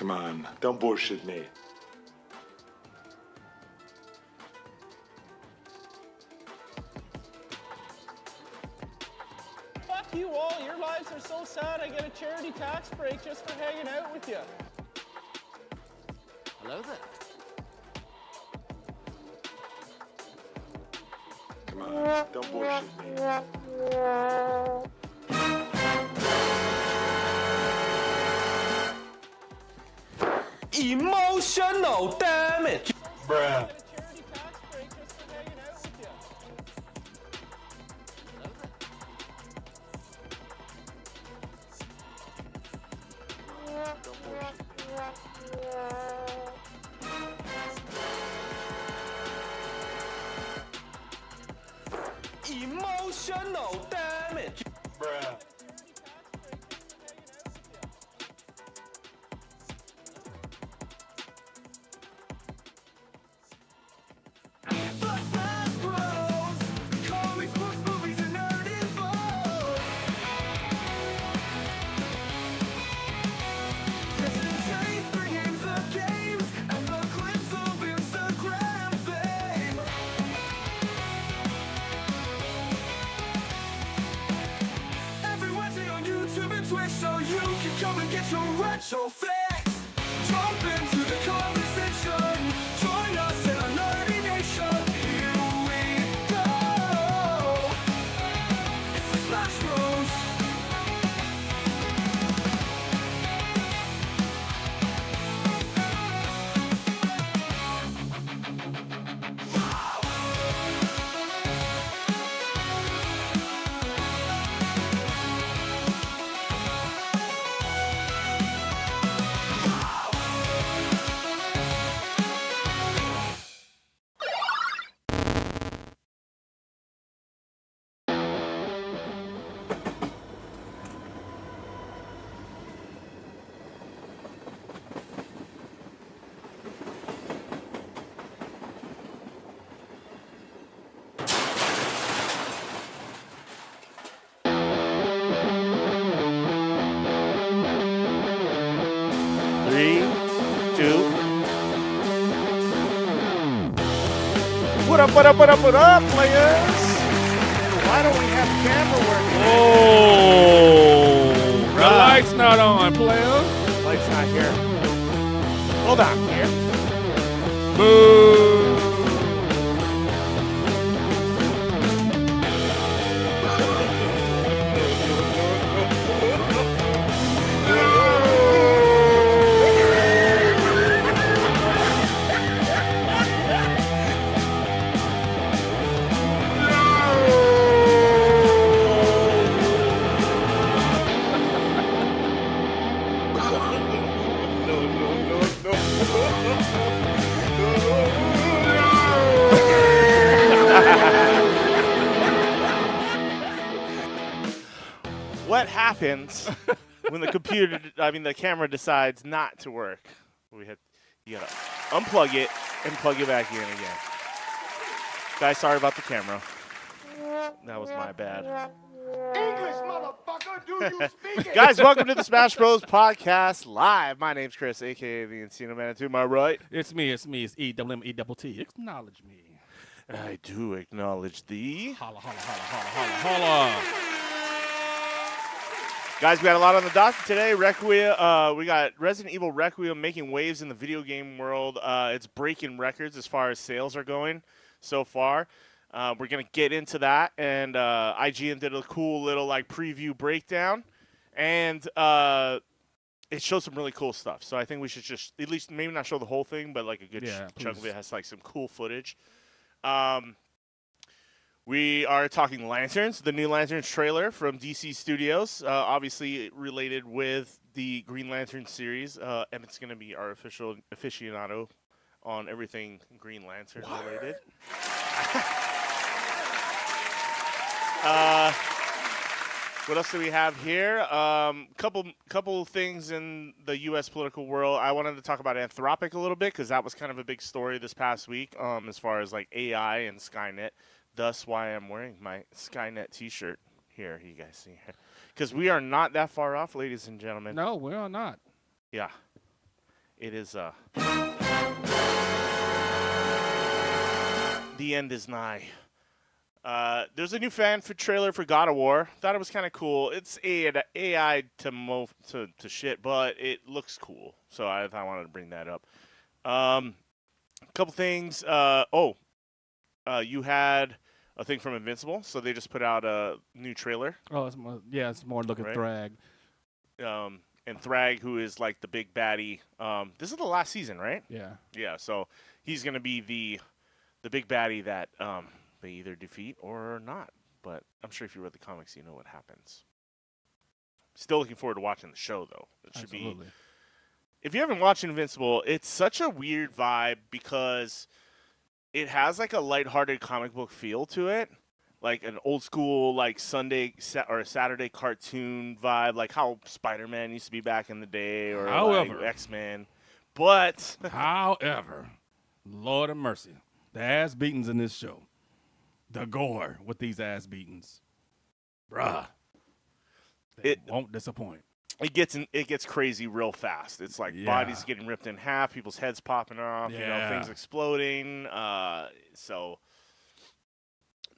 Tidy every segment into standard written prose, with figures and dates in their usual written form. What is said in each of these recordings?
Come on, don't bullshit me. Fuck you all. Your lives are so sad. I get a charity tax break just for hanging out with you. Hello there. Come on, don't bullshit me. Emotional damage. Bruh. Get a charity tax break just for hanging out with you. Don't bullshit me. Emotional damage. Bruh. So you can come and get your retro fix. Jump into the conversation. Join us in our nerdy nation. Here we go. It's the Smash Bros. Three, two. What up, what up, what up, what up, players? Why don't we have camera working? Oh, the light's not on, player. Light's not here. Hold on, here. Boo. What happens when the camera decides not to work? You gotta unplug it and plug it back in again. Guys, sorry about the camera. That was my bad. English, motherfucker, do you speak it? Guys, welcome to the Smash Bros. Podcast Live. My name's Chris, a.k.a. the Encino Man. To my right, It's me. It's E-double-M-E-double-T. Acknowledge me. I do acknowledge thee. Holla, holla, holla, holla, holla, holla. Guys, we got a lot on the docket today. Requiem, we got Resident Evil Requiem making waves in the video game world. It's breaking records as far as sales are going so far. We're going to get into that, and IGN did a cool little preview breakdown, and it shows some really cool stuff. So I think we should just at least maybe not show the whole thing, but a good chunk of it has some cool footage. We are talking Lanterns, the new Lanterns trailer from DC Studios, obviously related with the Green Lantern series. Emmett's going to be our official aficionado on everything Green Lantern related. What else do we have here? Couple things in the U.S. political world. I wanted to talk about Anthropic a little bit because that was kind of a big story this past week as far as AI and Skynet. Thus why I'm wearing my Skynet t-shirt here, you guys see here. Because we are not that far off, ladies and gentlemen. No, we are not. Yeah. It is the end is nigh. There's a new fan trailer for God of War. Thought it was kind of cool. It's AI to shit, but it looks cool. So I wanted to bring that up. A couple things. You had a thing from Invincible, so they just put out a new trailer. Oh, it's more looking Right. Thrag. And Thrag, who is like the big baddie. This is the last season, right? Yeah. Yeah. So he's gonna be the big baddie that they either defeat or not. But I'm sure if you read the comics, you know what happens. Still looking forward to watching the show, though. It should Absolutely. be. If you haven't watched Invincible, it's such a weird vibe because it has like a lighthearted comic book feel to it, like an old school like Sunday or Saturday cartoon vibe, like how Spider-Man used to be back in the day, or However, like X-Men. But however, Lord of mercy, the ass beatings in this show, the gore with these ass beatings, bruh, it won't disappoint. It gets crazy real fast. It's like bodies getting ripped in half, people's heads popping off, things exploding. So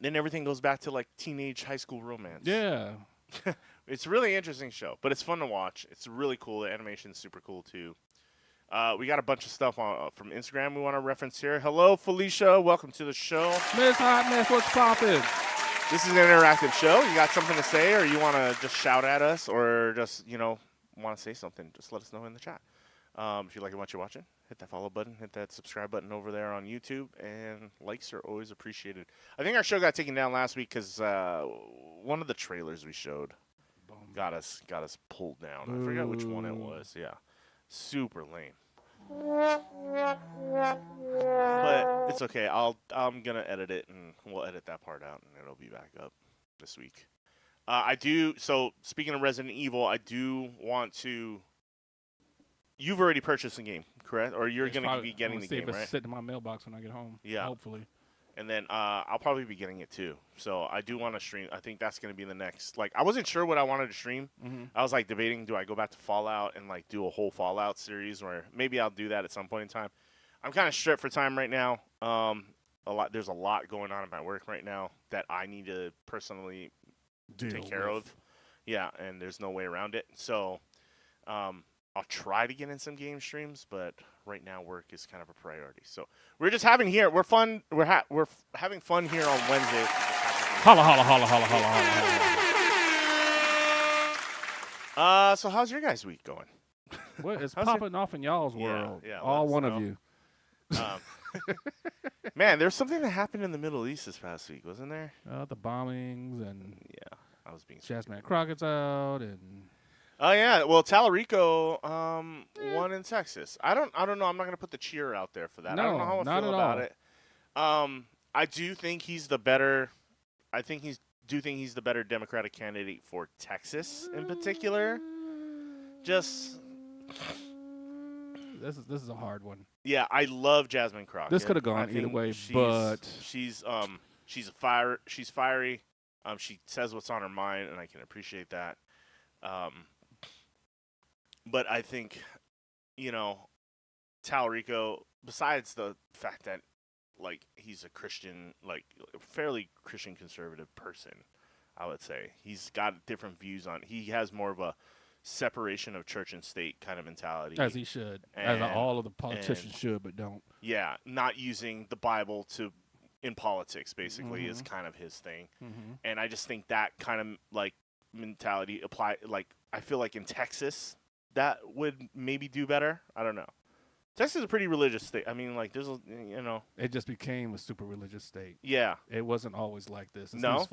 then everything goes back to like teenage high school romance. Yeah. It's a really interesting show, but it's fun to watch. It's really cool. The animation's super cool too. We got a bunch of stuff from Instagram we want to reference here. Hello, Felicia. Welcome to the show. Miss Hot Mess, what's poppin'? This is an interactive show. You got something to say, or you want to just shout at us, or just, want to say something, just let us know in the chat. If you like what you're watching, hit that follow button, hit that subscribe button over there on YouTube, and likes are always appreciated. I think our show got taken down last week because one of the trailers we showed got us pulled down. I forgot which one it was. Yeah, super lame. But it's okay. I'm gonna edit it, and we'll edit that part out, and it'll be back up this week. So speaking of Resident Evil, I do want to. You've already purchased the game, correct? Or you're gonna be getting the game, right? right? Sitting in my mailbox when I get home. Yeah. Hopefully. And then I'll probably be getting it too. So I do want to stream. I think that's gonna be the next. Like, I wasn't sure what I wanted to stream. Mm-hmm. I was like debating, do I go back to Fallout and like do a whole Fallout series, or maybe I'll do that at some point in time. I'm kind of strapped for time right now. There's a lot going on at my work right now that I need to personally take care of. Yeah, and there's no way around it. So I'll try to get in some game streams, but right now work is kind of a priority. So we're just having here. We're fun. We're having fun here on Wednesdays. Holla, holla, holla, holla, holla, holla. So how's your guys' week going? Well, it's popping off in y'all's world. Yeah, all one of you. Man, there's something that happened in the Middle East this past week, wasn't there? The bombings and I was being Jasmine Crockett's out and. Oh yeah, well Tallarico won in Texas. I don't know. I'm not gonna put the cheer out there for that. No, I don't know how I not feel at about all. it. I do think he's the better. I think he's the better Democratic candidate for Texas in particular. Just this is a hard one. yeah, I love Jasmine Crockett. This could have gone either way, but she's fiery. She says what's on her mind, and I can appreciate that. But I think, Tallarico, besides the fact that, like, he's a Christian, like, fairly Christian conservative person, I would say. He's got different views on. He has more of a separation of church and state kind of mentality. As he should. As all of the politicians should, but don't. Yeah, not using the Bible in politics, basically, is kind of his thing. Mm-hmm. And I just think that kind of, like, mentality I feel like in Texas that would maybe do better. I don't know. Texas is a pretty religious state. I mean, like, there's it just became a super religious state. Yeah, it wasn't always like this. No,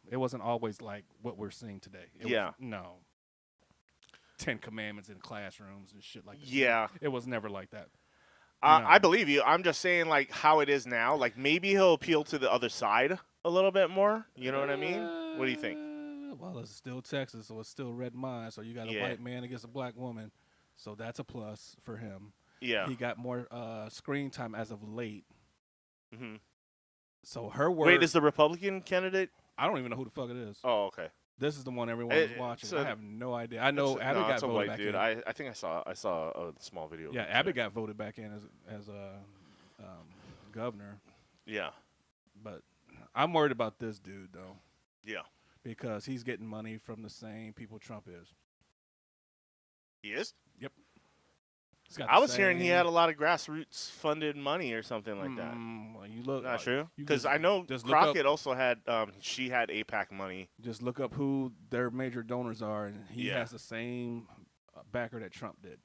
it wasn't always like what we're seeing today. No 10 commandments in classrooms and shit like that. Yeah, it was never like that. I believe you. I'm just saying, like, how it is now. Like, maybe he'll appeal to the other side a little bit more. You know what I mean? What do you think? Well, it's still Texas, so it's still red mine. So you got a white man against a black woman, so that's a plus for him. Yeah, he got more screen time as of late. Mm-hmm. So her word. Wait, is the Republican candidate? I don't even know who the fuck it is. Oh, okay. This is the one everyone's watching. I have no idea. I know Abby got it's a voted white back dude. in. I think I saw a small video. Yeah, Abby got voted back in as a governor. Yeah. But I'm worried about this dude though. Yeah. Because he's getting money from the same people Trump is. He is? Yep. I was hearing he had a lot of grassroots funded money or something like that. Well, you look Not true? you Because just- I know just look Crockett up- also had she had APAC money. Just look up who their major donors are, and he Yeah. has the same backer that Trump did.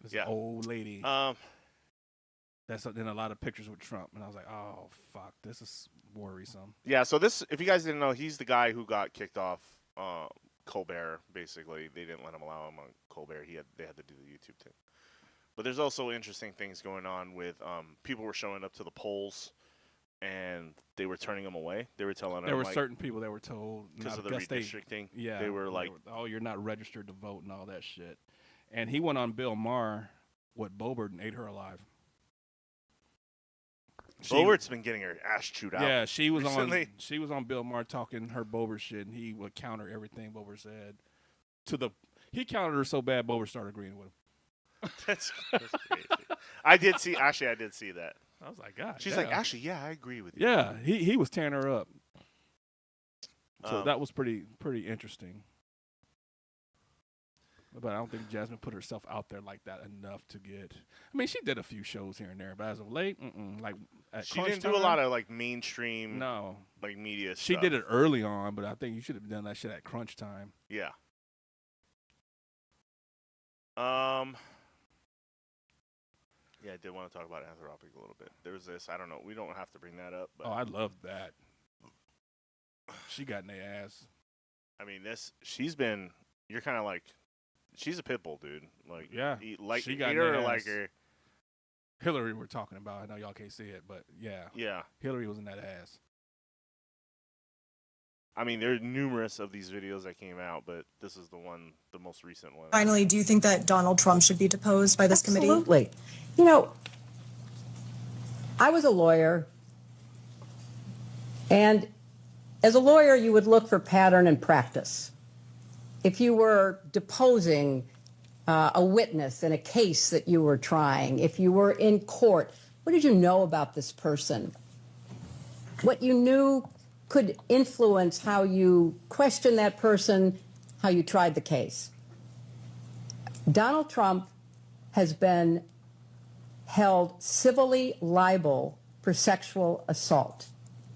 This Yeah. old lady. That's in a lot of pictures with Trump, and I was like, oh fuck, this is worrisome. Yeah, so this, if you guys didn't know, he's the guy who got kicked off Colbert. Basically, they didn't let him allow him on Colbert. They had to do the YouTube thing. But there's also interesting things going on with people were showing up to the polls, and they were turning them away. They were telling There them were certain people that were told because of the because redistricting. yeah, they were like, oh, you're not registered to vote and all that shit. And he went on Bill Maher with Boebert and ate her alive. Boebert's been getting her ass chewed out. Yeah, she was recently. on Bill Maher talking her Boebert shit, and he would counter everything Boebert said. He countered her so bad, Boebert started agreeing with him. That's crazy. I did see that. I was like, God. She's damn. like, actually, yeah, I agree with you. Yeah, he was tearing her up. So Um, that was pretty interesting. But I don't think Jasmine put herself out there like that enough to get. I mean, she did a few shows here and there, but as of late, like at She crunch didn't do a time, lot of like mainstream, no. like media. She stuff. did it early on, but I think you should have done that shit at crunch time. Yeah. Yeah, I did want to talk about Anthropic a little bit. There was this. I don't know. We don't have to bring that up, but Oh, I love that. She got in their ass. I mean, she's been. You're kind of like. She's a pit bull, dude. Like, Yeah, like she got hate her in or their like ass. her. Hillary we're talking about. I know y'all can't see it, but yeah. Yeah. Hillary was in that ass. I mean, there are numerous of these videos that came out, but this is the most recent one. Finally, do you think that Donald Trump should be deposed by this committee? Absolutely. You know, I was a lawyer, and as a lawyer, you would look for pattern and practice. If you were deposing a witness in a case that you were trying, if you were in court, what did you know about this person? What you knew could influence how you questioned that person, how you tried the case. Donald Trump has been held civilly liable for sexual assault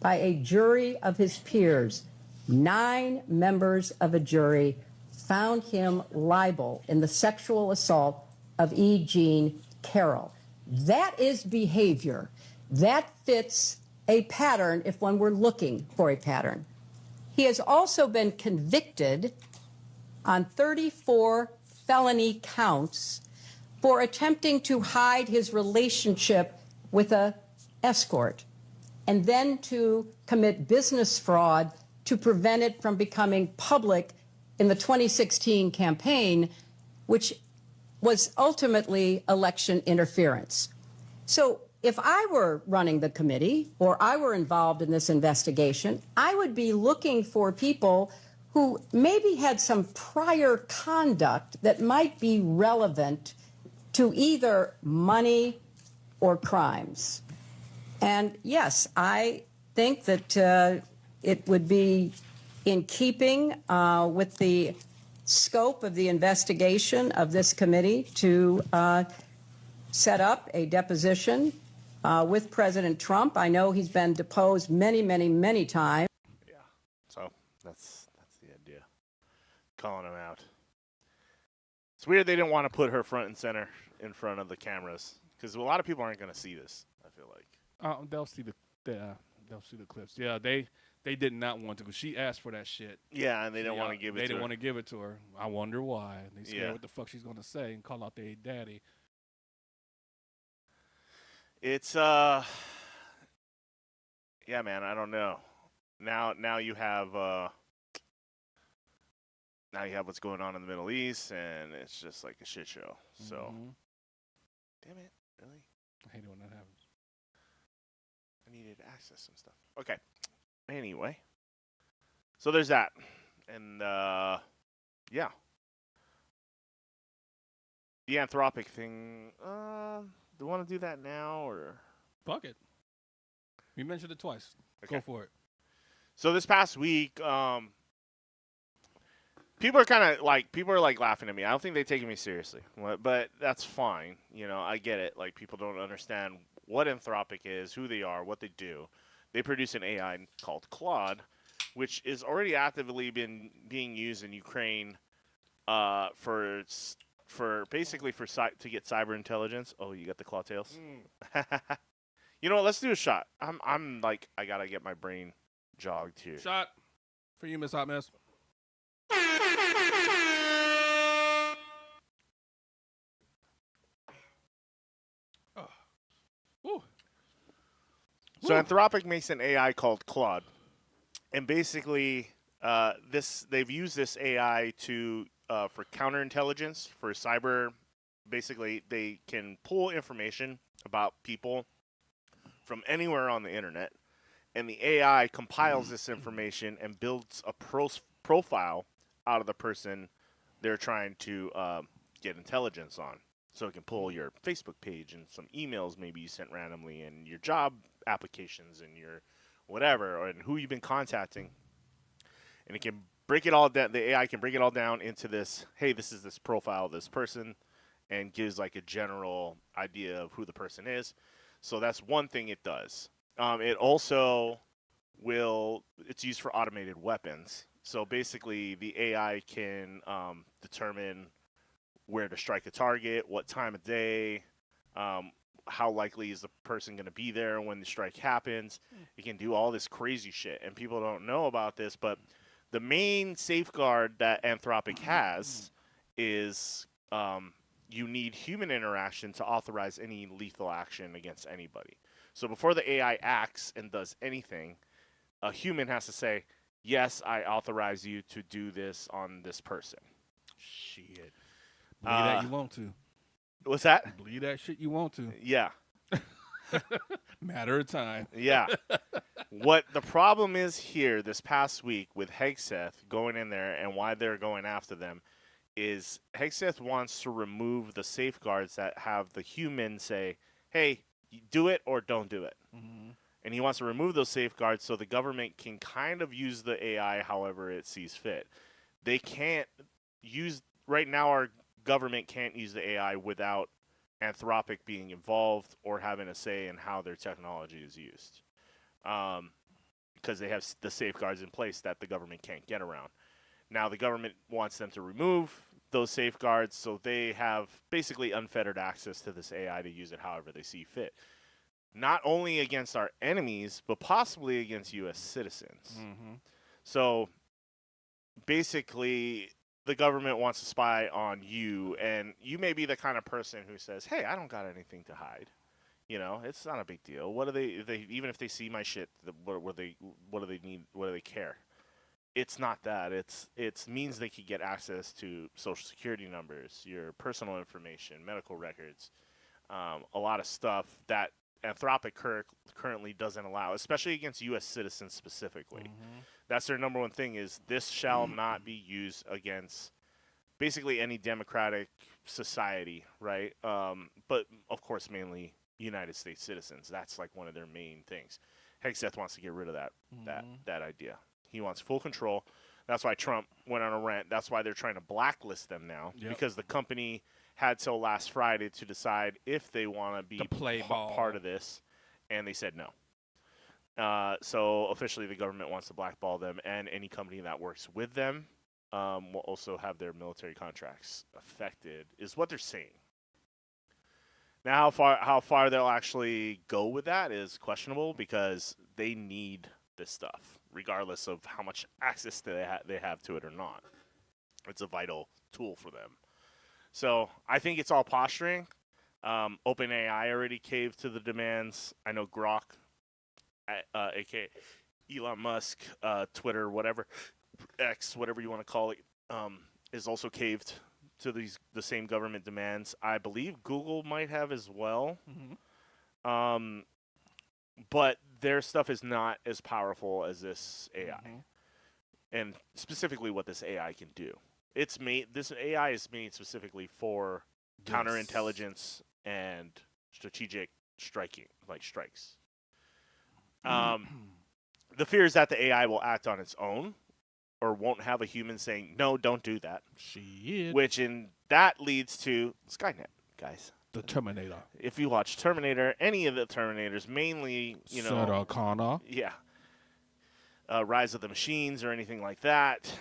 by a jury of his peers. 9 members of a jury found him liable in the sexual assault of E. Jean Carroll. That is behavior. That fits a pattern if one were looking for a pattern. He has also been convicted on 34 felony counts for attempting to hide his relationship with an escort and then to commit business fraud to prevent it from becoming public in the 2016 campaign, which was ultimately election interference. So if I were running the committee or I were involved in this investigation, I would be looking for people who maybe had some prior conduct that might be relevant to either money or crimes. And yes, I think that it would be in keeping with the scope of the investigation of this committee to set up a deposition with President Trump. I know he's been deposed many, many, many times. Yeah. So that's the idea. Calling him out. It's weird they didn't want to put her front and center in front of the cameras because a lot of people aren't going to see this. I feel like They'll see the clips. Yeah, they did not want to because she asked for that shit. Yeah, and they didn't want to give it. They to didn't her. want to give it to her. I wonder why. They scared Yeah. what the fuck she's gonna say and call out their daddy. It's yeah, man. I don't know. Now you have what's going on in the Middle East, and it's just like a shit show. So, damn it, really? I hate it when that happens. I needed to access some stuff. Okay. Anyway, So there's that. And yeah. The Anthropic thing, do you want to do that now or? Fuck it. You mentioned it twice. Okay. Go for it. So this past week, people are like laughing at me. I don't think they're taking me seriously, but that's fine. You know, I get it. Like, people don't understand what Anthropic is, who they are, what they do. They produce an AI called Claude, which is already actively being used in Ukraine for basically to get cyber intelligence. Oh, you got the claw tails. You know what? Let's do a shot. I'm like, I gotta get my brain jogged here. Shot for you, Miss Hot Mess. Oh. Ooh. So Anthropic makes an AI called Claude, and basically, they've used this AI to for counterintelligence, for cyber. Basically, they can pull information about people from anywhere on the internet, and the AI compiles this information and builds a profile out of the person they're trying to get intelligence on. So it can pull your Facebook page and some emails maybe you sent randomly, and your job applications and your whatever, and who you've been contacting. And it can break it all down. The AI can break it all down into this, hey, this is this profile of this person, and gives like a general idea of who the person is. So that's one thing it does. It also it's used for automated weapons. So basically, the AI can determine where to strike a target, what time of day, how likely is the person going to be there when the strike happens. It can do all this crazy shit, and people don't know about this, but the main safeguard that Anthropic has is you need human interaction to authorize any lethal action against anybody. So before the AI acts and does anything, a human has to say, yes, I authorize you to do this on this person. Shit. Believe that you want to. What's that? Believe that shit you want to. Yeah. Matter of time. Yeah. What the problem is here this past week with Hegseth going in there, and why they're going after them, is Hegseth wants to remove the safeguards that have the human say, hey, do it or don't do it. Mm-hmm. And he wants to remove those safeguards so the government can kind of use the AI however it sees fit. They can't use, right now our government can't use the AI without Anthropic being involved or having a say in how their technology is used. Because they have the safeguards in place that the government can't get around. Now the government wants them to remove those safeguards so they have basically unfettered access to this AI to use it however they see fit. Not only against our enemies, but possibly against U.S. citizens. Mm-hmm. So basically, the government wants to spy on you, and you may be the kind of person who says, hey, I don't got anything to hide. You know, it's not a big deal. What do they even if they see my shit, what do they need? What do they care? It's not that. It means they could get access to social security numbers, your personal information, medical records, a lot of stuff that Anthropic currently doesn't allow, especially against U.S. citizens specifically. Mm-hmm. That's their number one thing, is this shall not be used against basically any democratic society, right? But, of course, mainly United States citizens. That's like one of their main things. Hegseth wants to get rid of that idea. He wants full control. That's why Trump went on a rant. That's why they're trying to blacklist them now, because the company had till last Friday to decide if they want to be part of this, and they said no. So officially the government wants to blackball them, and any company that works with them will also have their military contracts affected, is what they're saying. Now, how far they'll actually go with that is questionable, because they need this stuff, regardless of how much access they have to it or not. It's a vital tool for them. So I think it's all posturing. OpenAI already caved to the demands. I know Grok, aka Elon Musk, Twitter, whatever, X, whatever you want to call it, is also caved to the same government demands. I believe Google might have as well. Mm-hmm. But their stuff is not as powerful as this AI. Mm-hmm. and specifically what this AI can do. This AI is made specifically for counterintelligence and strategic strikes. The fear is that the AI will act on its own, or won't have a human saying, "No, don't do that." Shit. Which that leads to Skynet, guys. The Terminator. If you watch Terminator, any of the Terminators, mainly, Sarah Connor. yeah, Rise of the Machines or anything like that,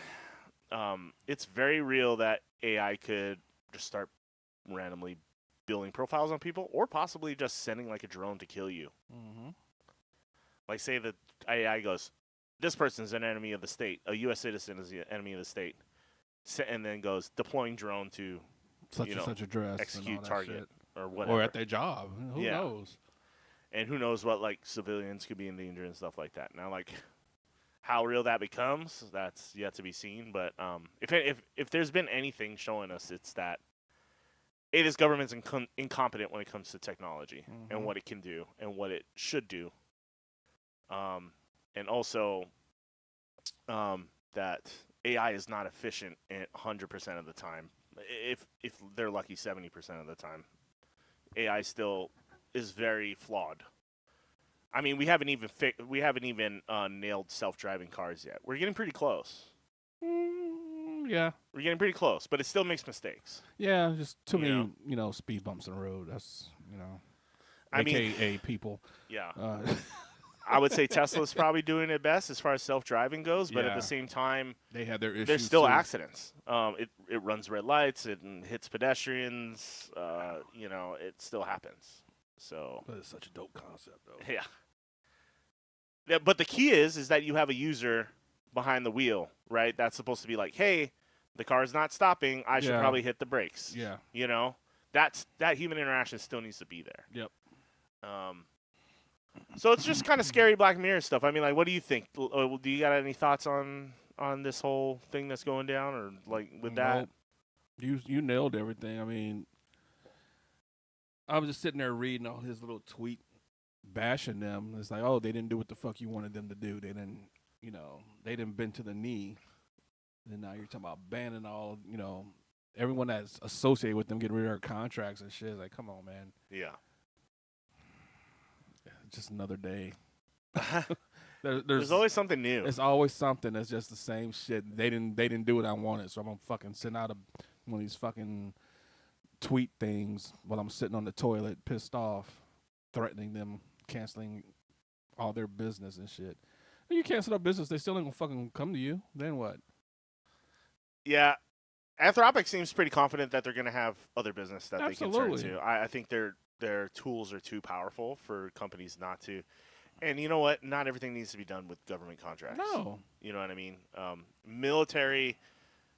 it's very real that AI could just start randomly building profiles on people, or possibly just sending like a drone to kill you. Mm-hmm. Like, say the AI goes, this person's an enemy of the state, a U.S. citizen is the enemy of the state, and then goes deploying drone to Such and such address. execute and all that target shit. or whatever. Or at their job. Who knows? And who knows what, like, civilians could be in danger and stuff like that. Now, like, how real that becomes, that's yet to be seen. But if there's been anything showing us, it's that this government's incompetent when it comes to technology and what it can do and what it should do. And also that AI is not efficient 100% of the time. If they're lucky, 70% of the time, AI still is very flawed. I mean, we haven't even nailed self-driving cars yet. We're getting pretty close. Yeah. We're getting pretty close, but it still makes mistakes. Yeah, just too many, speed bumps in the road. That's, AKA people. Yeah. I would say Tesla's probably doing it best as far as self-driving goes, but at Yeah. the same time, they have their issues. there's still too. accidents. It runs red lights, it hits pedestrians. It still happens. So. But it's such a dope concept, though. Yeah. Yeah, but the key is that you have a user behind the wheel, right? That's supposed to be like, hey, the car's not stopping. I should probably hit the brakes. Yeah. That human interaction still needs to be there. Yep. So it's just kind of scary Black Mirror stuff. I mean, like, what do you think? Do you got any thoughts on this whole thing that's going down, or like with that? You nailed everything. I mean, I was just sitting there reading all his little tweet bashing them. It's like, oh, they didn't do what the fuck you wanted them to do. They didn't, they didn't bend to the knee. And now you're talking about banning all, everyone that's associated with them, getting rid of their contracts and shit. It's like, come on, man. Yeah. Just another day. There's always something new. It's always something that's just the same shit. They didn't do what I wanted, so I'm gonna fucking send out one of these fucking tweet things while I'm sitting on the toilet, pissed off, threatening them, canceling all their business and shit. When you cancel their business, they still ain't gonna fucking come to you. Then what? Yeah. Anthropic seems pretty confident that they're gonna have other business that Absolutely. they can turn to. I think their tools are too powerful for companies not to. And you know what? Not everything needs to be done with government contracts. No. You know what I mean?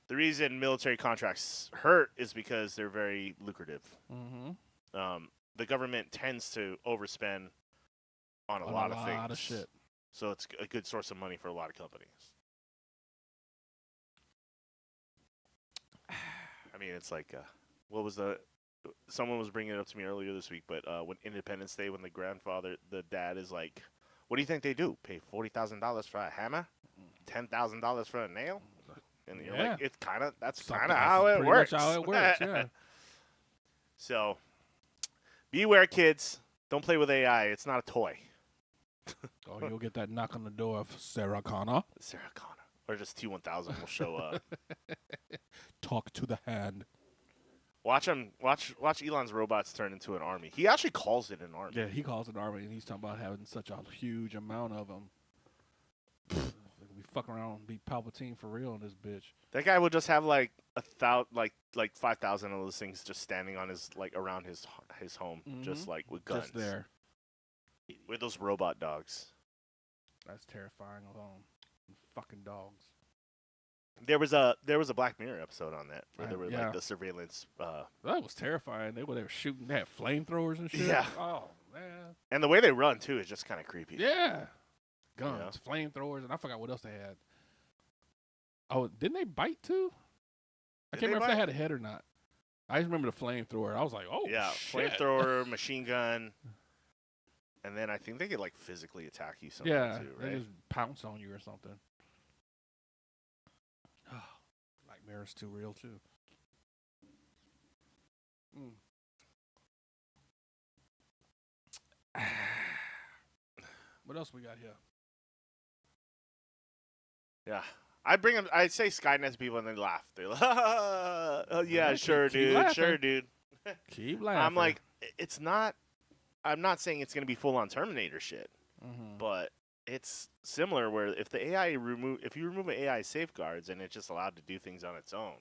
The reason military contracts hurt is because they're very lucrative. Mm-hmm. The government tends to overspend on a lot of things. A lot of shit. So it's a good source of money for a lot of companies. I mean, it's like, someone was bringing it up to me earlier this week, but when Independence Day, when the dad is like, what do you think they do? Pay $40,000 for a hammer? $10,000 for a nail? And you're like, that's kind of how it works. Much how it works, yeah. So, beware, kids. Don't play with AI. It's not a toy. Oh, you'll get that knock on the door of Sarah Connor. Sarah Connor. Or just T-1000 will show up. Talk to the hand. Watch Elon's robots turn into an army. He actually calls it an army. Yeah, he calls it an army, and he's talking about having such a huge amount of them. We fuck around and be Palpatine for real in this bitch. That guy would just have like 5,000 of those things just standing on around his home, just like with guns. Just there. With those robot dogs. That's terrifying alone. Fucking dogs. There was a Black Mirror episode on that where there were like the surveillance. That was terrifying. They were shooting. They had flamethrowers and shit. Yeah. Oh man. And the way they run too is just kind of creepy. Yeah. Guns, flamethrowers, and I forgot what else they had. Oh, didn't they bite too? I can't remember if they had a head or not. I just remember the flamethrower. I was like, oh yeah, shit. Flamethrower, machine gun, and then I think they could like physically attack you. Too, right? They just pounce on you or something. nightmares too real too. What else we got here? Yeah. I say Skynet to people and they laugh. They laugh. Oh, yeah, Yeah, sure, keep dude. laughing. Sure, dude. Keep laughing. I'm like, it's not. I'm not saying it's going to be full on Terminator shit, but it's similar where if the AI if you remove AI safeguards and it's just allowed to do things on its own,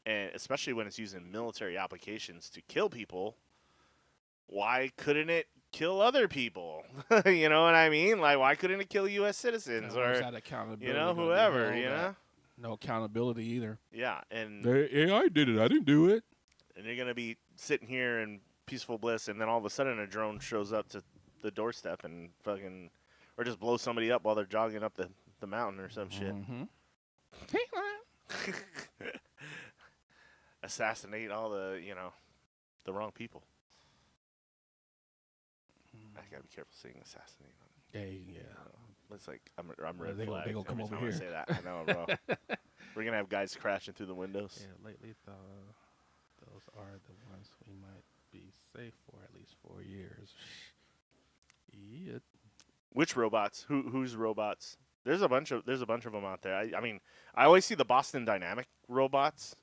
and especially when it's used in military applications to kill people, why couldn't it kill other people? You know what I mean? Like, why couldn't it kill U.S. citizens where's or that accountability you know gonna be whoever? held You at? know? No accountability either. Yeah, and The AI did it. I didn't do it. you're gonna be sitting here in peaceful bliss, and then all of a sudden a drone shows up to the doorstep and fucking, or just blows somebody up while they're jogging up the mountain or some shit. Assassinate all the the wrong people. I gotta be careful saying assassinate. It's like I'm red They gonna flag come every over time I here. say that. I know, bro. We're gonna have guys crashing through the windows. Yeah, lately those are the ones we might be safe for at least 4 years. Yeah. Which robots? Whose robots? There's a bunch of them out there. I mean, I always see the Boston Dynamic robots,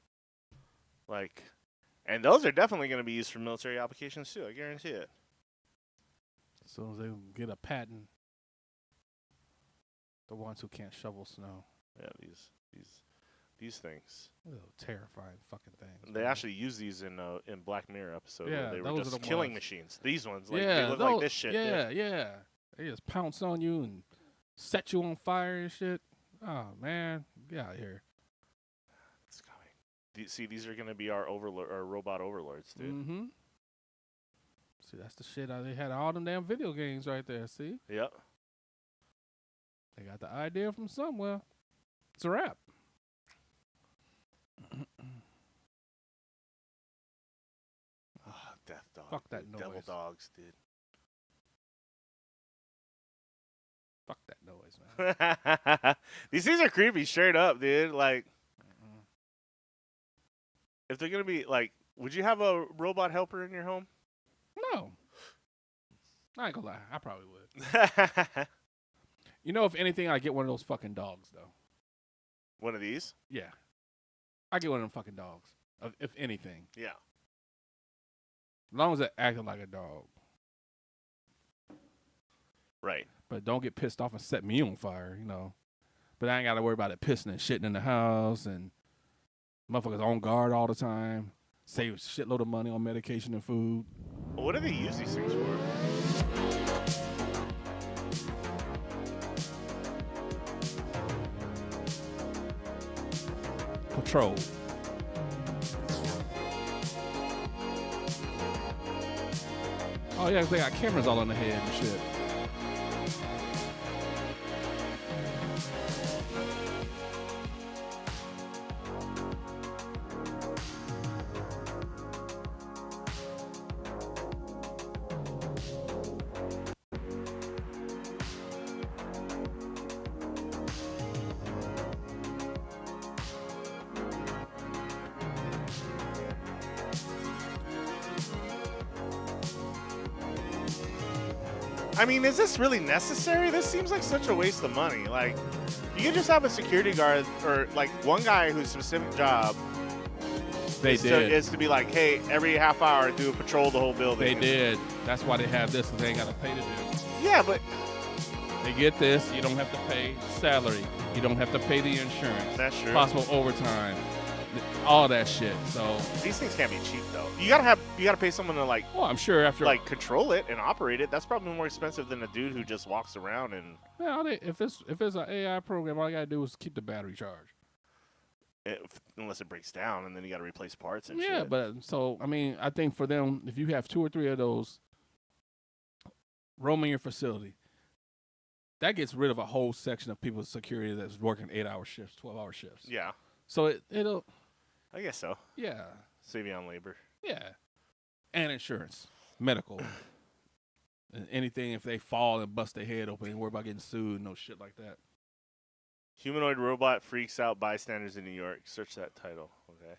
like, and those are definitely going to be used for military applications too. I guarantee it. As soon as they get a patent, the ones who can't shovel snow. Yeah, these things. Little terrifying fucking things. They man. actually use these in Black Mirror episode Yeah, where they were those are just the killing ones. machines. These ones, like, yeah, they look like this shit. Yeah, yeah. They just pounce on you and set you on fire and shit. Oh man, get out of here. It's coming. See, these are going to be our robot overlords, dude. Mm-hmm. See, that's the shit. They had all them damn video games right there. See, Yep. they got the idea from somewhere. It's a wrap. Death dogs. Fuck that Devil noise. dogs, dude. Fuck that noise, man. These things are creepy, straight up, dude. Like, if they're gonna be like, would you have a robot helper in your home? No. I ain't gonna lie. I probably would. You know, if anything, I get one of those fucking dogs, though. One of these? Yeah. I get one of them fucking dogs. If anything. Yeah. As long as it acted like a dog. Right. But don't get pissed off and set me on fire, you know. But I ain't got to worry about it pissing and shitting in the house and motherfuckers on guard all the time. Save a shitload of money on medication and food. Well, what do they use these things for? Patrol. Oh, yeah, 'cause they got cameras all on the head and shit. I mean, is this really necessary? This seems like such a waste of money. Like, you can just have a security guard or like one guy whose specific job is to be like, hey, every half hour do a patrol the whole building. They did. That's why they have this, because they ain't got to pay to do it. Yeah, but They get this. You don't have to pay salary. You don't have to pay the insurance. That's true. Possible overtime. All that shit. So, these things can't be cheap though. You gotta pay someone to like well, I'm sure after control it and operate it. That's probably more expensive than a dude who just walks around and if it's an AI program, all you gotta do is keep the battery charged. unless it breaks down and then you gotta replace parts and Yeah, shit. but so I mean, I think for them, if you have 2 or 3 of those roaming your facility, that gets rid of a whole section of people's security that's working 8-hour shifts, 12-hour shifts. Yeah, So it'll I guess so. yeah. Save you on labor. Yeah. And insurance, medical, and anything if they fall and bust their head open and worry about getting sued, no shit like that. Humanoid robot freaks out bystanders in New York. Search that title. Okay.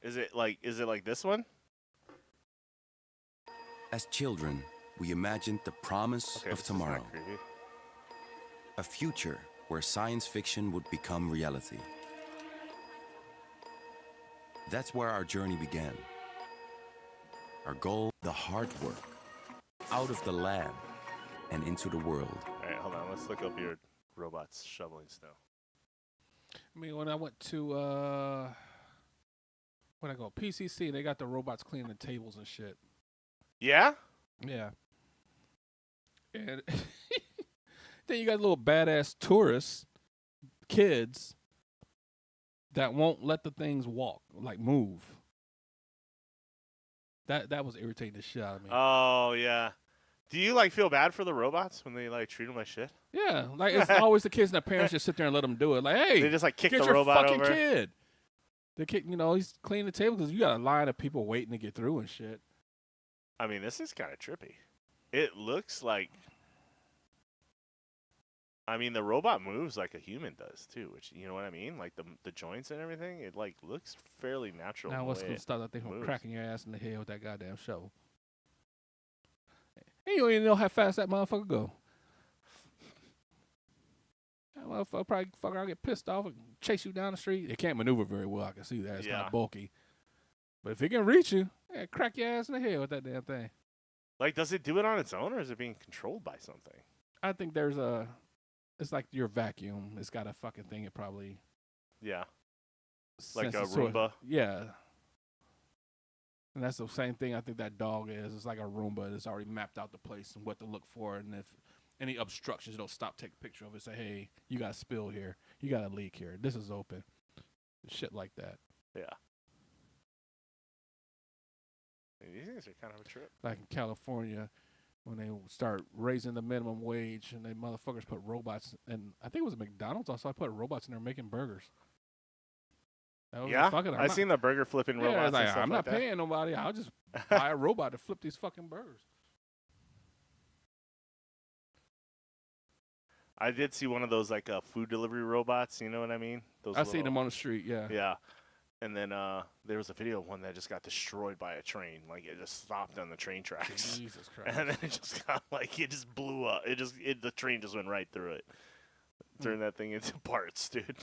Is it like this one? As children, we imagined the promise Okay, of this is not tomorrow, creepy. a future where science fiction would become reality. That's where our journey began. Our goal, the hard work, out of the lab and into the world. All right, hold on. Let's look up your robots shoveling snow. I mean, when I went to when I go PCC, they got the robots cleaning the tables and shit. Yeah? Yeah. And then you got little badass tourists, kids, that won't let the things walk, like move. That was irritating the shit out of me. Oh, yeah. Do you like feel bad for the robots when they like treat them like shit? Yeah, like it's always the kids and the parents just sit there and let them do it. Like, hey, They just like kick get the your robot fucking over. kid. The kid, he's cleaning the table because you got a line of people waiting to get through and shit. I mean, this is kind of trippy. It looks like. I mean, the robot moves like a human does too, which you know what I mean, like the joints and everything. It like looks fairly natural. Now in the what's way gonna it stop that thing from moves. cracking your ass in the head with that goddamn shovel? And you don't even know how fast that motherfucker go. That motherfucker probably fuck around, get pissed off, and chase you down the street. It can't maneuver very well. I can see that. It's kind Yeah. of bulky. But if it can reach you, crack your ass in the head with that damn thing. Like, does it do it on its own, or is it being controlled by something? I think it's like your vacuum. It's got a fucking thing. It probably Yeah, like a senses to it. Roomba. Yeah. And that's the same thing I think that dog is. It's like a Roomba. It's already mapped out the place and what to look for. And if any obstructions, it'll stop, take a picture of it, say, hey, you got a spill here. You got a leak here. This is open. Shit like that. Yeah. These things are kind of a trip. Like in California, when they start raising the minimum wage and they motherfuckers put robots, and I think it was McDonald's also, I put robots in there making burgers. That was Yeah, fucking, I've seen the burger flipping yeah, robots. it's like, and stuff I'm like not that. paying nobody. I'll just buy a robot to flip these fucking burgers. I did see one of those like food delivery robots. You know what I mean? Those I seen them on the street, yeah. Yeah. And then there was a video of one that just got destroyed by a train. Like it just stopped on the train tracks. Jesus Christ. And then it just got like it just blew up. The train just went right through it. Turned that thing into parts, dude. There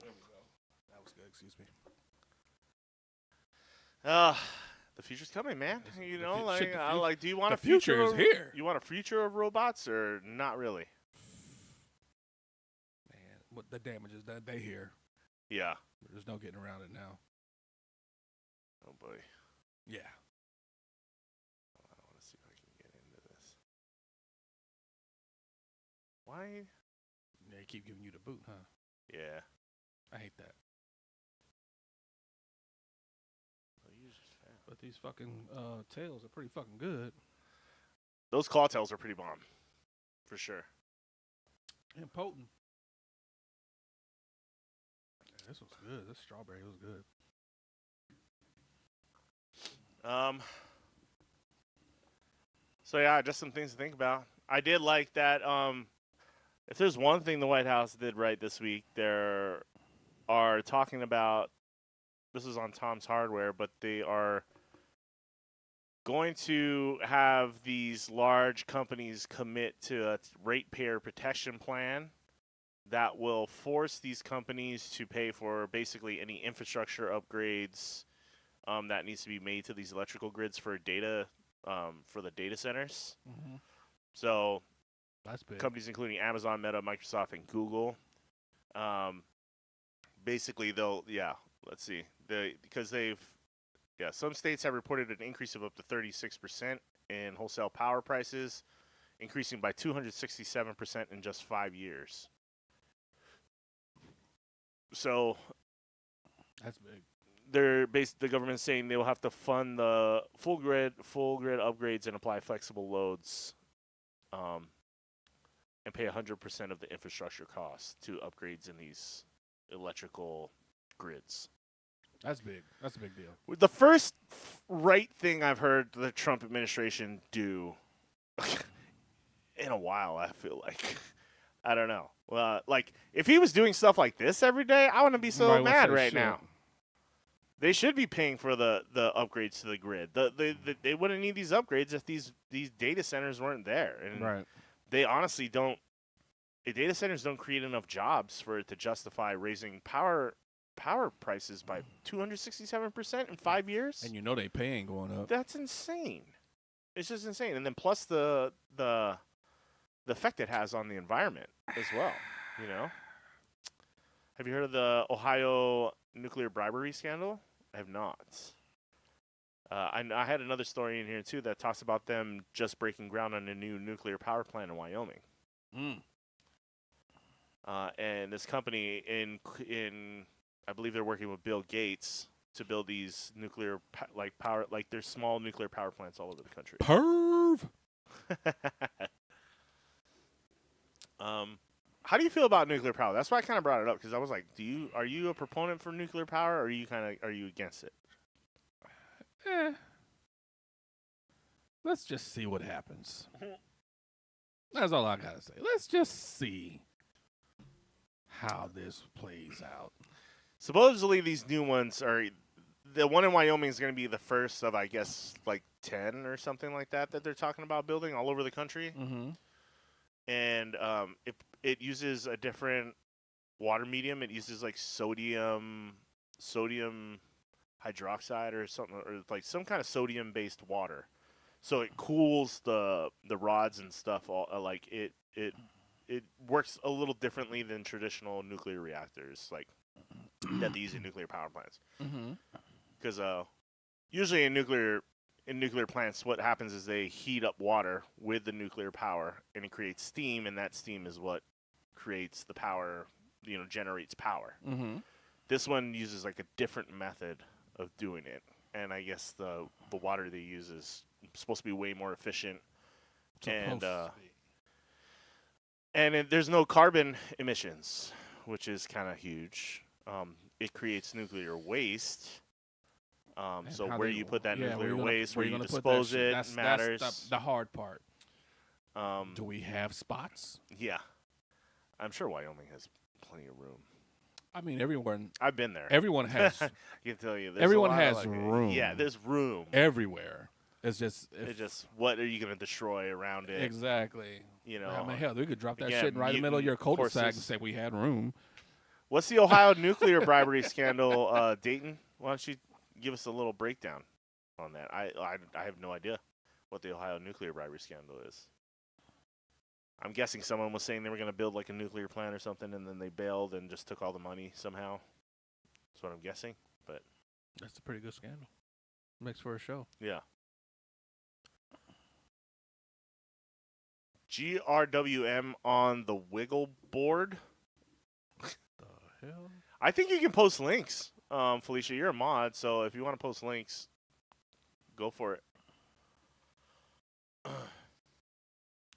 we go. That was good, excuse me. The future's coming, man. You the know, fu- like, shit, the I fu- like. Do you want the a future? future is of- here. You want a future of robots or not really? Man, what the damage is that they hear. Yeah. There's no getting around it now. Oh boy. Yeah. I want to see if I can get into this. Why? They keep giving you the boot, huh? Yeah. I hate that. But these fucking tails are pretty fucking good. Those claw tails are pretty bomb, for sure. And potent. Yeah, this was good. This strawberry was good. So yeah, just some things to think about. I did like that. If there's one thing the White House did right this week, they are talking about. This is on Tom's Hardware, but they are going to have these large companies commit to a ratepayer protection plan that will force these companies to pay for basically any infrastructure upgrades that needs to be made to these electrical grids for data for the data centers. Mm-hmm. So That's big. companies including Amazon, Meta, Microsoft, and Google. Basically, let's see. Some states have reported an increase of up to 36% in wholesale power prices, increasing by 267% in just 5 years. So That's big. the government's saying they will have to fund the full grid upgrades and apply flexible loads, and pay 100% of the infrastructure costs to upgrades in these electrical grids. That's big. That's a big deal. The first right thing I've heard the Trump administration do, and a while. I feel like I don't know. Like if he was doing stuff like this every day, I wouldn't be so Nobody would mad say right shit. now. They should be paying for the upgrades to the grid. They wouldn't need these upgrades if these data centers weren't there. And Right. they honestly don't. The data centers don't create enough jobs for it to justify raising power prices by 267% in 5 years. And you know they pay ain't going up. That's insane. It's just insane. And then plus the effect it has on the environment as well. You know. Have you heard of the Ohio nuclear bribery scandal? I have not. I had another story in here too that talks about them just breaking ground on a new nuclear power plant in Wyoming. And this company in I believe they're working with Bill Gates to build these nuclear power there's small nuclear power plants all over the country. Perv. How do you feel about nuclear power? That's why I kind of brought it up because I was like, are you a proponent for nuclear power or are you against it? Let's just see what happens. That's all I gotta say. Let's just see how this plays out. Supposedly these new ones are the one in Wyoming is going to be the first of I guess like 10 or something like that they're talking about building all over the country. Mm-hmm. And it uses a different water medium. It uses like sodium hydroxide or something, or like some kind of sodium based water. So it cools the rods and stuff. Like it works a little differently than traditional nuclear reactors, like that they use in nuclear power plants. Because usually in nuclear plants, what happens is they heat up water with the nuclear power, and it creates steam, and that steam is what creates the power. Generates power. Mm-hmm. This one uses like a different method of doing it, and I guess the water they use is supposed to be way more efficient, and there's no carbon emissions, which is kind of huge. It creates nuclear waste. So where you put that nuclear waste, where you dispose it, matters. That's the hard part. Do we have spots? Yeah, I'm sure Wyoming has plenty of room. I mean, everyone. I've been there. Everyone has. I can tell you. Everyone has room. Yeah, there's room everywhere. It's just. What are you going to destroy around it? Exactly. I mean, hell, we could drop that again, shit right in the middle of your cul-de-sac and horses. say we had room. What's the Ohio nuclear bribery scandal, Dayton? Why don't you give us a little breakdown on that? I have no idea what the Ohio nuclear bribery scandal is. I'm guessing someone was saying they were going to build like a nuclear plant or something, and then they bailed and just took all the money somehow. That's what I'm guessing. But that's a pretty good scandal. Makes for a show. Yeah. GRWM on the Wiggle board. The hell? I think you can post links, Felicia. You're a mod, so if you want to post links, go for it.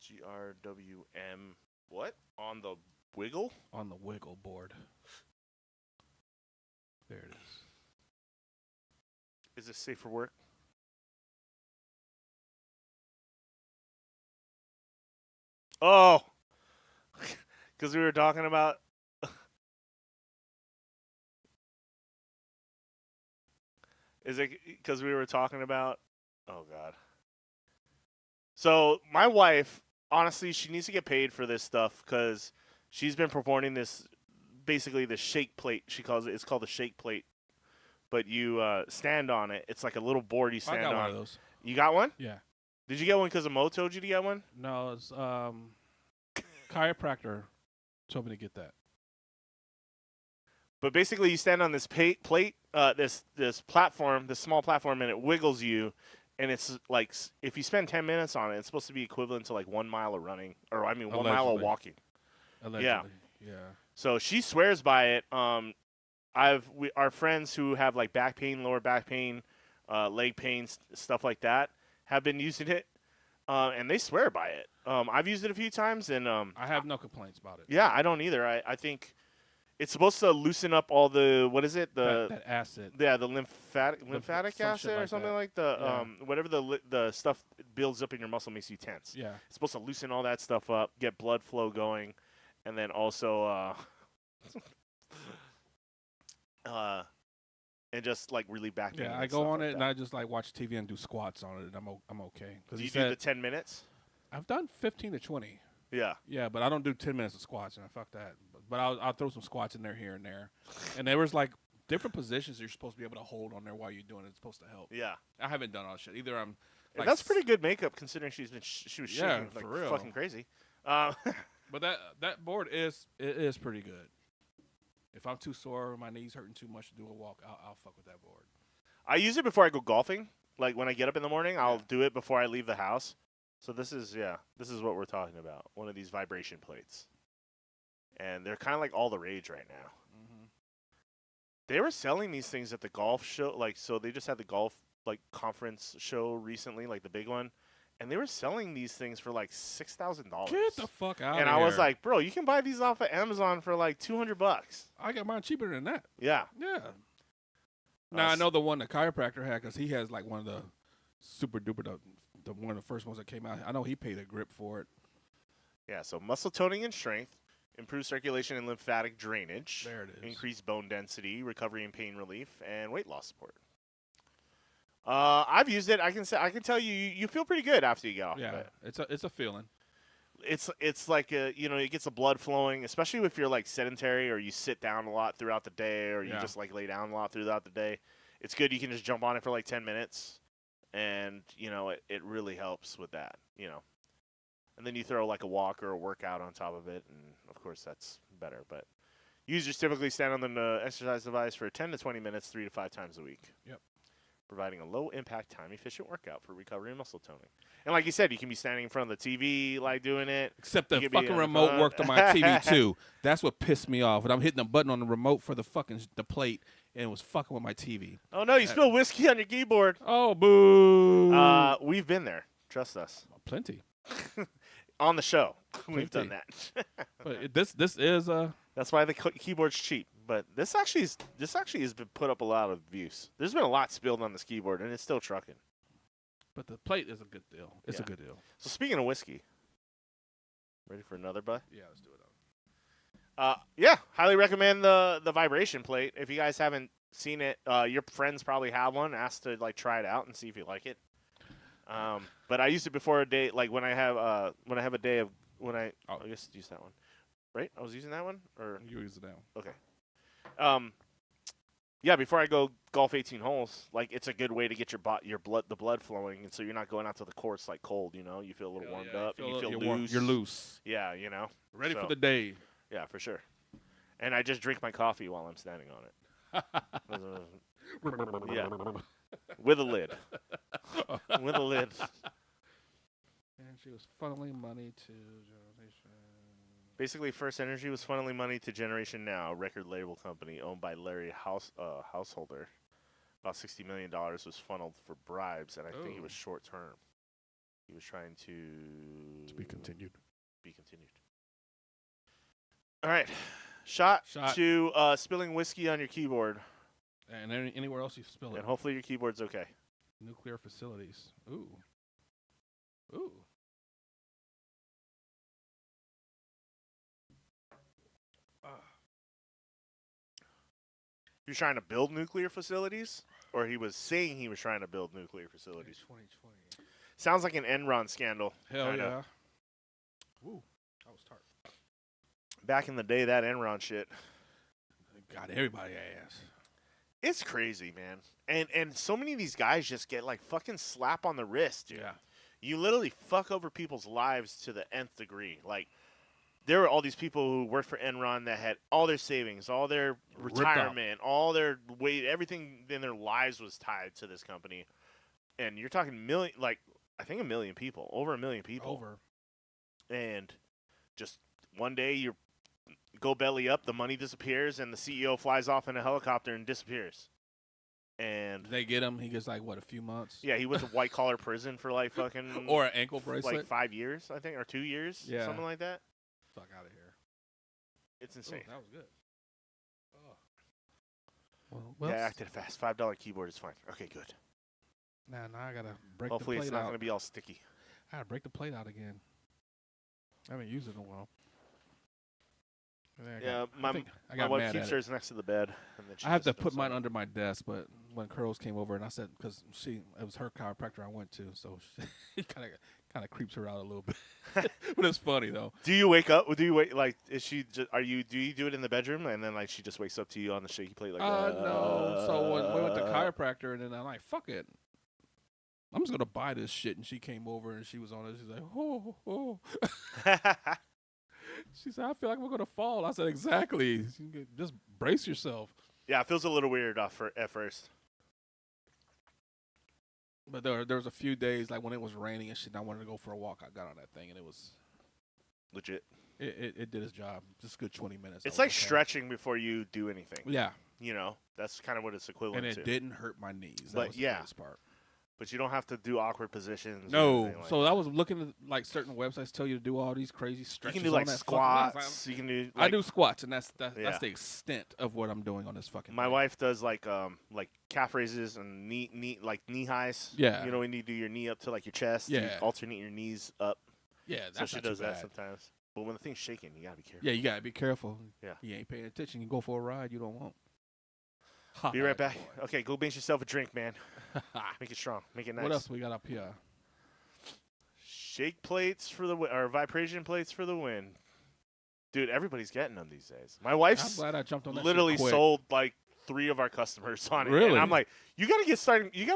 GRWM. What? On the Wiggle? On the Wiggle board. There it is. Is this safe for work? Oh! Because we were talking about... Is it because we were talking about... Oh, God. So, my wife, honestly, she needs to get paid for this stuff because she's been performing this, basically the shake plate. She calls it. It's called the shake plate. But you stand on it. It's like a little board you stand on. I got one of those. You got one? Yeah. Did you get one because Mo told you to get one? No, it's chiropractor told me to get that. But basically, you stand on this plate, this platform, this small platform, and it wiggles you. And it's like if you spend 10 minutes on it, it's supposed to be equivalent to like 1 mile of running, or 1 mile of walking. Allegedly. Yeah. So she swears by it. Our friends who have like back pain, lower back pain, leg pain, stuff like that, have been using it, and they swear by it. I've used it a few times, and I have no complaints about it. Yeah, I don't either. I think It's supposed to loosen up all the what is it that acid. yeah the lymphatic some shit acid or like something that. like the Yeah. whatever the stuff builds up in your muscle makes you tense. Yeah. It's supposed to loosen all that stuff up, get blood flow going, and then also and just like really back pain. Yeah, and I go stuff on like it and that. I just like watch TV and do squats on it, and I'm okay. Because Do he you do said the 10 minutes? I've done 15 to 20. Yeah. Yeah, but I don't do 10 minutes of squats, and fuck that. But I'll throw some squats in there here and there. And there was like different positions you're supposed to be able to hold on there while you're doing it. It's supposed to help. Yeah. I haven't done all that shit either. I'm Yeah, like that's pretty good makeup considering she was shaking Yeah, like for real. fucking crazy. But that board is pretty good. If I'm too sore or my knees hurting too much to do a walk, I'll fuck with that board. I use it before I go golfing. Like when I get up in the morning, I'll do it before I leave the house. So this is what we're talking about. One of these vibration plates. And they're kind of like all the rage right now. Mm-hmm. They were selling these things at the golf show, like so they just had the golf like conference show recently, like the big one, and they were selling these things for like $6,000. Get the fuck out! And of I here. was like, bro, you can buy these off of Amazon for like $200. I got mine cheaper than that. Yeah. Yeah. Now I know the one the chiropractor had because he has like one of the super duper the one of the first ones that came out. I know he paid a grip for it. Yeah. So muscle toning and strength, improved circulation and lymphatic drainage. There it is. Increased bone density, recovery and pain relief, and weight loss support. I've used it. I can tell you feel pretty good after you get off. Yeah, of it. it's a feeling. It's like it gets the blood flowing, especially if you're like sedentary or you sit down a lot throughout the day or you just like lay down a lot throughout the day. It's good. You can just jump on it for like 10 minutes, and it really helps with that. And then you throw like a walk or a workout on top of it, and of course that's better. But users typically stand on the exercise device for 10 to 20 minutes, 3 to 5 times a week. Yep. Providing a low-impact, time-efficient workout for recovery and muscle toning. And like you said, you can be standing in front of the TV, like doing it. Except the You could be fucking on the remote phone. worked on my TV too. That's what pissed me off. When I'm hitting the button on the remote for the plate, and it was fucking with my TV. Oh no, you spilled whiskey on your keyboard. Oh boo! We've been there. Trust us. Plenty. On the show, we've Plenty. done that. But this is That's why the keyboard's cheap. But this actually has been put up a lot of views. There's been a lot spilled on this keyboard, and it's still trucking. But the plate is a good deal. It's a good deal. So speaking of whiskey, ready for another bud? Yeah, let's do it. Yeah, highly recommend the vibration plate. If you guys haven't seen it, your friends probably have one. Ask to like try it out and see if you like it. But I used it before a day, like when I have a day of I guess use that one, right? I was using that one, or You use it now. okay. Yeah, before I go golf 18 holes, like it's a good way to get the blood flowing, and so you're not going out to the course like cold. You feel a little warmed up, and you feel loose. You're loose. Yeah, Ready So- for the day. Yeah, for sure. And I just drink my coffee while I'm standing on it. Yeah, with a lid. With a lid. And she was funneling money to Generation. Basically, First Energy was funneling money to Generation Now, a record label company owned by Larry Householder. About $60 million was funneled for bribes, and I think it was short term. He was trying to be continued. Be continued. All right. Shot. To spilling whiskey on your keyboard. And anywhere else you spill it. And hopefully your keyboard's okay. Nuclear facilities. Ooh. Ooh. He was trying to build nuclear facilities? Or he was saying he was trying to build nuclear facilities? 2020. Sounds like an Enron scandal. Hell kinda. yeah. Ooh, that was tart. Back in the day, that Enron shit. Got everybody ass. It's crazy, man. And so many of these guys just get like fucking slap on the wrist, dude. Yeah. You literally fuck over people's lives to the nth degree. Like, there were all these people who worked for Enron that had all their savings, all their retirement, all their weight, everything in their lives was tied to this company. And you're talking I think 1 million people, over 1 million people. Over. And just one day you go belly up, the money disappears, and the CEO flies off in a helicopter and disappears. And they get him. He gets like what, a few months? Yeah, he went to white collar prison for like fucking or an ankle bracelet, like 5 years, I think, or 2 years, something like that. Fuck out of here. It's insane. Ooh, that was good. Well, Yeah, I acted fast. $5 keyboard is fine. Okay, good. now I gotta break Hopefully the it's plate not out. going to be all sticky. I gotta break the plate out again. I haven't used it in a while. Yeah, I my got wife mad keeps at it. hers next to the bed. And then she I have to just put dumps mine on it. under my desk, but when Curls came over and I said, because it was her chiropractor I went to, so she kind of creeps her out a little bit. But it's funny though. Do you wake up? Do you wait? Like, is she? Do you do it in the bedroom and then like she just wakes up to you on the shaky plate like? No. So when we went to chiropractor, and then I'm like, fuck it. I'm just gonna buy this shit. And she came over and she was on it. She's like, oh. She said, I feel like we're gonna fall. I said, exactly. Just brace yourself. Yeah, it feels a little weird at first. But there was a few days like when it was raining and shit. And I wanted to go for a walk. I got on that thing and it was Legit. It did its job. Just a good 20 minutes. It's like stretching before you do anything. Yeah. You know, that's kind of what it's equivalent And to. it didn't hurt my knees. That But was the yeah. greatest part. But you don't have to do awkward positions. or No. anything like So I was looking at like certain websites tell you to do all these crazy you stretches. can do like on that fucking- squats. You can do. I do squats, and that's Yeah. the extent of what I'm doing on this fucking. My thing. wife does like calf raises and knee highs. Yeah. You know when you do your knee up to like your chest. Yeah. You alternate your knees up. Yeah, that's So she not too does that bad. sometimes. But when the thing's shaking, you gotta be careful. Yeah, you gotta be careful. Yeah. You ain't paying attention. You go for a ride you don't want. Be right back. Okay, go make yourself a drink, man. Make it strong. Make it nice. What else we got up here? Shake plates for the win, or vibration plates for the win. Dude, everybody's getting them these days. My I'm wife's glad I jumped on that. literally shit quick. sold like 3 of our customers on it. Really? And I'm like, you gotta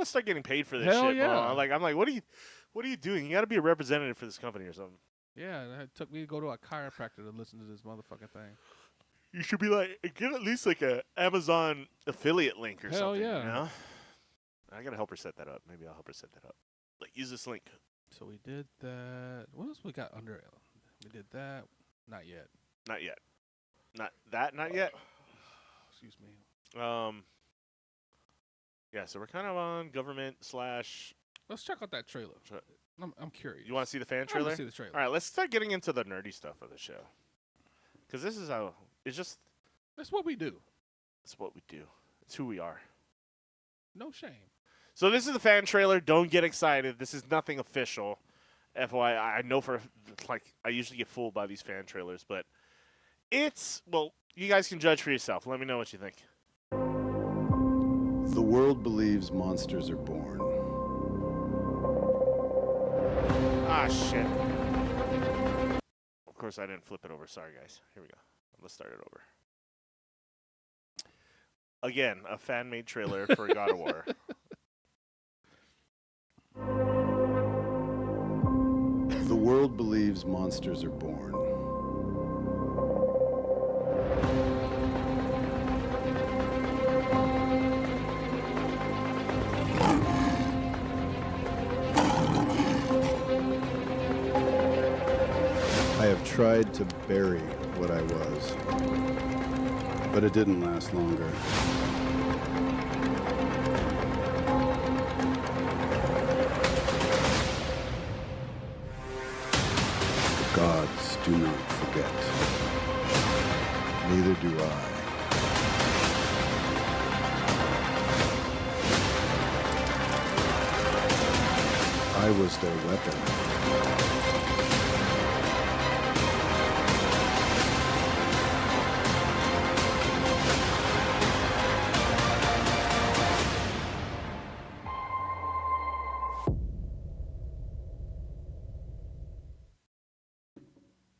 start getting paid for this Hell shit, bro. yeah. I'm like, what are you doing? You gotta be a representative for this company or something. Yeah, it took me to go to a chiropractor to listen to this motherfucking thing. You should be like, get at least like a Amazon affiliate link or Hell something. yeah. You know? I gotta help her set that up. Maybe I'll help her set that up. Like, use this link. So we did that. What else we got under it? We did that. Not yet. Not yet. Not yet. Excuse me. Yeah, so we're kind of on government / Let's check out that trailer. I'm curious. You want to see the fan I wanna trailer? see the trailer. All right, let's start getting into the nerdy stuff of the show. Because this is how, it's just, That's what we do. it's what we do. It's who we are. No shame. So this is the fan trailer. Don't get excited. This is nothing official. FYI, I know I usually get fooled by these fan trailers, but well, you guys can judge for yourself. Let me know what you think. The world believes monsters are born. Ah, shit. Of course, I didn't flip it over. Sorry, guys. Here we go. Let's start it over. Again, a fan-made trailer for God of War. The world believes monsters are born. I have tried to bury what I was, but it didn't last longer. The gods do not forget. Neither do I. I was their weapon.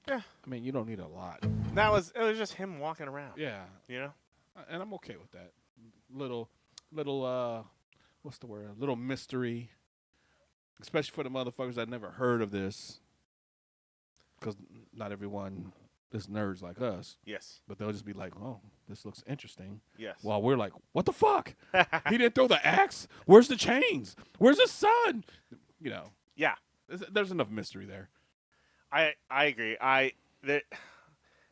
Yeah. I mean, you don't need a lot. It was just him walking around. Yeah. You know? And I'm okay with that. Little, what's the word? A little mystery. Especially for the motherfuckers that never heard of this. Because not everyone is nerds like us. Yes. But they'll just be like, oh, this looks interesting. Yes. While we're like, what the fuck? He didn't throw the axe? Where's the chains? Where's the sun? You know. Yeah. There's enough mystery there. I agree. But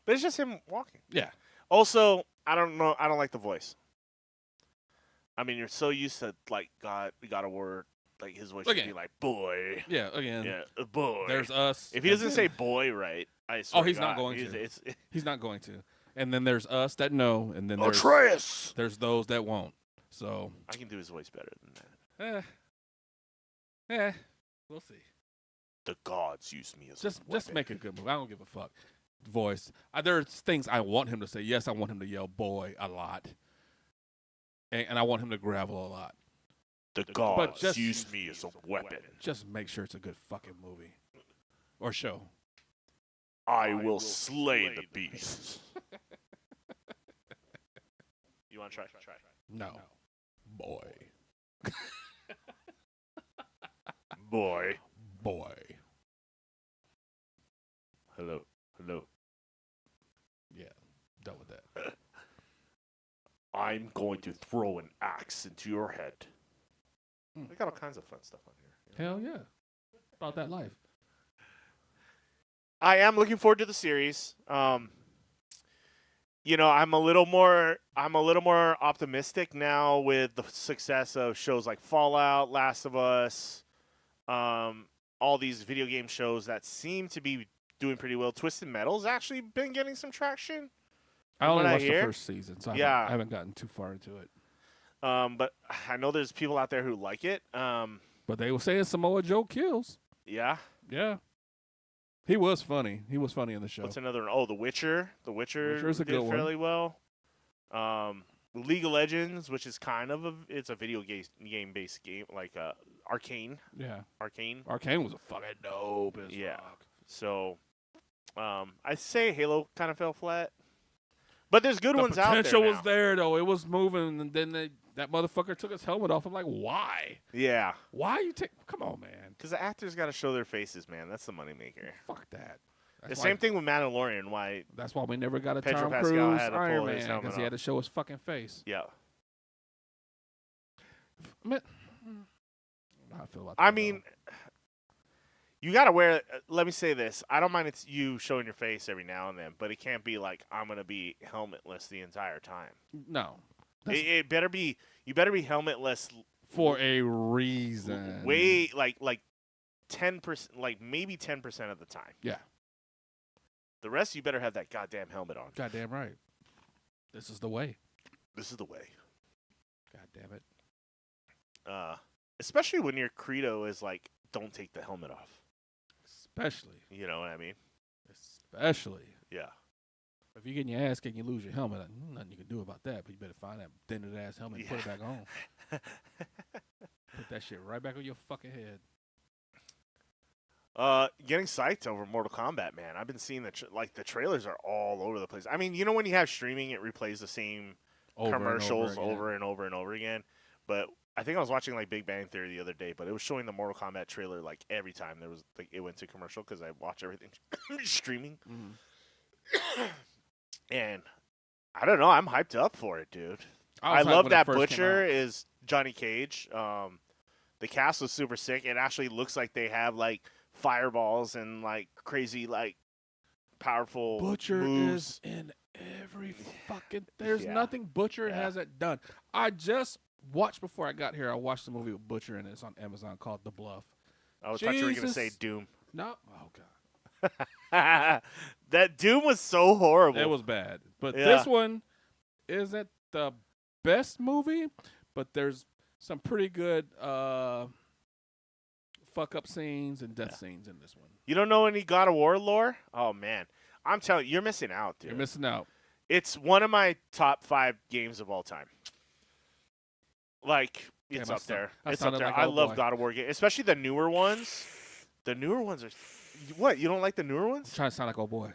it's just him walking. Yeah. Also, I don't know. I don't like the voice. I mean, you're so used to like God of War, like his voice should be like boy. Yeah. Again. Yeah, boy. There's us. If he doesn't say boy right, I swear he's to not God, going to. He's not going to. And then there's us that know, and then Atreus! there's those that won't. So I can do his voice better than that. We'll see. The gods use me as Just a weapon. make a good movie. I don't give a fuck. Voice. There's things I want him to say. Yes, I want him to yell "boy" a lot, and I want him to gravel a lot. The gods just use me as a weapon. Just make sure it's a good fucking movie or show. I will slay the beast. You want to try? No. Boy. Boy. Boy. Hello. Yeah. Done with that. I'm going to throw an axe into your head. We got all kinds of fun stuff on here. Hell yeah. About that life. I am looking forward to the series. You know, I'm a little more optimistic now with the success of shows like Fallout, Last of Us, all these video game shows that seem to be doing pretty well. Twisted Metal's actually been getting some traction. I only what I watched the hear. first season, so Yeah. I haven't gotten too far into it. But I know there's people out there who like it. But they were saying Samoa Joe kills. Yeah. Yeah. He was funny. He was funny in the show. What's another one? Oh, The Witcher. The Witcher Witcher's a did good one. fairly well. League of Legends, which is kind of it's a video game-based game, like Arcane. Yeah. Arcane. Arcane was a fucking dope as Yeah. fuck. So, I'd say Halo kind of fell flat. But there's good The ones out there potential was now. there, though. It was moving, and then that motherfucker took his helmet off. I'm like, why? Yeah. Why you take? Come on, man. Because the actors got to show their faces, man. That's the moneymaker. Fuck that. The same thing with Mandalorian. Why? That's why we never got a Pedro Tom Pascal Cruise had to pull Iron his Man, helmet because he had off. to show his fucking face. Yeah. Man, how I feel about I that, mean, you got to wear. Let me say this: I don't mind you showing your face every now and then, but it can't be like I'm gonna be helmetless the entire time. though. No. It better be. You better be helmetless. For a reason. Way like 10%, like maybe 10% of the time. Yeah. The rest, you better have that goddamn helmet on. Goddamn right. This is the way. This is the way. God damn it. Especially when your credo is like, don't take the helmet off. Especially. You know what I mean? Especially. Yeah. If you get in your ass kicked and you lose your helmet, nothing you can do about that. But you better find that dented ass helmet and put it back on. Put that shit right back on your fucking head. Getting psyched over Mortal Kombat, man. I've been seeing the trailers are all over the place. I mean, you know when you have streaming, it replays the same commercials over and over and over again. But I think I was watching like Big Bang Theory the other day, but it was showing the Mortal Kombat trailer like every time there was like it went to commercial because I watch everything streaming. Mm-hmm. And I don't know, I'm hyped up for it, dude. I was hyped love when it that first came Butcher out. is Johnny Cage. The cast was super sick. It actually looks like they have like fireballs and like crazy like powerful Butcher moves. is in every fucking. There's Yeah. nothing Butcher Yeah. hasn't done. I just watched before I got here. I watched the movie with Butcher in it. It's on Amazon called The Bluff. I thought you were gonna say Jesus. Doom. No, oh god, That Doom was so horrible. it was bad. But Yeah. this one isn't the best movie, but there's some pretty good fuck up scenes and death scenes in this one. You don't know any God of War lore? Oh man, I'm telling you, you're missing out, dude. You're missing out. It's one of my top 5 games of all time. Like it's Damn, up there. I It's up sounded there. like I old love boy. God of War games, especially the newer ones. The newer ones are. What? You don't like the newer ones? Trying to sound like old boy.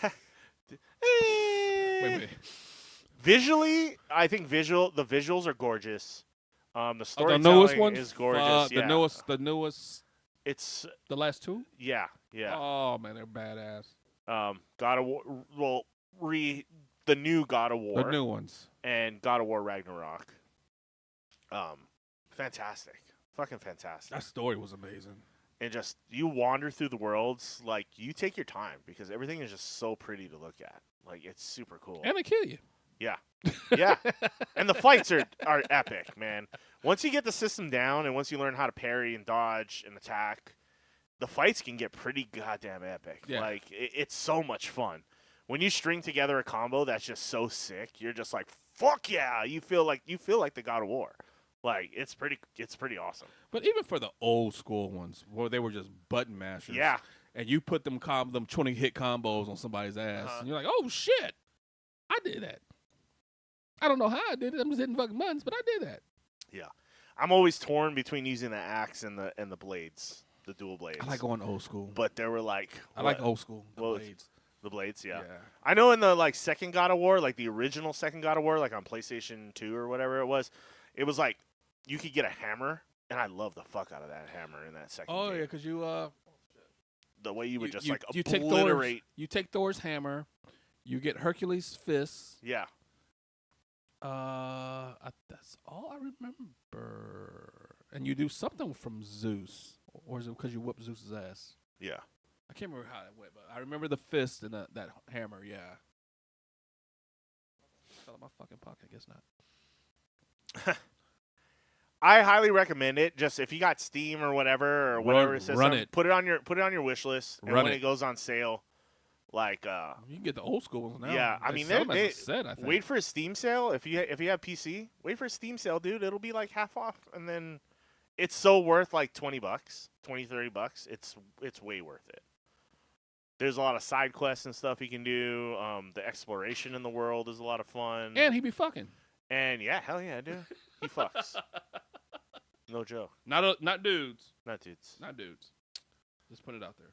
Eh. Wait. Visually, I think the visuals are gorgeous. The Oh, the storytelling newest one is gorgeous. Fuck, yeah. The newest. It's The last two. yeah. Oh man, they're badass. God of War. Well, the new God of War The new ones. and God of War Ragnarok. Fantastic, fucking fantastic. That story was amazing. And just you wander through the worlds, like you take your time because everything is just so pretty to look at. Like it's super cool. And they kill you. Yeah. Yeah. And the fights are epic, man. Once you get the system down and once you learn how to parry and dodge and attack, the fights can get pretty goddamn epic. Yeah. Like it's so much fun. when you string together a combo that's just so sick, you're just like, fuck yeah! You feel like the God of War. Like it's pretty awesome. But even for the old school ones, where they were just button mashers, Yeah. and you put them 20 hit combos on somebody's ass, and you're like, oh shit, I did that. I don't know how I did it. I'm just hitting fucking buttons, but I did that. Yeah, I'm always torn between using the axe and the blades, the dual blades. I like going old school. But there were like I like old school. Blades. The blades, yeah. Yeah. I know in the like second God of War, like the original second God of War, like on PlayStation 2 or whatever it was like you could get a hammer, and I love the fuck out of that hammer in that second. Oh game. yeah, because you the way you would just you obliterate. take Thor's hammer, you get Hercules' fists. Yeah. That's all I remember. And you do something from Zeus, or is it because you whoop Zeus's ass? Yeah. I can't remember how it went, but I remember the fist and that hammer. Yeah. Fell in my fucking pocket. I guess not. I highly recommend it. Just if you got Steam or whatever it says, put it on your wish list, and when it goes on sale, like you can get the old school ones now. Yeah, I mean they set, I think. wait for a Steam sale if you have PC. Wait for a Steam sale, dude. It'll be like half off, and then it's so worth like $20, $30. It's way worth it. There's a lot of side quests and stuff you can do. The exploration in the world is a lot of fun. And he be fucking. And yeah, hell yeah, dude. He fucks. No joke. Not dudes. Not dudes. Not dudes. Just put it out there.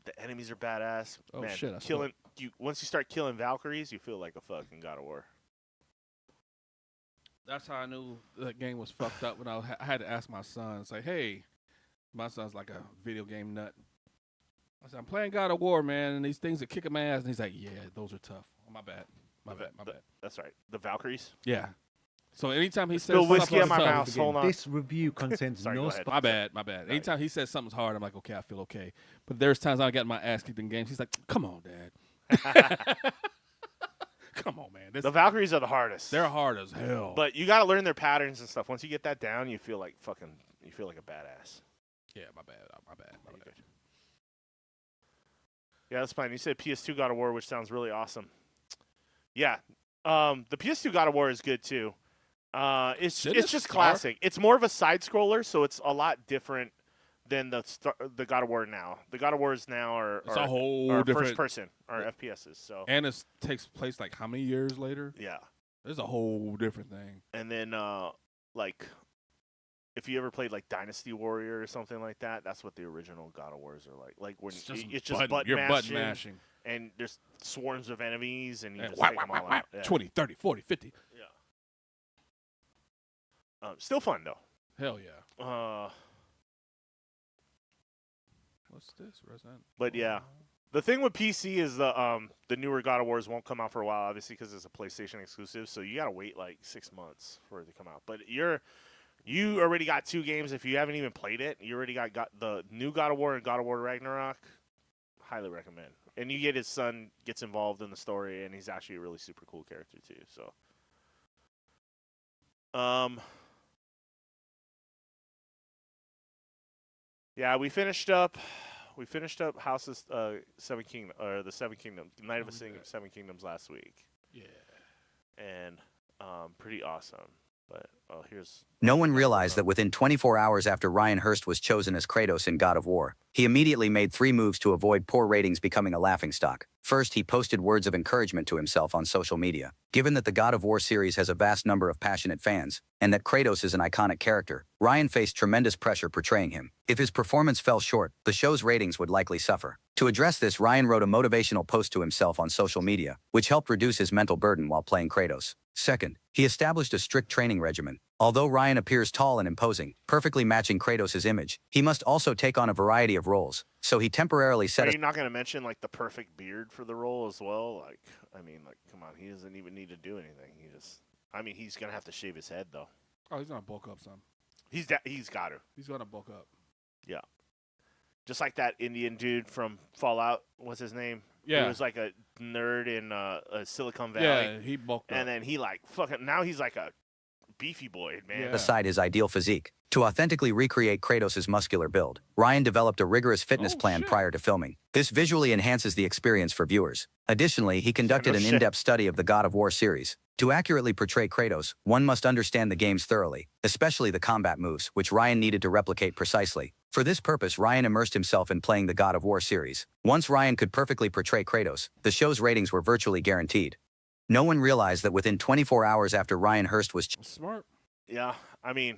The enemies are badass. Oh Man, shit! Once you start killing Valkyries, you feel like a fucking God of War. That's how I knew that game was fucked up when I had to ask my son. Say, hey, my son's like a video game nut. I said, I'm playing God of War, man, and these things are kicking my ass. And he's like, yeah, those are tough. Oh, my bad. My bad. That's right. The Valkyries? Yeah. So anytime he says Spill whiskey on my tough, mouth. Hold on. This review contains Sorry, no My bad. Anytime he says something's hard, I'm like, okay, I feel okay. But there's times I got my ass kicked in games. He's like, come on, Dad. Come on, man. The Valkyries are the hardest. They're hard as hell. But you got to learn their patterns and stuff. Once you get that down, you feel like a badass. Yeah, my bad. Yeah, that's fine. You said PS2 God of War, which sounds really awesome. Yeah. The PS2 God of War is good, too. It's just classic. It's more of a side-scroller, so it's a lot different than the God of War now. The God of Wars now are a whole different first-person, or FPSs. So. And it takes place, like, how many years later? Yeah. It's a whole different thing. And then, like, if you ever played, like, Dynasty Warrior or something like that, that's what the original God of Wars are like. Like, when it's just button mashing. And there's swarms of enemies, and you just take them all out. Yeah. 20, 30, 40, 50. Yeah. Still fun, though. Hell yeah. What's this? Resident? But, yeah. The thing with PC is the newer God of Wars won't come out for a while, obviously, because it's a PlayStation exclusive. So you got to wait, like, 6 months for it to come out. But you already got 2 games. If you haven't even played it, you already got the new God of War and God of War Ragnarok. Highly recommend. And you get his son gets involved in the story, and he's actually a really super cool character too. So, yeah, we finished up House's Seven Kingdoms, or the Seven Kingdoms, Night of the Seven Kingdoms last week. Yeah, and pretty awesome. But here's. No one realized that within 24 hours after Ryan Hurst was chosen as Kratos in God of War, he immediately made 3 moves to avoid poor ratings becoming a laughingstock. First, he posted words of encouragement to himself on social media. Given that the God of War series has a vast number of passionate fans, and that Kratos is an iconic character, Ryan faced tremendous pressure portraying him. If his performance fell short, the show's ratings would likely suffer. To address this, Ryan wrote a motivational post to himself on social media, which helped reduce his mental burden while playing Kratos. Second, he established a strict training regimen. Although Ryan appears tall and imposing, perfectly matching Kratos' image, he must also take on a variety of roles. So he temporarily set. Are you not going to mention like the perfect beard for the role as well? Like, I mean, like, come on, he doesn't even need to do anything. He's going to have to shave his head though. Oh, he's going to bulk up some. He's got to. He's going to bulk up. Yeah. Just like that Indian dude from Fallout. What's his name? Yeah. He was like a nerd in Silicon Valley. Yeah, he bulked up. And then he like fucking now he's like a beefy boy, man. Aside his ideal physique, To authentically recreate Kratos' muscular build, Ryan developed a rigorous fitness plan prior to filming. This visually enhances the experience for viewers. Additionally, he conducted an in-depth study of the God of War series. To accurately portray Kratos, one must understand the games thoroughly, especially the combat moves, which Ryan needed to replicate precisely. For this purpose, Ryan immersed himself in playing the God of War series. Once Ryan could perfectly portray Kratos, the show's ratings were virtually guaranteed. No one realized that within 24 hours after Ryan Hurst was Smart. Yeah, I mean,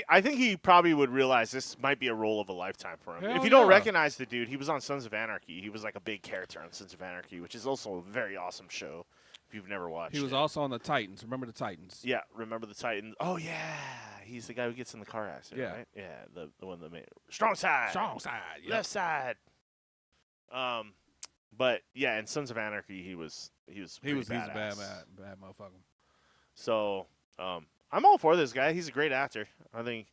I think he probably would realize this might be a role of a lifetime for him. Hell If you don't yeah. recognize the dude, he was on Sons of Anarchy. He was like a big character on Sons of Anarchy, which is also a very awesome show if you've never watched He was it. also on the Titans. Remember the Titans? Yeah, remember the Titans? Oh, yeah. He's the guy who gets in the car accident, Yeah. right? Yeah, the one that made Strong side. Strong side. Yep. Left side. But, yeah, in Sons of Anarchy, he was He's a badass. bad motherfucker. So, I'm all for this guy. He's a great actor. I think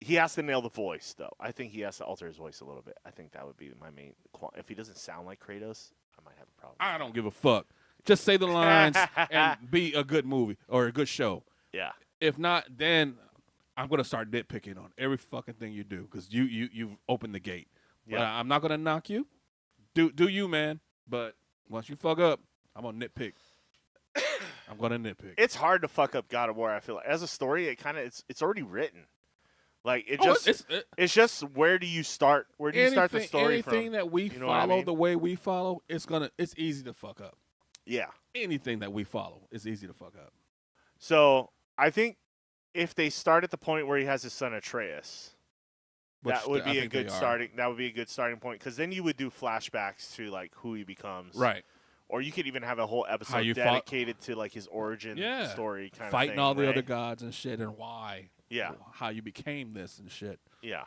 he has to nail the voice, though. I think he has to alter his voice a little bit. I think that would be my main If he doesn't sound like Kratos, I might have a problem. I don't give a fuck. Just say the lines and be a good movie or a good show. Yeah. If not, then I'm gonna start nitpicking on every fucking thing you do because you've opened the gate. Yeah. But I'm not gonna knock you. Do you, man? But once you fuck up, I'm gonna nitpick. I'm gonna nitpick. It's hard to fuck up God of War, I feel like. As a story, it's already written. Like it's just where do you start? Where do you start the story anything from? that we You know what I follow mean? the way we follow, it's easy to fuck up. Yeah. Anything that we follow is easy to fuck up. So I think if they start at the point where he has his son Atreus, that would be a good starting. That would be a good starting point because then you would do flashbacks to like who he becomes, Right. Or you could even have a whole episode you dedicated to like his origin story, kind of fighting thing, all the right? other gods and shit, and why. Yeah. How you became this and shit. Yeah.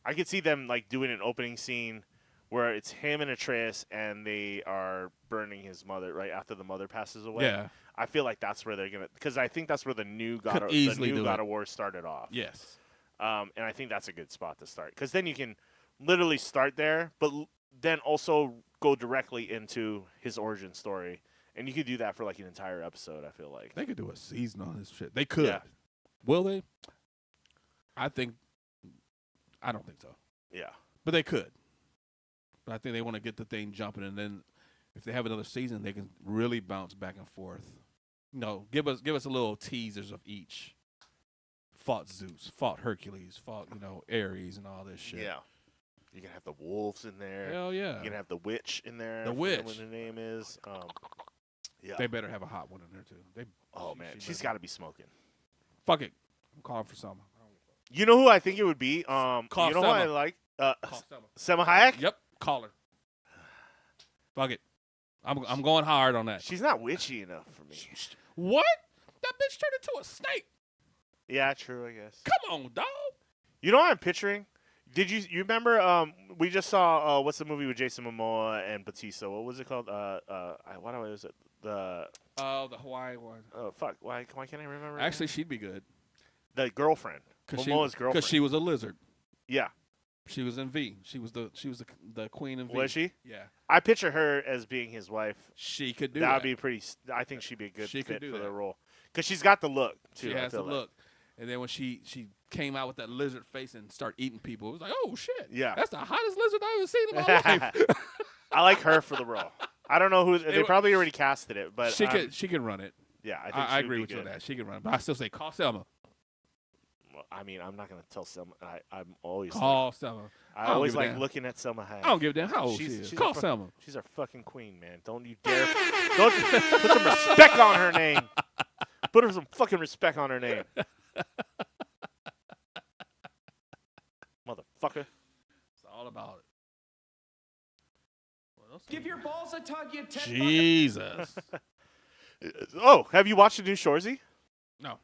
I could see them like doing an opening scene where it's him and Atreus and they are burning his mother right after the mother passes away. Yeah. I feel like that's where they're gonna because I think that's where the new God of War started off. Yes. And I think that's a good spot to start because then you can literally start there, but then also go directly into his origin story, and you could do that for like an entire episode. I feel like they could do a season on this shit. They could. Yeah. Will they? I don't think so. Yeah. But they could. But I think they want to get the thing jumping, and then if they have another season, they can really bounce back and forth. Give us a little teasers of each. Fought Zeus, fought Hercules, fought Ares, and all this shit. Yeah. You're gonna have the wolves in there. Hell yeah. You're gonna have the witch in there. The witch. What the name is. Yeah. They better have a hot one in there too. She's got to be smoking. Fuck it. I'm calling for Selma. You know who I think it would be? Call you know Selma. what I like? Call Selma Hayek. Yep. Call her. Fuck it. I'm going hard on that. She's not witchy enough for me. What? That bitch turned into a snake. Yeah, true. I guess. Come on, dog. You know what I'm picturing? Did you remember? We just saw what's the movie with Jason Momoa and Batista? What was it called? What was it? The Hawaii one. Oh fuck! Why can't I remember? Actually, she'd be good. The girlfriend, Momoa's girlfriend. Because she was a lizard. Yeah. She was in V. She was the queen in V. Was she? Yeah. I picture her as being his wife. She could do that. That would be pretty. I think she'd be a good fit for that. the role because she's got the look too. She has the look. And then when she came out with that lizard face and started eating people, it was like, oh shit! Yeah. That's the hottest lizard I've ever seen in my life. I like her for the role. I don't know who they probably already casted it, but she can run it. Yeah, I think I agree with you on that. She can run it, but I still say call Selma. Well, I mean, I'm not gonna tell Selma. I'm always call Selma. I always like looking at Selma Hayek. I don't give a damn how old she is. Call Selma. She's our fucking queen, man. Don't you dare. Don't put some respect on her name. Put her some fucking respect on her name. Motherfucker. It's all about it. Give your balls a tug, you Jesus. Oh, have you watched the new Shorzy? No.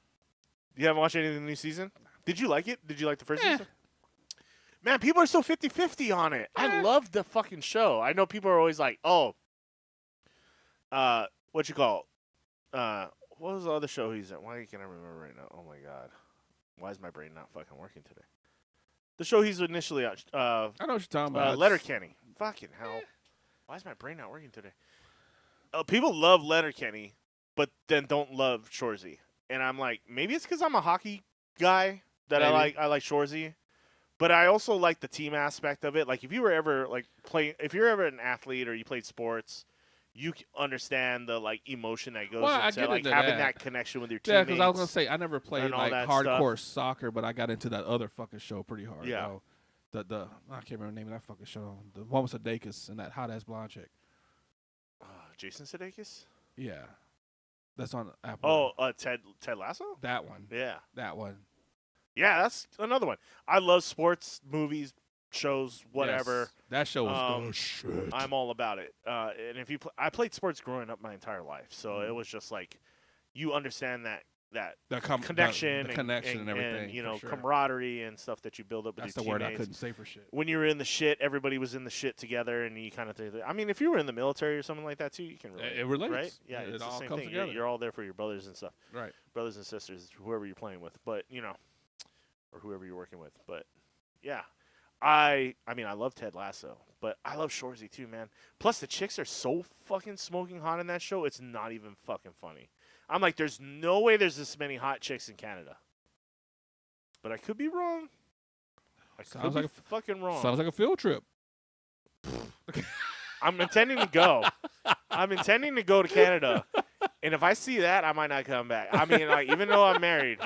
You haven't watched any of the new season? Did you like it? Did you like the first season? Man, people are so 50-50 on it. I love the fucking show. I know people are always like, what you call what was the other show he's in? Why can't I remember right now? Oh, my God. Why is my brain not fucking working today? The show he's initially on. I know what you're talking about. Letterkenny. Fucking hell. Why is my brain not working today? People love Letterkenny, but then don't love Shorzy. and I'm like, maybe it's because I'm a hockey guy that Maybe. I like Shorzy, but I also like the team aspect of it. Like if you were ever if you're ever an athlete or you played sports, you understand the like emotion that goes Well, I into get like into having that. that connection with your Yeah, teammates. because I was gonna say I never played and all like that hardcore stuff. soccer, but I got into that other fucking show pretty hard. Yeah. Though. The I can't remember the name of that fucking show. The one with Sudeikis and that hot ass blonde chick. Jason Sudeikis. Yeah, that's on Apple. Oh, Ted Lasso. That one. Yeah, That one. yeah, that's another one. I love sports, movies, shows, whatever. Yes, that show was the shit. I'm all about it. And if you, I played sports growing up my entire life, so it was just like you understand that connection, the connection and everything, and you for know, sure. camaraderie and stuff that you build up with That's your the word I teammates. couldn't say for shit. When you were in the shit, everybody was in the shit together, and you kind of think. I mean, if you were in the military or something like that too, you can relate. It relates. Right? Yeah, It it's the all same comes thing. together. You're all there for your brothers and stuff. Right. Brothers and sisters, whoever you're playing with, but you know, or whoever you're working with. But yeah, I mean, I love Ted Lasso, but I love Shorzy too, man. Plus, the chicks are so fucking smoking hot in that show. It's not even fucking funny. I'm like, there's no way there's this many hot chicks in Canada. But I could be wrong. I could be fucking wrong. Sounds like a field trip. I'm intending to go. I'm intending to go to Canada. And if I see that, I might not come back. I mean, like, even though I'm married,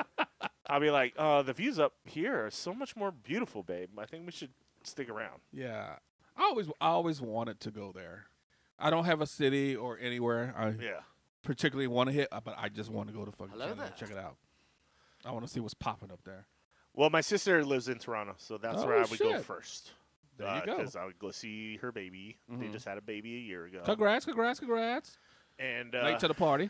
I'll be like, the views up here are so much more beautiful, babe. I think we should stick around. Yeah, I always wanted to go there. I don't have a city or anywhere I particularly want to hit, but I just want to go to fucking Canada and check it out. I want to see what's popping up there. Well, my sister lives in Toronto, so that's where I would go first. There you go. Because I would go see her baby. They just had a baby a year ago. Congrats. And late to the party.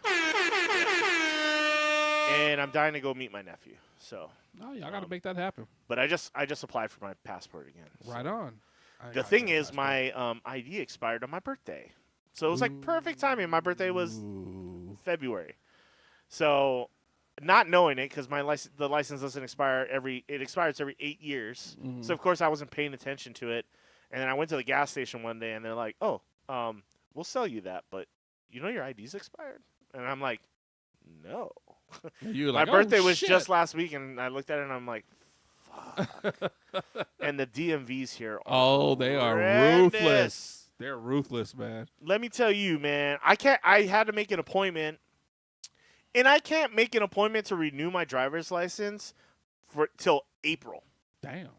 And I'm dying to go meet my nephew. So. Oh yeah, I got to make that happen. But I just applied for my passport again. So. Right on. The thing is, my ID expired on my birthday, so it was like perfect timing. My birthday was February, so not knowing it because the license doesn't expire it expires every 8 years. So of course I wasn't paying attention to it, and then I went to the gas station one day and they're like, "Oh, we'll sell you that, but you know your ID's expired," and I'm like, "No." My birthday was just last week, and I looked at it and I'm like, fuck. And the DMVs here are they are horrendous. ruthless. They're ruthless, man. Let me tell you, man, I had to make an appointment, and I can't make an appointment to renew my driver's license till April. Damn.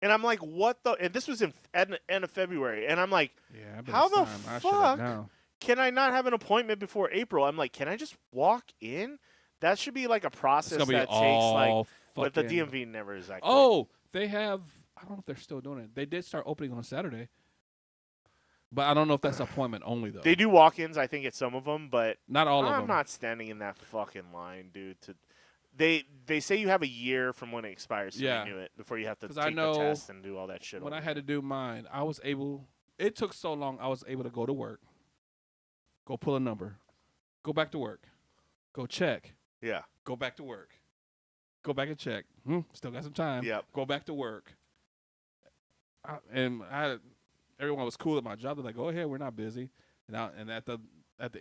And I'm like, what the? And this was at the end of February, and I'm like, Yeah, how the fuck can I not have an appointment before April? I'm like, can I just walk in? That should be like a process that takes like. But the DMV never is that. Oh, they have. I don't know if they're still doing it. They did start opening on Saturday, but I don't know if that's appointment only though. They do walk-ins, I think, at some of them, but not all of them. I'm not standing in that fucking line, dude. They say you have a year from when it expires to renew it before you have to take the test and do all that shit. When I had to do mine, I was able. It took so long. I was able to go to work, go pull a number, go back to work, go check. Yeah. Go back to work. Go back and check. Still got some time. Yep. Go back to work. Everyone was cool at my job. They're like, "Go ahead, we're not busy." And at the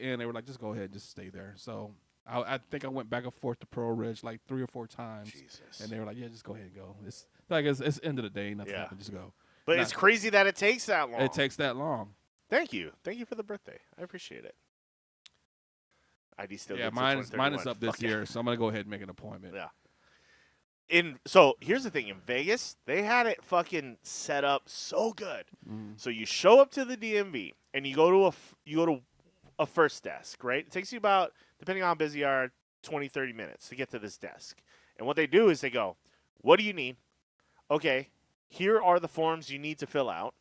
end, they were like, "Just go ahead, just stay there." So I think I went back and forth to Pearl Ridge like 3 or 4 times. Jesus. And they were like, "Yeah, just go ahead and go." It's like it's end of the day, nothing happened. Just go. But it's crazy that it takes that long. It takes that long. Thank you for the birthday. I appreciate it. ID still. Yeah, mine is up this year, so I'm gonna go ahead and make an appointment. Yeah. So here's the thing: in Vegas, they had it fucking set up so good. So you show up to the DMV and you go to a first desk, right? It takes you about, depending on how busy you are, 20, 30 minutes to get to this desk. And what they do is they go, "What do you need? Okay, here are the forms you need to fill out.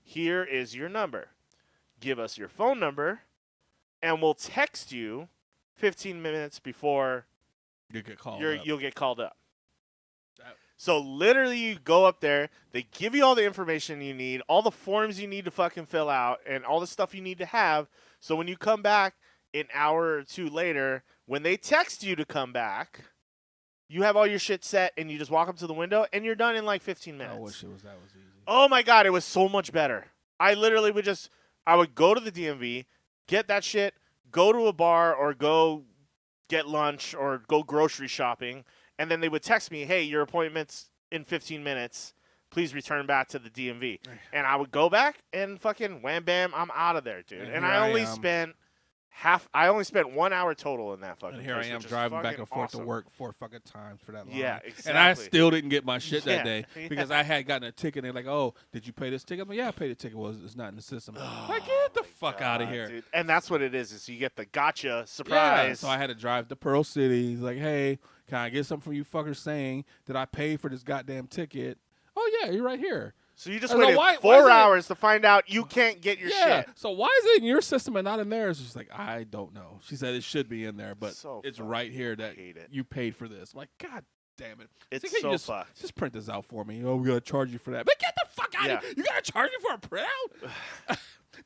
Here is your number. Give us your phone number, and we'll text you 15 minutes before you'll get called up." So literally you go up there, they give you all the information you need, all the forms you need to fucking fill out, and all the stuff you need to have. So when you come back an hour or two later, when they text you to come back, you have all your shit set, and you just walk up to the window, and you're done in like 15 minutes. I wish that was easy. Oh my God, it was so much better. I literally I would go to the DMV, get that shit, go to a bar or go get lunch or go grocery shopping, and then they would text me, hey, your appointment's in 15 minutes. Please return back to the DMV. And I would go back and fucking wham, bam, I'm out of there, dude. And I only spent 1 hour total in that fucking And here place, I am which is driving back fucking and forth awesome. to work 4 fucking times for that line. Yeah, exactly. And I still didn't get my shit that day Yeah. because I had gotten a ticket. And they're like, oh, did you pay this ticket? I'm like, yeah, I paid the ticket. Well, it's not in the system. Like, get the fuck out of here. Dude. And that's what it is you get the gotcha surprise. Yeah, so I had to drive to Pearl City. He's like, hey, can I get something from you fuckers saying that I paid for this goddamn ticket? Oh, yeah, you're right here. So you just I was waited like, 4 hours to find out you can't get your yeah. shit. So why is it in your system and not in theirs? She's like, I don't know. She said it should be in there, but So it's fucking right here that hate it. you paid for this. I'm like, God damn it. It's Like, hey, so just, fucked. just print this out for me. Oh, we got to charge you for that. But get the fuck out Yeah. of here. You got to charge you for a printout?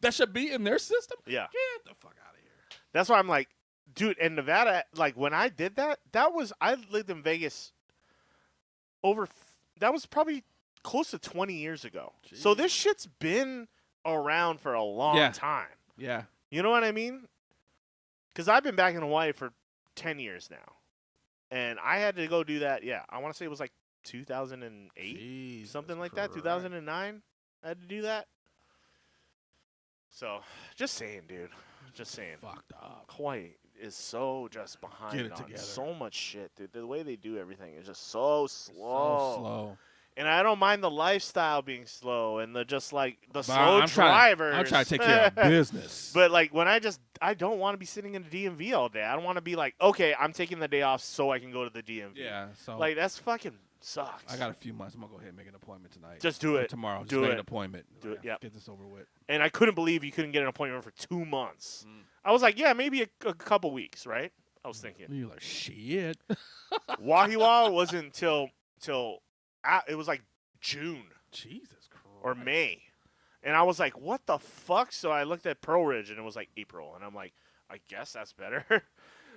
That should be in their system? Yeah. Get the fuck out of here. That's why I'm like, dude, in Nevada, like when I did that, I lived in Vegas that was probably close to 20 years ago. Jeez. So this shit's been around for a long time. Yeah. You know what I mean? Because I've been back in Hawaii for 10 years now. And I had to go do that, I want to say it was like 2008, Jesus something like that, Christ. 2009. I had to do that. So, just saying, dude. Just saying. Fucked up. Hawaii is so just behind Get it on together. so much shit, dude. The way they do everything is just so slow. So slow. And I don't mind the lifestyle being slow and the just like the But slow I'm drivers. I'm trying to take care of business. But like when I don't want to be sitting in the DMV all day. I don't want to be like, okay, I'm taking the day off so I can go to the DMV. Yeah, so like that's fucking sucks. I got a few months. I'm gonna go ahead and make an appointment tonight. Just do Or it. tomorrow. Just Do make it. an appointment. Do it, yep. Get this over with. And I couldn't believe you couldn't get an appointment for 2 months. I was like, yeah, maybe a couple weeks, right? I was thinking. You're like, shit. Wahiawa wasn't until it was like June Jesus Christ. or May. And I was like, what the fuck? So I looked at Pearl Ridge and it was like April. And I'm like, I guess that's better.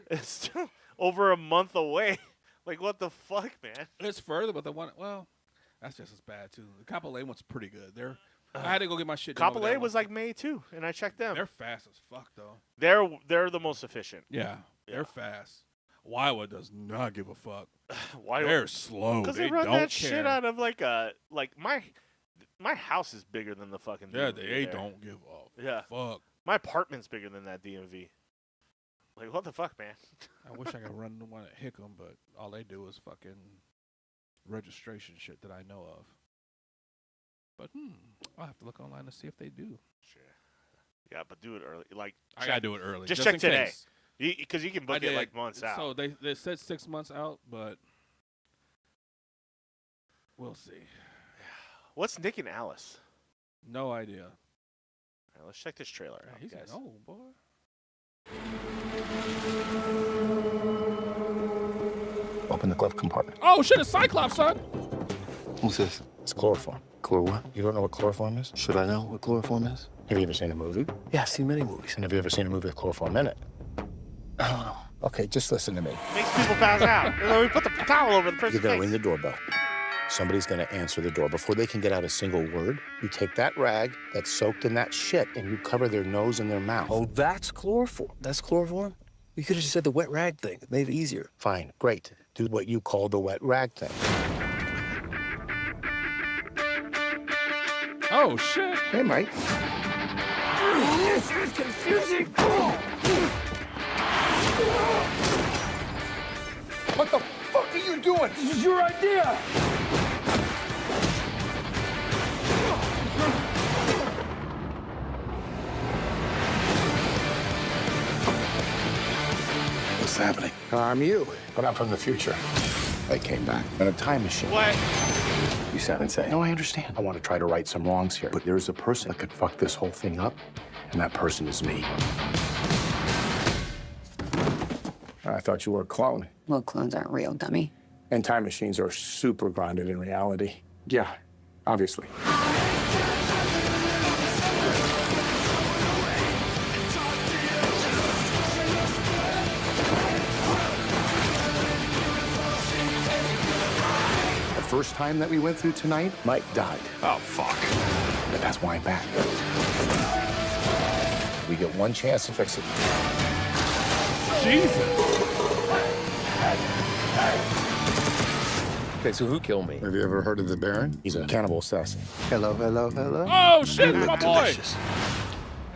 It's still over a month away. Like, what the fuck, man? It's further, but the one, well, that's just as bad, too. The Kapolei one's pretty good. I had to go get my shit done over Kapolei there was once. like May too, and I checked them. They're fast as fuck, though. They're the most efficient. Yeah, they're fast. Waiwa does not give a fuck. Why? They're slow. Because They they run don't that care. shit out of like my house is bigger than the fucking Yeah, DMV they there. don't give a Yeah. fuck. My apartment's bigger than that DMV. Like, what the fuck, man? I wish I could run the one at Hickam, but all they do is fucking registration shit that I know of. But I'll have to look online to see if they do. Sure. Yeah, but do it early. Like, I gotta do it early. Just just check in today. case. Because you can book it like months out. So they said 6 months out, but we'll see. What's Nick and Alice? No idea. All right, let's check this trailer out, He's guys. an old boy. Open the glove compartment. Oh shit, it's Cyclops, son. What's this? It's chloroform. Chlor what? You don't know what chloroform is? Should I know what chloroform is? Have you ever seen a movie? Yeah, I've seen many movies. And have you ever seen a movie with chloroform in it? I don't know. Okay, just listen to me. Makes people pass out. And then we put the towel over the person's You're gonna face. ring the doorbell. Somebody's gonna answer the door. Before they can get out a single word, you take that rag that's soaked in that shit and you cover their nose and their mouth. Oh, that's chloroform. That's chloroform? You could have just said the wet rag thing. It made it easier. Fine, great. Do what you call the wet rag thing. Oh shit. Hey, Mike. This is confusing. What the fuck are you doing? This is your idea. What's happening? I'm you, but I'm from the future. I came back in a time machine. What? You sound insane. No, I understand. I want to try to right some wrongs here, but there's a person that could fuck this whole thing up, and that person is me. I thought you were a clone. Well, clones aren't real, dummy. And time machines are super grounded in reality. Yeah, obviously. The first time that we went through tonight, Mike died. Oh, fuck. But that's why I'm back. We get one chance to fix it. Jesus. Okay, so who killed me? Have you ever heard of the Baron? He's a cannibal assassin. Hello, hello, hello. Oh shit, my boy. Delicious.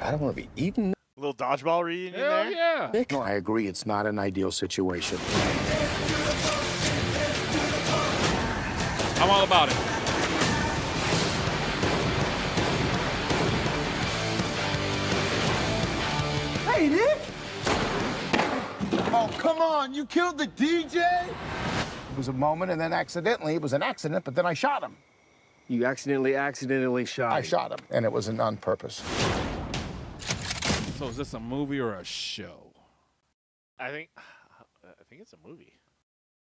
I don't want to be eaten. A little dodgeball reunion Hell there. yeah. No, I agree. It's not an ideal situation. I'm all about it. Hey, Nick! Oh, come on, you killed the DJ? It was a moment, and then accidentally, it was an accident, but then I shot him. You accidentally shot I him. shot him, and it wasn't on purpose. So is this a movie or a show? I think it's a movie.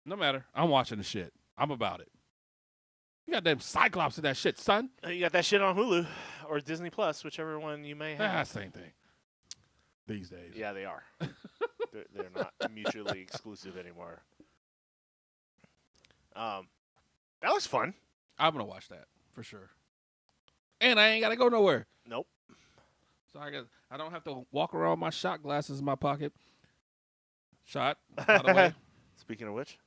No matter. I'm watching the shit. I'm about it. You got them Cyclops in that shit, son. You got that shit on Hulu or Disney Plus, whichever one you may have. Same thing. These days. Yeah, they are. they're not mutually exclusive anymore. That was fun. I'm gonna watch that for sure. And I ain't gotta go nowhere. Nope. So I don't have to walk around with my shot glasses in my pocket. Shot, by the way. Speaking of which.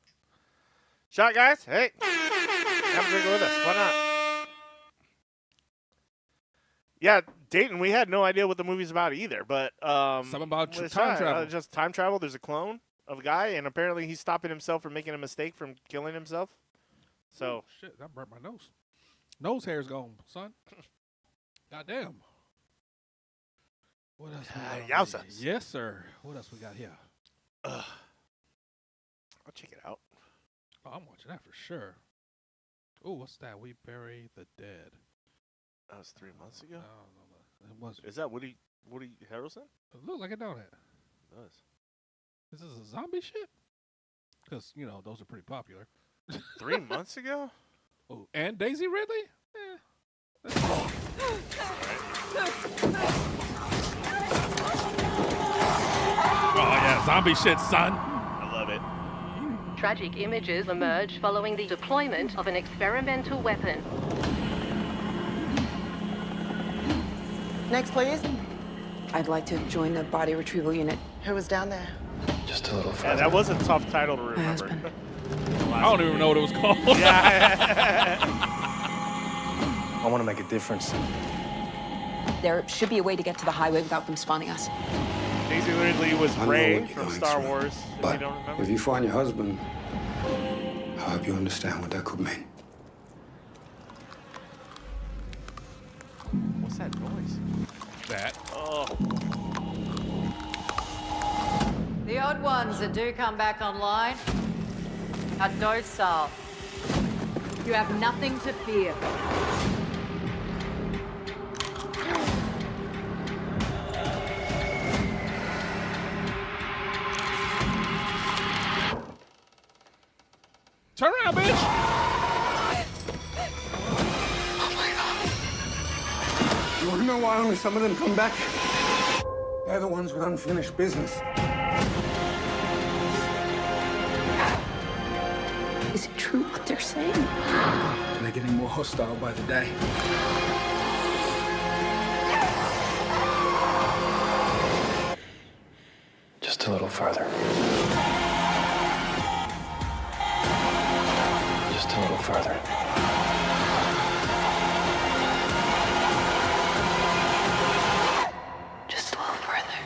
Shot, guys. Hey. Have a drink with us. Why not? Yeah, Dayton, we had no idea what the movie's about either, but something about time travel. Just time travel. There's a clone of a guy, and apparently he's stopping himself from making a mistake from killing himself. So shit, that burnt my nose. Nose hair's gone, son. Goddamn. What else? Yowzas. Yes, sir. What else we got here? I'll check it out. Oh, I'm watching that for sure. Oh, what's that? We Bury the Dead. That was 3 months ago. No, it wasn't. Is that Woody Harrelson? It look like it, don't it? It does. Is this a zombie shit? Because, you know, those are pretty popular. 3 months ago? Oh, and Daisy Ridley? Oh, yeah, zombie shit, son. I love it. Tragic images emerge following the deployment of an experimental weapon. Next, please. I'd like to join the body retrieval unit. Who was down there? Just a little Yeah, that was a tough title to remember. I don't even know what it was called. Yeah. I want to make a difference. There should be a way to get to the highway without them spawning us. Daisy Ridley was I know Rey what you're from going Star through, Wars, if but you don't remember. if you find your husband, I hope you understand what that could mean. What's that noise? That. Oh. The odd ones that do come back online are docile. You have nothing to fear. Turn around, bitch! You want to know why only some of them come back? They're the ones with unfinished business. Is it true what they're saying? And they're getting more hostile by the day. Just a little further. Just a little further. Just a little further.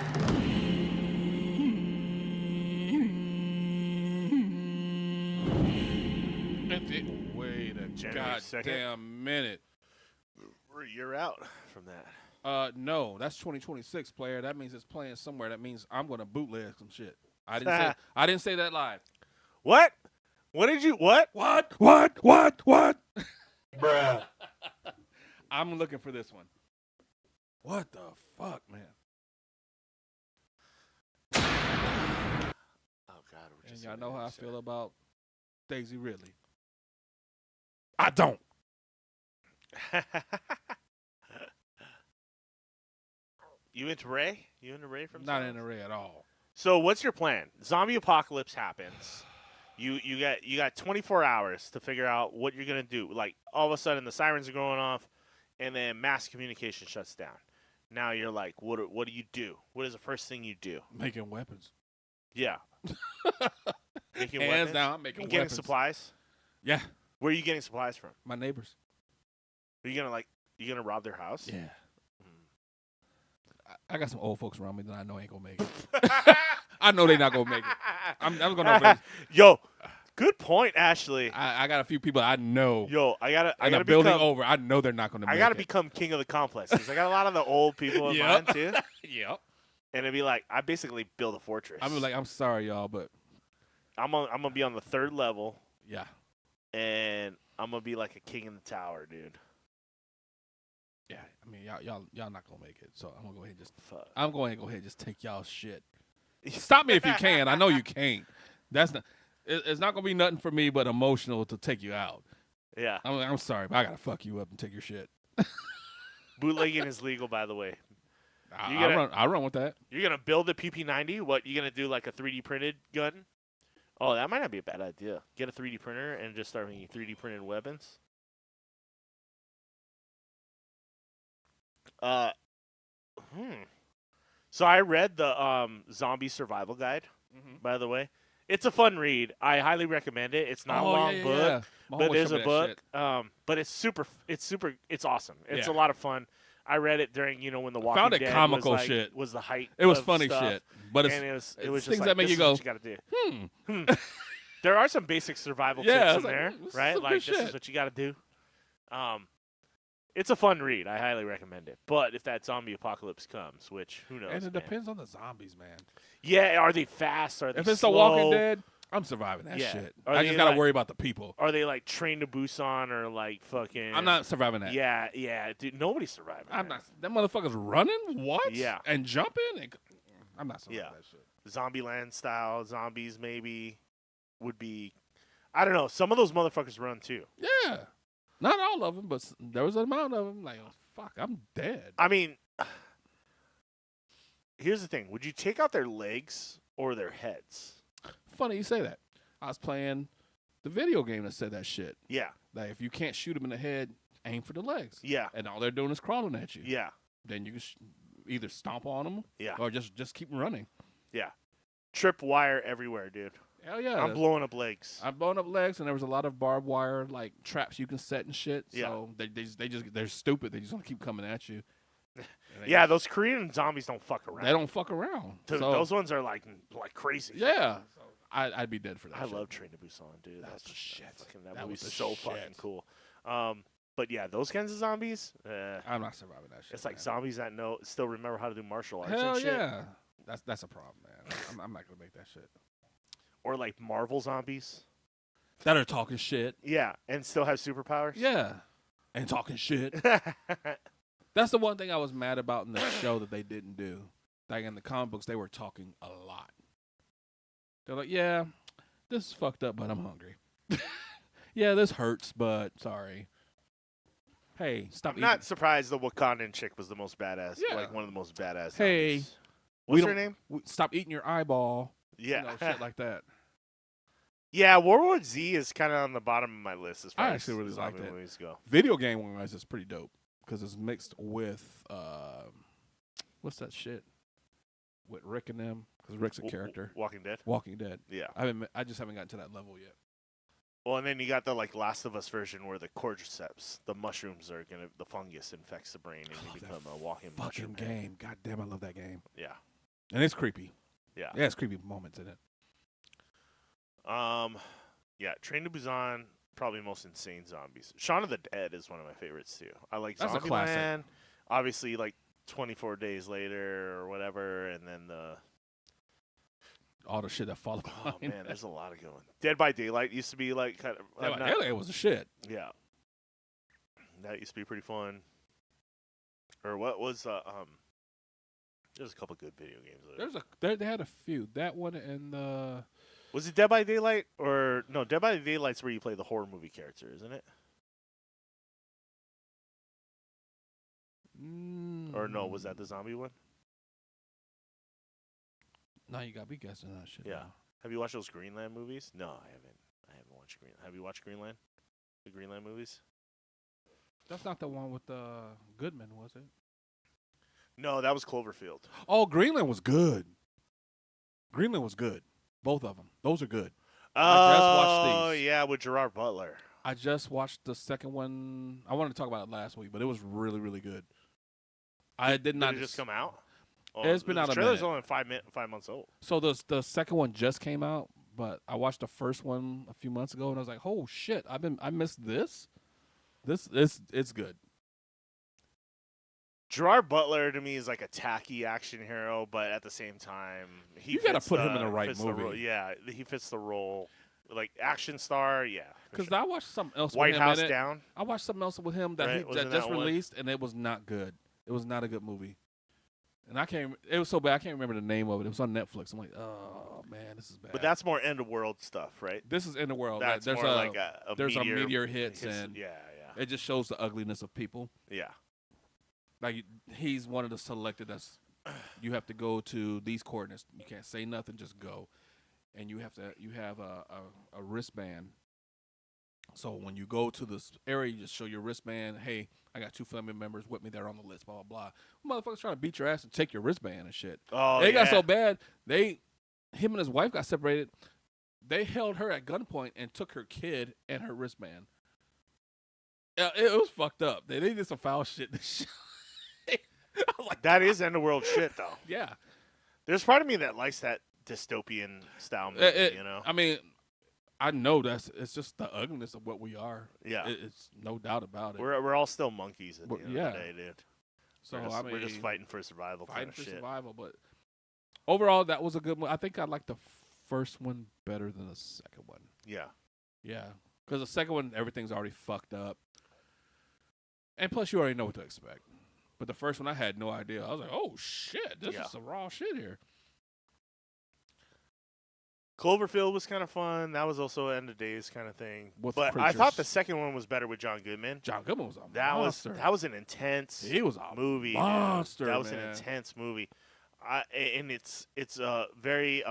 Wait a January 2nd. goddamn minute. You're out from that. No, that's 2026, player. That means it's playing somewhere. That means I'm gonna bootleg some shit. I didn't say that live. What? What did you? What? What? Bruh. I'm looking for this one. What the fuck, man? Oh God, we're And just. y'all know how I feel about Daisy Ridley. I don't. You into Ray? You into Ray from? Not Star in a Wars? Ray at all. So what's your plan? Zombie apocalypse happens. You got 24 hours to figure out what you're gonna do. Like all of a sudden the sirens are going off, and then mass communication shuts down. Now you're like, what do you do? What is the first thing you do? Making weapons. Yeah. Making Hands weapons? down, I'm making Getting weapons. supplies. Yeah. Where are you getting supplies from? My neighbors. Are you gonna rob their house? Yeah. I got some old folks around me that I know ain't gonna make it. I know they're not gonna make it. I'm gonna. Yo, good point, Ashley. I got a few people I know. Yo, I gotta building become, over. I know they're not gonna. I gotta become king of the complex because I got a lot of the old people in mine too. Yep. And it'd be like I basically build a fortress. I'm like, I'm sorry, y'all, but I'm gonna be on the 3rd level. Yeah. And I'm gonna be like a king in the tower, dude. Yeah, I mean, y'all not gonna make it. So I'm gonna go ahead and just. I'm going to go ahead and just take y'all shit. Stop me if you can. I know you can't. That's not. It's not gonna be nothing for me, but emotional to take you out. Yeah. I'm sorry, but I gotta fuck you up and take your shit. Bootlegging is legal, by the way. I'll run with that. You're gonna build a PP90. What you gonna do? Like a 3D printed gun? Oh, that might not be a bad idea. Get a 3D printer and just start making 3D printed weapons. So I read the zombie survival guide. By the way, it's a fun read. I highly recommend it. It's not a long book, but it is a book. But it's super. It's awesome. It's a lot of fun. I read it during when the Walking Found it Dead comical was like, shit. Was the height. It was of funny stuff, shit, but it was just things like, that make this you is go, what you gotta do. There are some basic survival tips in there, right? Like this is what you got to do. It's a fun read. I highly recommend it. But if that zombie apocalypse comes, which who knows? And it man. depends on the zombies, man. Yeah, are they fast? Are they If it's slow? The Walking Dead, I'm surviving that shit. I just gotta worry about the people. Are they like Train to Busan or like fucking? I'm not surviving that. Yeah, dude. Nobody's surviving. I'm not. Them motherfuckers running? What? Yeah. And jumping? I'm not surviving that shit. Zombieland style zombies maybe would be. I don't know. Some of those motherfuckers run too. Yeah. Not all of them, but there was an amount of them. Like, oh, fuck, I'm dead. I mean, here's the thing. Would you take out their legs or their heads? Funny you say that. I was playing the video game that said that shit. Yeah. Like, if you can't shoot them in the head, aim for the legs. Yeah. And all they're doing is crawling at you. Yeah. Then you can either stomp on them Yeah. or just keep running. Yeah. Trip wire everywhere, dude. Hell yeah. I'm blowing up legs. I'm blowing up legs, and there was a lot of barbed wire, like, traps you can set and shit. Yeah. So they're stupid. They just want to keep coming at you. Yeah, those Korean zombies don't fuck around. They don't fuck around. So, those ones are like crazy. Yeah. I'd be dead for that. I shit. love Train to Busan, dude. That's the shit. That was movie's the so shit. fucking cool. But yeah, those kinds of zombies. I'm not surviving that shit. It's like man. zombies that still remember how to do martial arts. Hell and shit. yeah. That's a problem, man. I'm not gonna make that shit. Or like Marvel zombies that are talking shit. Yeah, and still have superpowers. Yeah, and talking shit. That's the one thing I was mad about in the show that they didn't do. Like in the comic books, they were talking a lot. They're like, "Yeah, this is fucked up, but I'm hungry. Yeah, this hurts, but sorry. Hey, stop." I'm not surprised the Wakandan chick was the most badass. Yeah. Like one of the most badass. Hey, zombies. What's her name? Stop eating your eyeball. Yeah, you know, shit like that. Yeah, World War Z is kind of on the bottom of my list as far I as actually really like zombie that. movies go. Video game wise, it's pretty dope because it's mixed with what's that shit with Rick and them? Because Rick's a character. Walking Dead. Walking Dead. Yeah. I just haven't gotten to that level yet. Well, and then you got the like Last of Us version where the cordyceps, the mushrooms the fungus infects the brain and you become a walking mushroom. Fucking game. God damn, I love that game. Yeah. And it's creepy. Yeah. Yeah, it's creepy moments in it. Yeah, Train to Busan, probably the most insane zombies. Shaun of the Dead is one of my favorites too. I like That's a classic. Zombieland. Obviously, like 24 Days Later or whatever, and then all the shit that followed. Oh man, there's a lot of going. Dead by Daylight used to be like kind of. Dead by Daylight was a shit. Yeah, that used to be pretty fun. Or what was There's a couple good video games. They had a few. That one and Was it Dead by Daylight or no? Dead by Daylight's where you play the horror movie character, isn't it? Or no, was that the zombie one? No, you gotta be guessing that shit. Yeah. Now. Have you watched those Greenland movies? No, I haven't. I haven't watched Greenland. Have you watched Greenland? The Greenland movies? That's not the one with Goodman, was it? No, that was Cloverfield. Oh, Greenland was good. Greenland was good. Both of them. Those are good. I just watched Oh, these. yeah, with Gerard Butler. I just watched the second one. I wanted to talk about it last week, but it was really, really good. I did not. Did it just come out? Oh, It's been out a The trailer's minute. only 5 months old. So the second one just came out, but I watched the first one a few months ago, and I was like, "Oh shit! I missed this. It's good." Gerard Butler to me is like a tacky action hero, but at the same time, You gotta put him in the right fits movie. role. Yeah, he fits the role. Like action star, yeah. Because I watched something else. White with him House in it. Down. I watched something else with him that Right, he wasn't that just that one? released, and it was not good. It was not a good movie. And I can't. It was so bad. I can't remember the name of it. It was on Netflix. I'm like, oh man, this is bad. But that's more end of world stuff, right? This is in the world. That's There's more like a there's meteor, a meteor hits, and yeah. it just shows the ugliness of people. Yeah. Like he's one of the selected. That's you have to go to these coordinates. You can't say nothing. Just go, and you have a wristband. So when you go to this area, you just show your wristband. Hey, I got 2 family members with me. They're on the list. Blah blah blah. Motherfuckers trying to beat your ass and take your wristband and shit. Oh, It got yeah. so bad. Him and his wife got separated. They held her at gunpoint and took her kid and her wristband. It was fucked up. They did some foul shit. I was like, That is end of world shit, though. yeah. There's part of me that likes that dystopian style movie. You know. I mean, I know it's just the ugliness of what we are. Yeah. It's no doubt about it. We're all still monkeys at the end yeah. of the day, dude. So we're just fighting for survival. Fighting kind of for shit. survival, but overall, that was a good one. I think I like the first one better than the second one. Yeah. Yeah, because the second one, everything's already fucked up, and plus you already know what to expect. But the first one, I had no idea. I was like, "Oh shit, this is some raw shit here." Cloverfield was kind of fun. That was also an end of days kind of thing. With but I creatures. thought the second one was better with John Goodman. John Goodman was a that monster. was an intense He was a movie. monster, Dude. That was man. an intense movie. And it's a very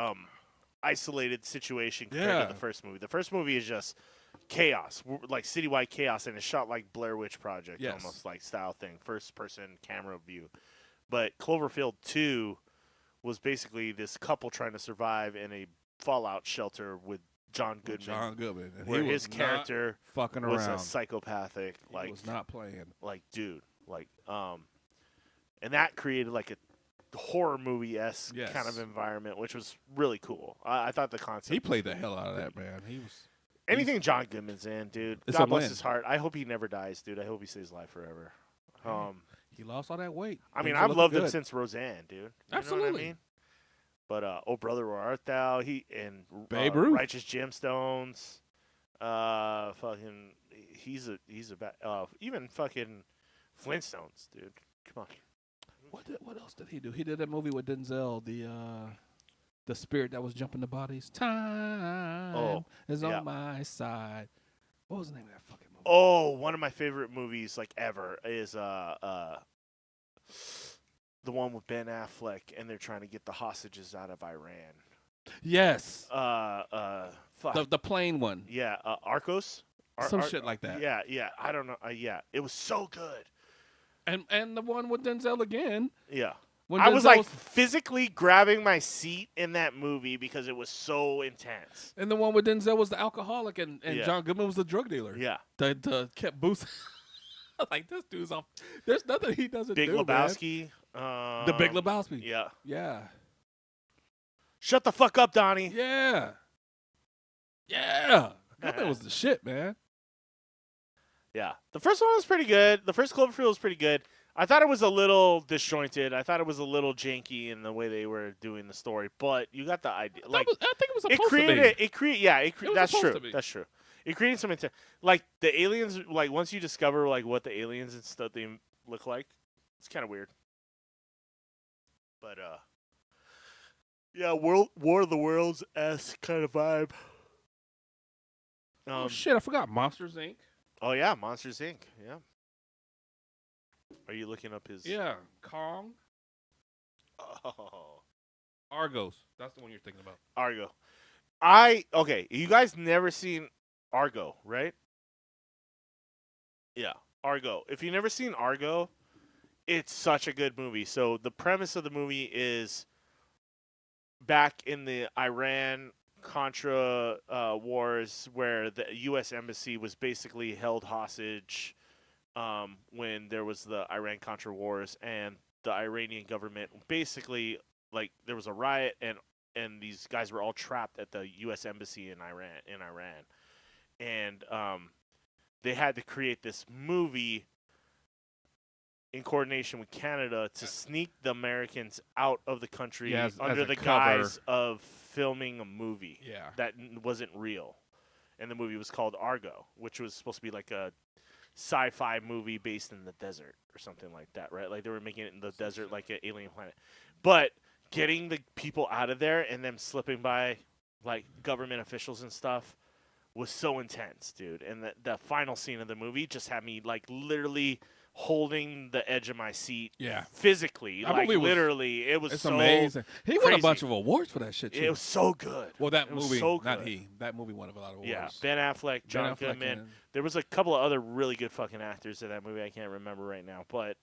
isolated situation compared Yeah. to the first movie. The first movie is just chaos, like citywide chaos, and it's shot like Blair Witch Project, Yes. almost like style thing, first person camera view. But Cloverfield 2 was basically this couple trying to survive in a fallout shelter with John Goodman. John Goodman, and where he his was character not fucking was around. a psychopathic, He like was not playing. like dude, like and that created like a horror movie-esque Yes. kind of environment, which was really cool. I thought the concept. He played the hell out of that, man. He was Anything John Goodman's in, dude. It's God a bless win. his heart. I hope he never dies, dude. I hope he stays alive forever. He lost all that weight. I mean, Things are I've looking loved him good. since Roseanne, dude. You know what Absolutely. I mean? But Oh Brother Where Art Thou? He and Babe Ruth. Righteous Gemstones. Fucking, he's a bad. Even fucking Flintstones, dude. Come on. What else did he do? He did that movie with Denzel, the spirit that was jumping the bodies. Time is yeah. on my side. What was the name of that fucking movie? Oh, one of my favorite movies like ever is the one with Ben Affleck, and they're trying to get the hostages out of Iran. Yes. Fuck. The plane one. Yeah, Arcos. Some shit like that. Yeah. I don't know. Yeah, it was so good. And the one with Denzel again. Yeah. When I was Denzel like physically grabbing my seat in that movie because it was so intense. And the one with Denzel was the alcoholic, and Yeah. John Goodman was the drug dealer. Yeah. The kept boosting. Like, this dude's off. There's nothing he doesn't Big do, Lebowski. Man. The Big Lebowski. Yeah. Yeah. Shut the fuck up, Donnie. Yeah. Yeah. Goodman was the shit, man. Yeah. The first one was pretty good. The first Cloverfield was pretty good. I thought it was a little disjointed. I thought it was a little janky in the way they were doing the story, but you got the idea. Like, I think it was supposed it created, to be. was That's supposed true. to be. That's true. It created some intent. Like the aliens. Like once you discover like what the aliens and stuff they look like, it's kind of weird. But yeah, War of the Worlds esque kind of vibe. Oh shit! I forgot Monsters Inc. Oh yeah, Monsters Inc. Yeah. Are you looking up his? Yeah, Kong. Oh. Argos. That's the one you're thinking about. Argo. Okay. You guys never seen Argo, right? Yeah, Argo. If you've never seen Argo, it's such a good movie. So the premise of the movie is back in the Iran Contra wars where the U.S. embassy was basically held hostage when there was the Iran-Contra wars, and the Iranian government basically, like, there was a riot, and these guys were all trapped at the U.S. embassy in Iran, and they had to create this movie in coordination with Canada to sneak the Americans out of the country under the guise of filming a movie that wasn't real. And the movie was called Argo, which was supposed to be like a sci-fi movie based in the desert or something like that, right? Like they were making it in the desert like an alien planet. But getting the people out of there and them slipping by like government officials and stuff was so intense, dude. And the final scene of the movie just had me like literally holding the edge of my seat physically. That like movie was, literally. It was it's so amazing. He crazy. won a bunch of awards for that shit, too. It was so good. Well, that it was movie, so not good. he. That movie won a lot of awards. Yeah, Ben Affleck, John Goodman. There was a couple of other really good fucking actors in that movie. I can't remember right now. But,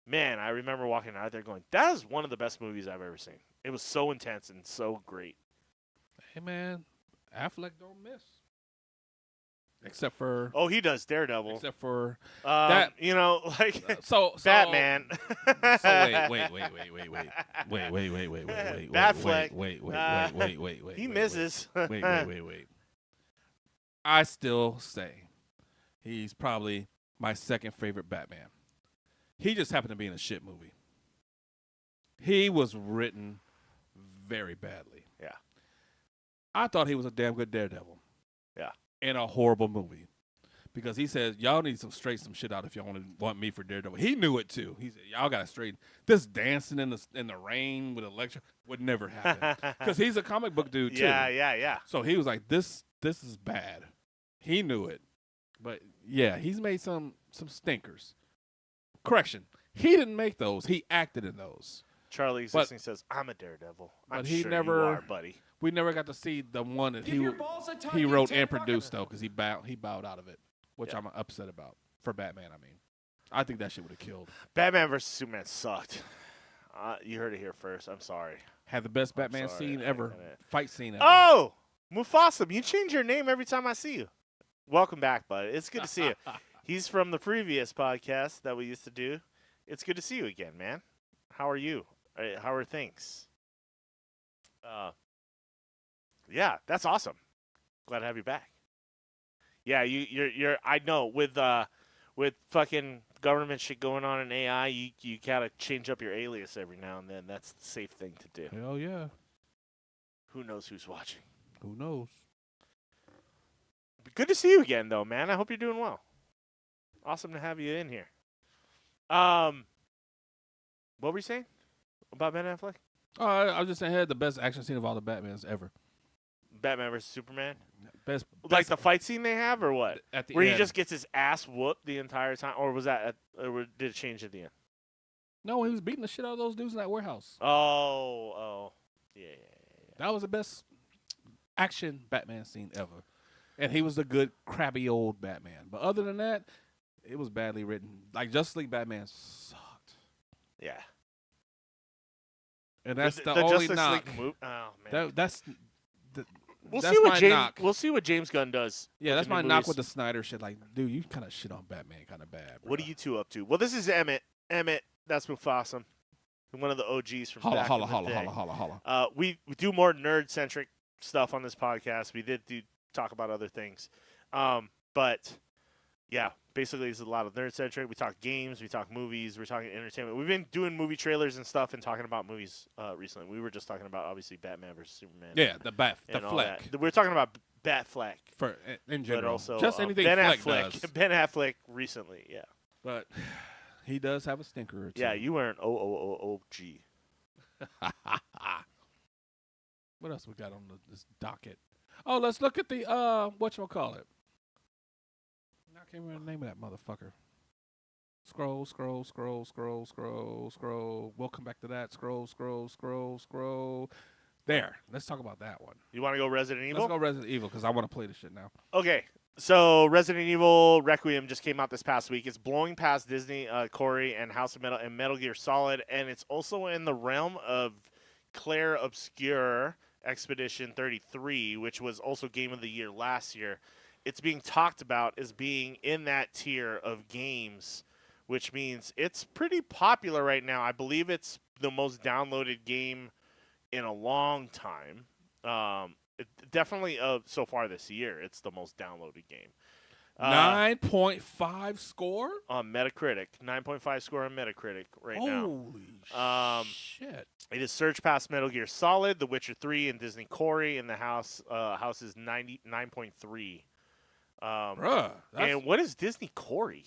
man, I remember walking out there going, that is one of the best movies I've ever seen. It was so intense and so great. Hey, man, Affleck don't miss. Except for he does Daredevil. Except for that, you know, like so Batman. So wait. Batfleck. Wait. He misses. Wait. I still say he's probably my second favorite Batman. He just happened to be in a shit movie. He was written very badly. Yeah. I thought he was a damn good Daredevil. Yeah. In a horrible movie, because he says y'all need some shit out if y'all want me for Daredevil. He knew it too. He said y'all got to straighten this dancing in the rain with a lecture would never happen because he's a comic book dude too. Yeah. So he was like, this is bad. He knew it, but yeah, he's made some stinkers. Correction, he didn't make those. He acted in those. Charlie Existing says, "I'm a Daredevil." But I'm sure you are, buddy. We never got to see the one that he wrote and produced though, because he bowed out of it, which I'm upset about for Batman. I mean, I think that shit would have killed. Batman versus Superman sucked. You heard it here first. I'm sorry. Had the best Batman scene ever, fight scene ever. Oh, Mufasa! You change your name every time I see you. Welcome back, bud. It's good to see you. He's from the previous podcast that we used to do. It's good to see you again, man. How are you? How are things? Yeah, that's awesome. Glad to have you back. Yeah, you're. I know with fucking government shit going on in AI, you gotta change up your alias every now and then. That's the safe thing to do. Hell yeah. Who knows who's watching? Who knows? Good to see you again, though, man. I hope you're doing well. Awesome to have you in here. What were you saying about Ben Affleck? I was just saying he had the best action scene of all the Batmans ever. Batman versus Superman? Best like the fight scene they have, or what? At the Where end. he just gets his ass whooped the entire time? Or was that or did it change at the end? No, he was beating the shit out of those dudes in that warehouse. Oh. Yeah. That was the best action Batman scene ever. And he was the good, crabby old Batman. But other than that, it was badly written. Like, Justice League Batman sucked. Yeah. And that's the Justice only League knock. Oh, man. We'll see what James Gunn does. Yeah, that's my movies. knock with the Snyder shit. Like, dude, you kind of shit on Batman kind of bad, bro. What are you two up to? Well, this is Emmett. That's Mufasa. One of the OGs from back in the day. Holla. We do more nerd-centric stuff on this podcast. We did talk about other things. But, yeah, basically it's a lot of nerd-centric. We talk games. We talk movies. We're talking entertainment. We've been doing movie trailers and stuff and talking about movies recently. We were just talking about, obviously, Batman versus Superman. Yeah, the Fleck. We're talking about Batfleck. In general. But also, just anything Ben Fleck Affleck. does. Ben Affleck recently, yeah. But he does have a stinker or two. Yeah, you were an OOOOG. What else we got on this docket? Oh, let's look at the whatchamacallit. I can't remember the name of that motherfucker. Scroll. We'll come back to that. Scroll. There. Let's talk about that one. You want to go Resident Evil? Let's go Resident Evil because I want to play this shit now. Okay. So Resident Evil Requiem just came out this past week. It's blowing past Disney, Corey, and House of Metal and Metal Gear Solid, and it's also in the realm of Claire Obscure Expedition 33, which was also Game of the Year last year, it's being talked about as being in that tier of games, which means it's pretty popular right now. I believe it's the most downloaded game in a long time. Definitely so far this year, it's the most downloaded game. 9.5 score on Metacritic. 9.5 score on Metacritic right now. Holy shit! It is surged past Metal Gear Solid, The Witcher 3, and Disney Corey. And the house is 99.3. Bruh, and what is Disney Corey?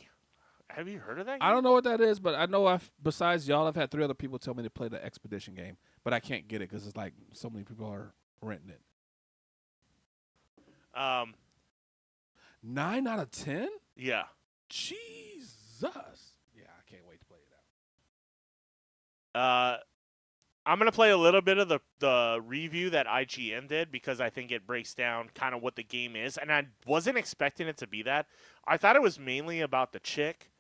Have you heard of that game? I don't know what that is, but I know besides y'all, I've had 3 other people tell me to play the Expedition game, but I can't get it because it's like so many people are renting it. 9 out of 10? Yeah. Jesus. Yeah, I can't wait to play it out. I'm going to play a little bit of the review that IGN did because I think it breaks down kind of what the game is. And I wasn't expecting it to be that. I thought it was mainly about the chick.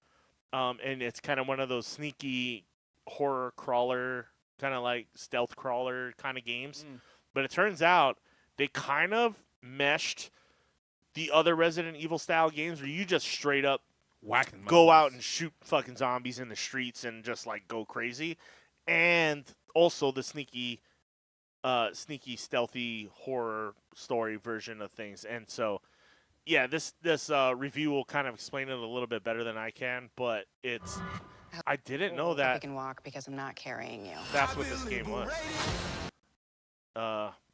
And it's kind of one of those sneaky horror crawler, kind of like stealth crawler kind of games. But it turns out they kind of meshed the other Resident Evil style games where you just straight up go out and shoot fucking zombies in the streets and just like go crazy, and also the sneaky stealthy horror story version of things. And so yeah, this review will kind of explain it a little bit better than I can, but I didn't know that I can walk because I'm not carrying you. That's what this game was.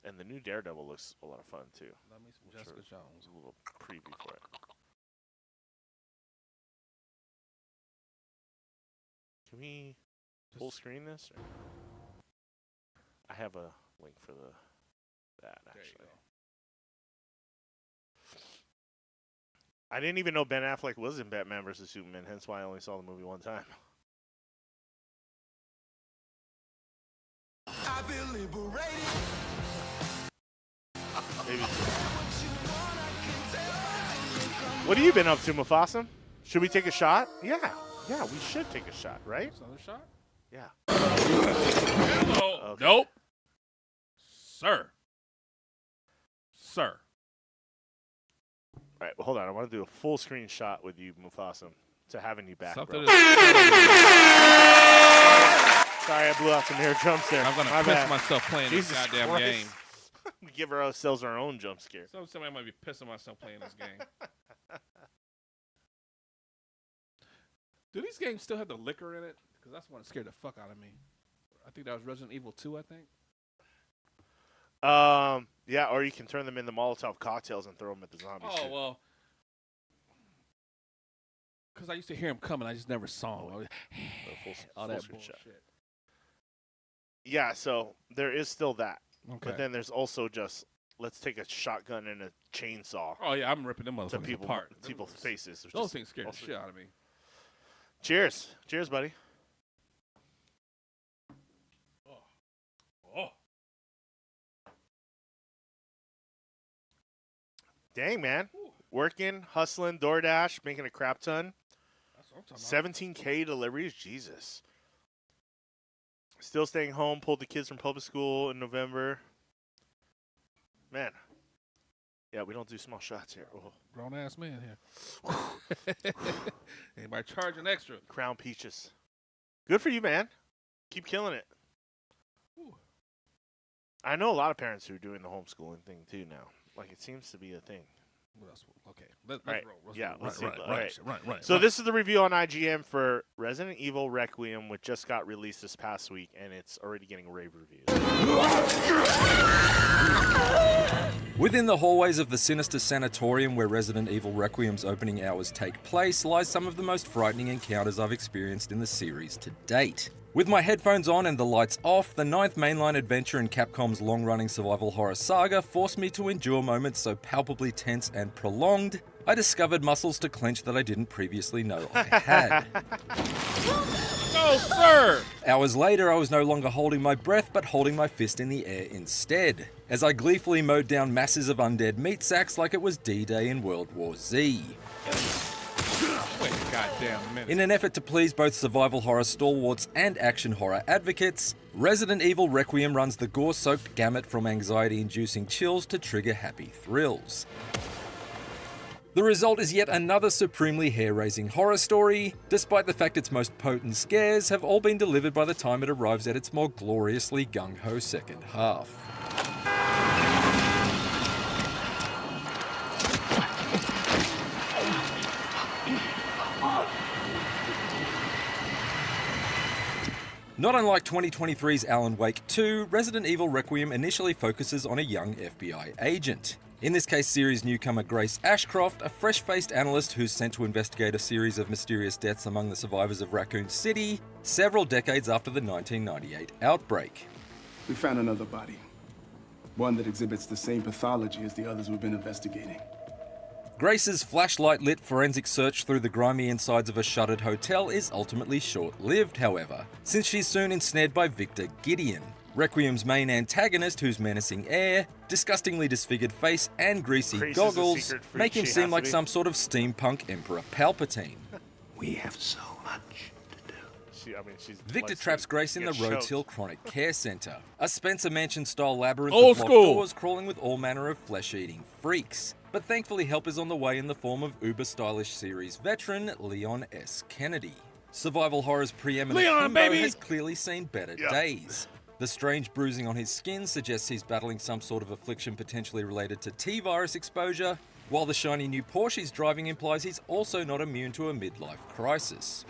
And the new Daredevil looks a lot of fun too. Let me some Jessica Jones. A little preview for it. Can we full screen this? Or? I have a link for that actually. I didn't even know Ben Affleck was in Batman vs Superman, hence why I only saw the movie one time. Maybe. What have you been up to, Mufasa? Should we take a shot? Yeah, we should take a shot, right? Another shot? Yeah. Okay. Nope. Sir. All right, well, hold on. I want to do a full screen shot with you, Mufasa, to having you back, bro. Sorry, I blew out some air jumps there. I'm going to piss myself playing this goddamn Christ. game. We give ourselves our own jump scare. Somebody might be pissing myself playing this game. Do these games still have the liquor in it? Because that's one that scared the fuck out of me. I think that was Resident Evil 2, I think. Yeah, or you can turn them into Molotov cocktails and throw them at the zombies. Oh, well. Because I used to hear him coming. I just never saw him. All that bullshit. Yeah, so there is still that. Okay. But then there's also just, let's take a shotgun and a chainsaw. Oh, yeah, I'm ripping them motherfuckers apart. People's faces. Those things scared the shit out of me. Cheers. Cheers, buddy. Oh. Dang, man. Working, hustling, DoorDash, making a crap ton. That's what I'm talking about. 17K deliveries? Jesus. Still staying home, pulled the kids from public school in November. Man. Yeah, we don't do small shots here. Oh. Grown-ass man here. Anybody charging extra? Crown Peaches. Good for you, man. Keep killing it. Ooh. I know a lot of parents who are doing the homeschooling thing, too, now. Like, it seems to be a thing. What else? Okay. Let's right. roll. Let's see. Right. So this is the review on IGN for Resident Evil Requiem, which just got released this past week, and it's already getting rave reviews. Within the hallways of the sinister sanatorium where Resident Evil Requiem's opening hours take place lies some of the most frightening encounters I've experienced in the series to date. With my headphones on and the lights off, the 9th mainline adventure in Capcom's long-running survival horror saga forced me to endure moments so palpably tense and prolonged, I discovered muscles to clench that I didn't previously know I had. No, sir! Hours later, I was no longer holding my breath, but holding my fist in the air instead, as I gleefully mowed down masses of undead meat sacks like it was D-Day in World War Z. Wait, goddamn minute. In an effort to please both survival horror stalwarts and action horror advocates, Resident Evil Requiem runs the gore-soaked gamut from anxiety-inducing chills to trigger-happy thrills. The result is yet another supremely hair-raising horror story, despite the fact its most potent scares have all been delivered by the time it arrives at its more gloriously gung-ho second half. Not unlike 2023's Alan Wake 2, Resident Evil Requiem initially focuses on a young FBI agent. In this case, series newcomer Grace Ashcroft, a fresh-faced analyst who's sent to investigate a series of mysterious deaths among the survivors of Raccoon City, several decades after the 1998 outbreak. We found another body. One that exhibits the same pathology as the others we've been investigating. Grace's flashlight-lit forensic search through the grimy insides of a shuttered hotel is ultimately short-lived, however, since she's soon ensnared by Victor Gideon, Requiem's main antagonist, whose menacing air, disgustingly disfigured face, and greasy goggles make him seem like some sort of steampunk Emperor Palpatine. We have so much. Victor traps Grace in the Rhodes Hill Chronic Care Center, a Spencer Mansion-style labyrinth Old of locked school. doors crawling with all manner of flesh-eating freaks. But thankfully help is on the way in the form of uber-stylish series veteran Leon S. Kennedy. Survival horror's preeminent Leon, himbo baby! has clearly seen better days. The strange bruising on his skin suggests he's battling some sort of affliction potentially related to T-virus exposure, while the shiny new Porsche he's driving implies he's also not immune to a midlife crisis.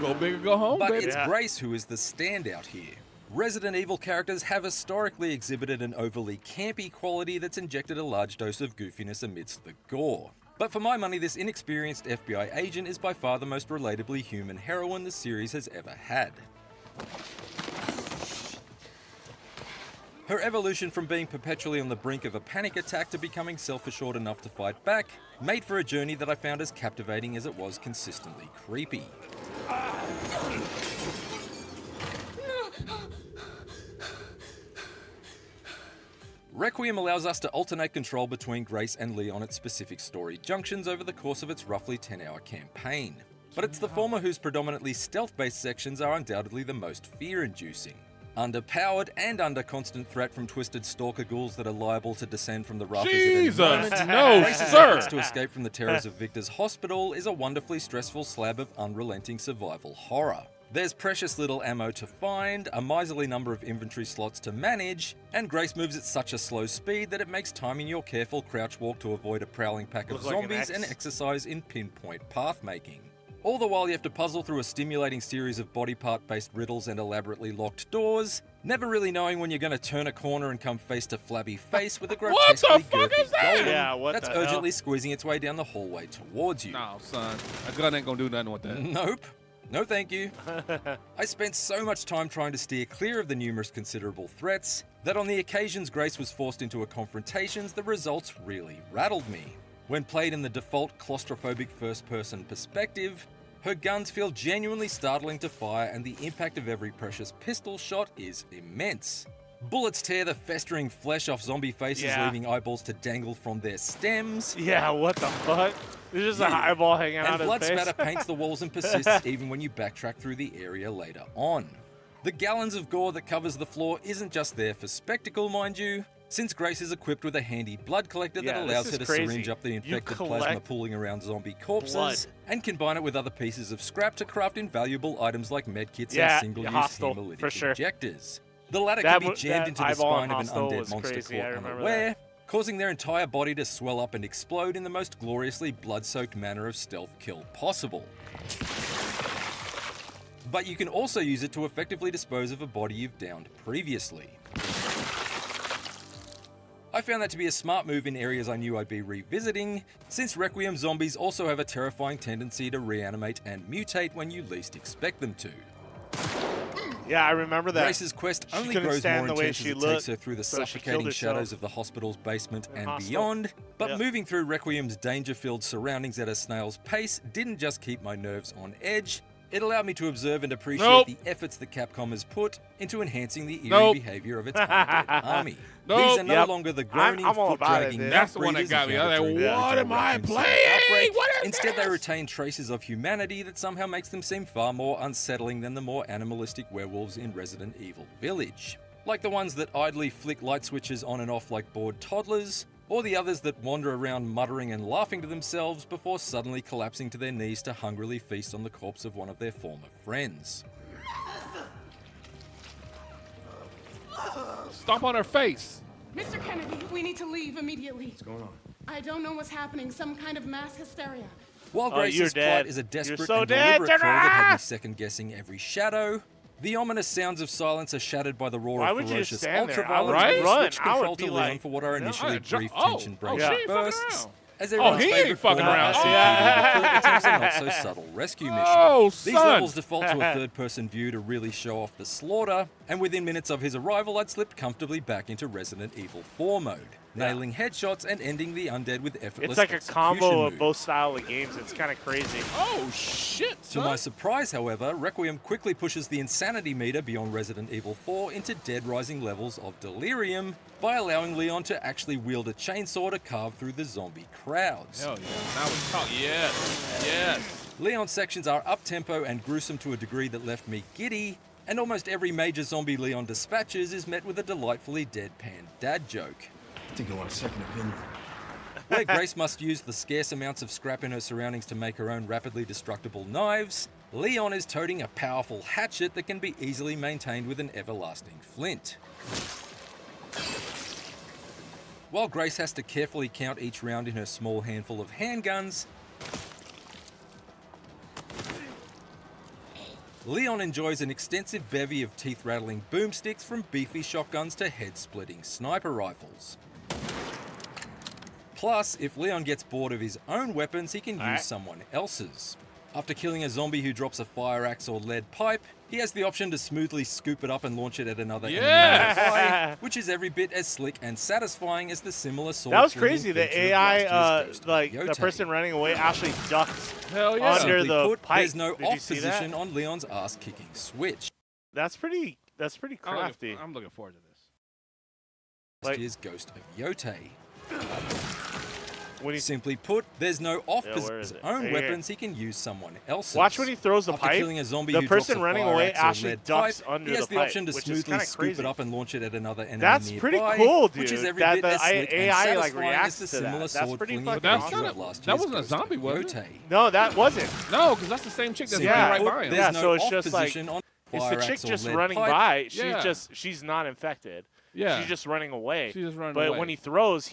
Go big or go home, But baby. it's Grace who is the standout here. Resident Evil characters have historically exhibited an overly campy quality that's injected a large dose of goofiness amidst the gore. But for my money, this inexperienced FBI agent is by far the most relatably human heroine the series has ever had. Her evolution from being perpetually on the brink of a panic attack to becoming self-assured enough to fight back made for a journey that I found as captivating as it was consistently creepy. Requiem allows us to alternate control between Grace and Leon at specific story junctions over the course of its roughly 10-hour campaign. But it's the former whose predominantly stealth-based sections are undoubtedly the most fear-inducing. Underpowered and under constant threat from twisted stalker ghouls that are liable to descend from the rafters Jesus, at any moment, no, Grace's sir. efforts to escape from the terrors of Victor's hospital is a wonderfully stressful slab of unrelenting survival horror. There's precious little ammo to find, a miserly number of inventory slots to manage, and Grace moves at such a slow speed that it makes timing your careful crouch walk to avoid a prowling pack of Looks like an zombies an X. exercise in pinpoint path making. All the while you have to puzzle through a stimulating series of body part based riddles and elaborately locked doors, never really knowing when you're going to turn a corner and come face to flabby face with a grotesquely What the fuck girthy is that? golem Yeah, what that's the hell? urgently squeezing its way down the hallway towards you. No, son. A gun ain't gonna do nothing with that. Nope. No thank you. I spent so much time trying to steer clear of the numerous considerable threats that on the occasions Grace was forced into a confrontations, the results really rattled me. When played in the default claustrophobic first-person perspective, her guns feel genuinely startling to fire and the impact of every precious pistol shot is immense. Bullets tear the festering flesh off zombie faces, Yeah. leaving eyeballs to dangle from their stems. Yeah, what the fuck? There's just an eyeball hanging out And of blood his face. spatter paints the walls and persists even when you backtrack through the area later on. The gallons of gore that covers the floor isn't just there for spectacle, mind you, since Grace is equipped with a handy blood collector Yeah, that this allows is her to crazy. syringe up the You infected collect plasma pooling around zombie corpses blood. and combine it with other pieces of scrap to craft invaluable items like medkits Yeah, and single-use hostile, hemolytic for sure. injectors. The latter That can be jammed that into the eyeball spine in of an Hostel undead was monster crazy, I caught remember unaware, causing their entire body to swell up and explode in the most gloriously blood-soaked manner of stealth kill possible. But you can also use it to effectively dispose of a body you've downed previously. I found that to be a smart move in areas I knew I'd be revisiting, since Requiem zombies also have a terrifying tendency to reanimate and mutate when you least expect them to. Yeah, I remember that. Grace's quest She only couldn't grows stand more the way intense as she it looked, takes her through the so she killed suffocating herself. shadows of the hospital's basement and Hostel. beyond, but Yep. moving through Requiem's danger-filled surroundings at a snail's pace didn't just keep my nerves on edge, It allowed me to observe and appreciate the efforts that Capcom has put into enhancing the eerie behavior of its undead army. These are no longer the groaning, foot-dragging That's the one that got me. I was like, what am I playing? Instead, they retain traces of humanity that somehow makes them seem far more unsettling than the more animalistic werewolves in Resident Evil Village. Like the ones that idly flick light switches on and off like bored toddlers, or the others that wander around muttering and laughing to themselves before suddenly collapsing to their knees to hungrily feast on the corpse of one of their former friends. Stomp on her face. Mr. Kennedy, we need to leave immediately. What's going on? I don't know what's happening. Some kind of mass hysteria. While Grace's plot is a desperate so and dead, deliberate call that had me second-guessing every shadow, the ominous sounds of silence are shattered by the roar Why of would you just ferocious stand there? ultraviolet I would run. which I control would to be Leon like, for what are initially brief tension-breaking she ain't fucking bursts. around. As everyone's he ain't favorite fucking former around. RCP attempts a not-so-subtle rescue mission. Oh, These son. levels default to a third-person view to really show off the slaughter, and within minutes of his arrival, I'd slipped comfortably back into Resident Evil 4 mode, nailing headshots and ending the undead with effortless It's like a execution combo moves. of both style of games. It's kind of crazy. Oh, shit, To my surprise, however, Requiem quickly pushes the insanity meter beyond Resident Evil 4 into dead-rising levels of delirium by allowing Leon to actually wield a chainsaw to carve through the zombie crowds. Hell yeah. Now we talk. Yes. Yes. Leon's sections are up-tempo and gruesome to a degree that left me giddy, and almost every major zombie Leon dispatches is met with a delightfully deadpan dad joke. I think I want a second opinion. Where Grace must use the scarce amounts of scrap in her surroundings to make her own rapidly destructible knives, Leon is toting a powerful hatchet that can be easily maintained with an everlasting flint. While Grace has to carefully count each round in her small handful of handguns, Leon enjoys an extensive bevy of teeth-rattling boomsticks from beefy shotguns to head-splitting sniper rifles. Plus, if Leon gets bored of his own weapons, he can use someone else's. After killing a zombie who drops a fire axe or lead pipe, he has the option to smoothly scoop it up and launch it at another enemy nearby, which is every bit as slick and satisfying as the similar sword. That was crazy. The AI, like the person running away, actually ducked under the put, pipe. There's no Did you off see position that? on Leon's ass-kicking switch. That's pretty crafty. I'm looking forward to this. Last year's Ghost of Yote. When he, Simply put, there's no off Yeah, position where on is his it? own Right weapons. He can use someone else's. Watch when he throws the After pipe. killing a zombie The who drops person a running fire away axe or actually lead ducks pipe, under he has the the pipe, option to which is smoothly kinda scoop crazy. it up and launch it at another enemy That's nearby, pretty cool, which is dude, every that bit the as slick and AI, like, satisfying reacts as the to that. similar That's sword pretty flinging fucking adventure awesome. of last That year's wasn't a Ghost of zombie, was it? Yote. No, that wasn't. No, because that's the same chick that's Simply running put, right by him. there's Yeah, no so it's off just like position on it's the fire chick axe or just lead running pipe. by. Yeah. She's not infected. Yeah. She's just running away. She's just running but away. when he throws,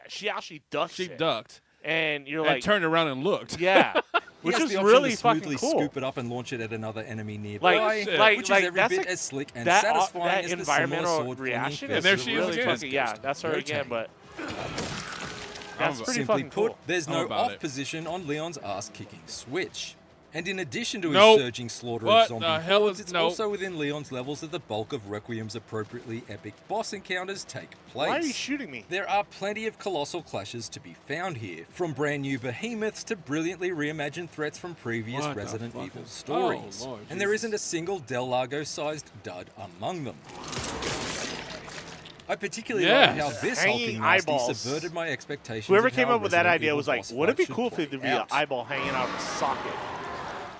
she actually ducks. She it. ducked. And you're And like turned around and looked. Yeah. He Which has is the option really to fucking smoothly cool. scoop it up and launch it at another enemy nearby, Like which is like every that's bit like as slick and that, satisfying that as the environmental similar sword reaction flinging is there she is really again. fucking, yeah, that's her again, but that's pretty Simply fucking put, cool. there's I'm no about off it. position on Leon's ass-kicking switch. And in addition to his Nope. surging slaughter What of zombie the hell hordes, is- it's nope. also within Leon's levels that the bulk of Requiem's appropriately epic boss encounters take place. Why are you shooting me? There are plenty of colossal clashes to be found here, from brand new behemoths to brilliantly reimagined threats from previous What the Resident fuck Evil is- stories. Oh, Lord and there Jesus. isn't a single Del Lago-sized dud among them. I particularly Yes. love how this Hanging hulking nasty eyeballs. subverted my expectations. Whoever of came how up with that Resident idea Evil was like, boss wouldn't it be fight cool should if there play be an out. eyeball hanging out of a socket?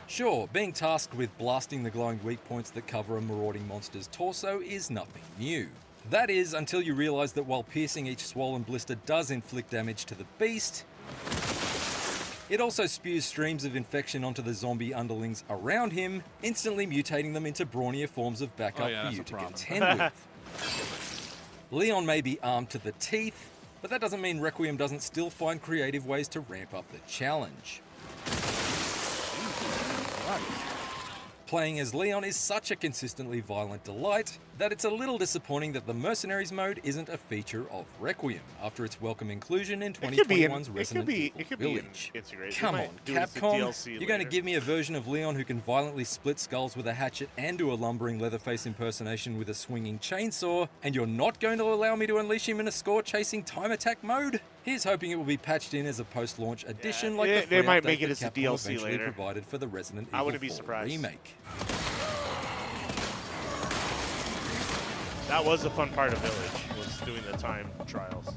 Sure, being tasked with blasting the glowing weak points that cover a marauding monster's torso is nothing new. That is, until you realize that while piercing each swollen blister does inflict damage to the beast, it also spews streams of infection onto the zombie underlings around him, instantly mutating them into brawnier forms of backup yeah, for that's you a to problem. contend with. Leon may be armed to the teeth, but that doesn't mean Requiem doesn't still find creative ways to ramp up the challenge. Playing as Leon is such a consistently violent delight, that it's a little disappointing that the Mercenaries mode isn't a feature of Requiem after its welcome inclusion in 2021's Resident Evil Village. Come on, Capcom, you're going to give me a version of Leon who can violently split skulls with a hatchet and do a lumbering Leatherface impersonation with a swinging chainsaw, and you're not going to allow me to unleash him in a score-chasing time attack mode? Here's hoping it will be patched in as a post-launch addition like the free they might update make it that as a Capcom DLC eventually later. provided for the Resident I Evil wouldn't be 4 surprised. remake. That was a fun part of Village, was doing the time trials.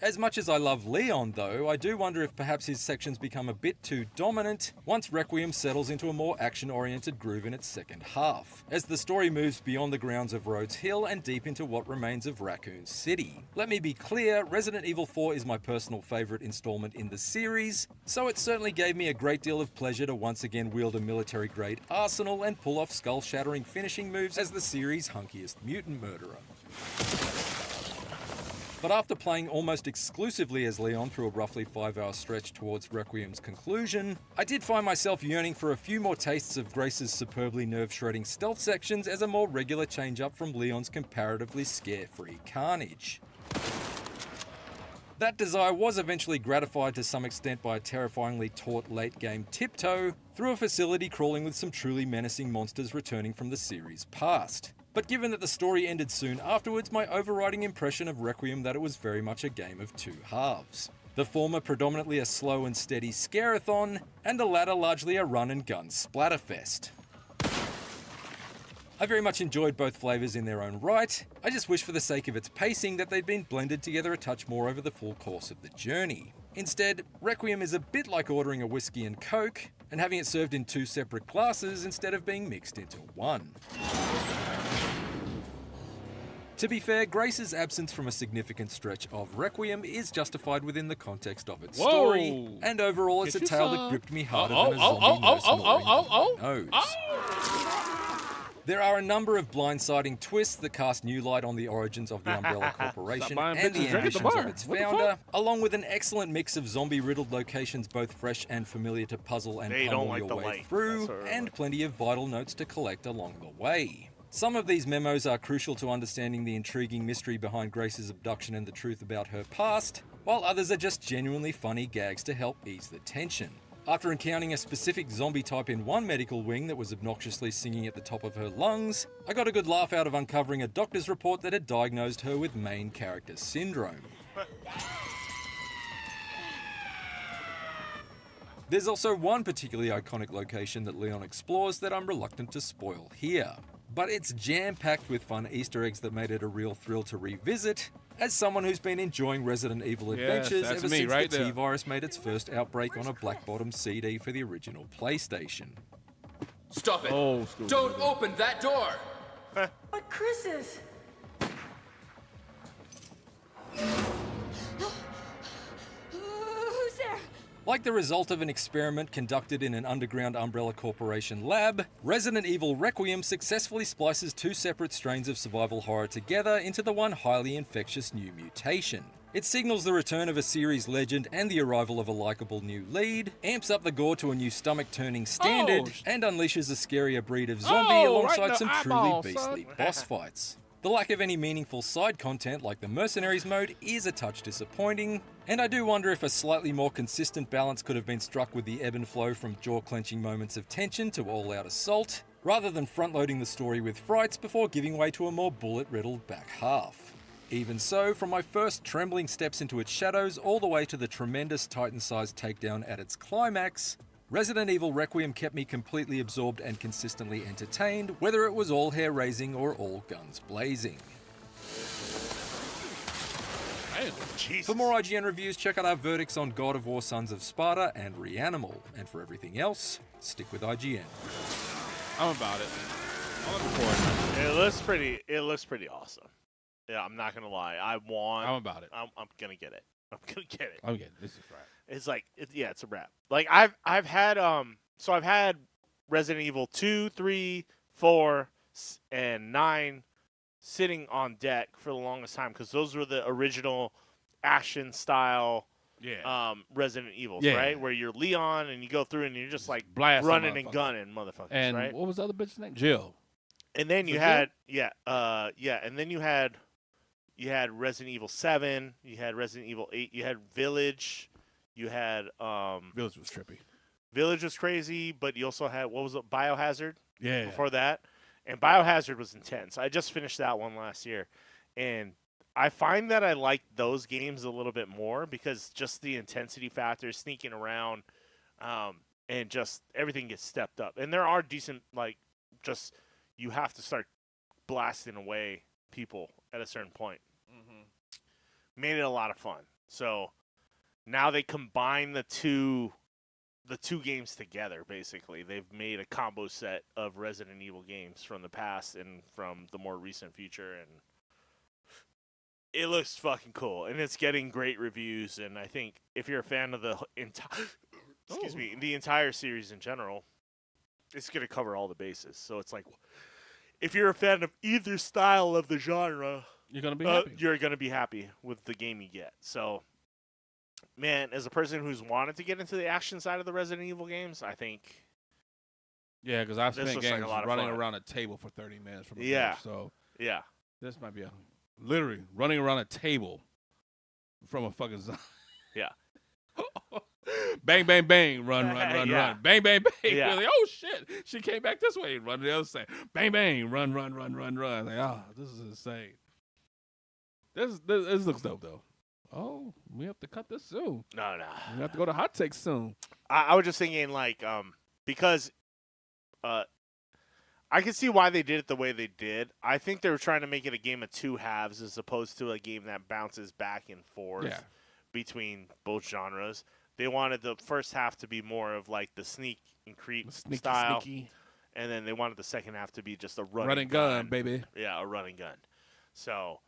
As much as I love Leon, though, I do wonder if perhaps his sections become a bit too dominant once Requiem settles into a more action-oriented groove in its second half, as the story moves beyond the grounds of Rhodes Hill and deep into what remains of Raccoon City. Let me be clear, Resident Evil 4 is my personal favourite installment in the series, so it certainly gave me a great deal of pleasure to once again wield a military-grade arsenal and pull off skull-shattering finishing moves as the series' hunkiest mutant murderer. But after playing almost exclusively as Leon through a roughly 5-hour stretch towards Requiem's conclusion, I did find myself yearning for a few more tastes of Grace's superbly nerve-shredding stealth sections as a more regular change-up from Leon's comparatively scare-free carnage. That desire was eventually gratified to some extent by a terrifyingly taut late-game tiptoe through a facility crawling with some truly menacing monsters returning from the series' past. But given that the story ended soon afterwards, my overriding impression of Requiem that it was very much a game of two halves. The former predominantly a slow and steady scare-a-thon, and the latter largely a run-and-gun splatterfest. I very much enjoyed both flavours in their own right. I just wish for the sake of its pacing that they'd been blended together a touch more over the full course of the journey. Instead, Requiem is a bit like ordering a whiskey and coke, and having it served in two separate glasses instead of being mixed into one. To be fair, Grace's absence from a significant stretch of Requiem is justified within the context of its story, and overall it's a tale that gripped me harder than a zombie nurse gnawing my nose. There are a number of blindsiding twists that cast new light on the origins of the Umbrella Corporation and the ambitions of its founder, along with an excellent mix of zombie-riddled locations both fresh and familiar to puzzle and pummel your way through, and plenty of vital notes to collect along the way. Some of these memos are crucial to understanding the intriguing mystery behind Grace's abduction and the truth about her past, while others are just genuinely funny gags to help ease the tension. After encountering a specific zombie type in one medical wing that was obnoxiously singing at the top of her lungs, I got a good laugh out of uncovering a doctor's report that had diagnosed her with main character syndrome. There's also one particularly iconic location that Leon explores that I'm reluctant to spoil here. But it's jam-packed with fun Easter eggs that made it a real thrill to revisit, as someone who's been enjoying Resident Evil adventures ever since the T-Virus made its first outbreak on a black-bottom CD for the original PlayStation. Stop it! Don't open that door! But Chris is... Who's there? Like the result of an experiment conducted in an underground Umbrella Corporation lab, Resident Evil Requiem successfully splices two separate strains of survival horror together into the one highly infectious new mutation. It signals the return of a series legend and the arrival of a likeable new lead, amps up the gore to a new stomach-turning standard, and unleashes a scarier breed of zombie alongside some truly beastly boss fights. The lack of any meaningful side content like the Mercenaries mode is a touch disappointing, and I do wonder if a slightly more consistent balance could have been struck with the ebb and flow from jaw-clenching moments of tension to all-out assault, rather than front-loading the story with frights before giving way to a more bullet-riddled back half. Even so, from my first trembling steps into its shadows all the way to the tremendous Titan-sized takedown at its climax, Resident Evil Requiem kept me completely absorbed and consistently entertained, whether it was all hair-raising or all guns blazing. For more IGN reviews, check out our verdicts on God of War Sons of Sparta and Reanimal. And for everything else, stick with IGN. I'm about it. I'm looking forward to it. It looks pretty awesome. Yeah, I'm not gonna lie. I'm about it. I'm gonna get it. I'm gonna get it. I'm getting this is right. It's like it's a wrap. Like I've had Resident Evil 2, 3, 4, and 9 sitting on deck for the longest time because those were the original action style Resident Evils, right? Where you're Leon and you go through and you're just like running and gunning motherfuckers, and right? what was the other bitch's name? Jill. And then you had and then you had Resident Evil 7, you had Resident Evil 8, you had Village, you had Village was trippy. Village was crazy, but you also had, what was it, Biohazard? Yeah. Before that. And Biohazard was intense. I just finished that one last year. And I find that I like those games a little bit more because just the intensity factor, sneaking around, and just everything gets stepped up. And there are decent, like, just you have to start blasting away people at a certain point. Made it a lot of fun. So now they combine the two games together, basically. They've made a combo set of Resident Evil games from the past and from the more recent future, and it looks fucking cool. And it's getting great reviews, and I think if you're a fan of the the entire series in general, it's going to cover all the bases. So it's like, if you're a fan of either style of the genre, you're going to be happy. You're going to be happy with the game you get. So, man, as a person who's wanted to get into the action side of the Resident Evil games, I think. Yeah, because I've spent games like running around a table for 30 minutes from a bench, so yeah, this might be literally running around a table from a fucking zombie. Yeah. Bang, bang, bang, run, run. Bang, bang, bang. Yeah. Like, oh, shit. She came back this way and run the other side. Bang, bang, run. Like, this is insane. This looks dope, though. Oh, we have to cut this soon. No. We have to go to hot takes soon. I was just thinking, like, because I can see why they did it the way they did. I think they were trying to make it a game of two halves as opposed to a game that bounces back and forth between both genres. They wanted the first half to be more of like the sneak and creep style, and then they wanted the second half to be just a run and gun, baby. Yeah, a run and gun. So,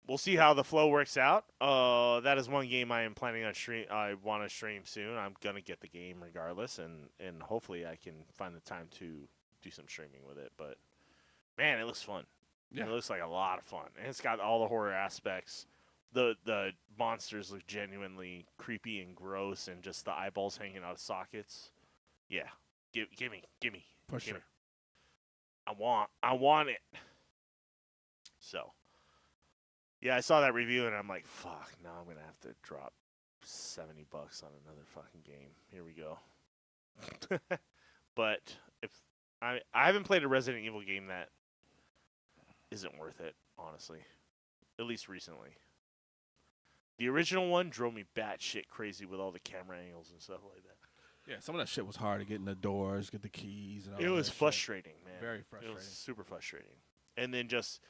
we'll see how the flow works out. That is one game I am planning on stream. I want to stream soon. I'm gonna get the game regardless, and hopefully I can find the time to do some streaming with it. But man, it looks fun. Yeah. It looks like a lot of fun, and it's got all the horror aspects. The monsters look genuinely creepy and gross, and just the eyeballs hanging out of sockets. Yeah, give me. For sure. I want it. So, yeah, I saw that review, and I'm like, fuck, now I'm going to have to drop $70 on another fucking game. Here we go. But if I haven't played a Resident Evil game that isn't worth it, honestly. At least recently. The original one drove me batshit crazy with all the camera angles and stuff like that. Yeah, some of that shit was hard to get in the doors, get the keys. And all it was that frustrating, shit. Man. Very frustrating. It was super frustrating. And then just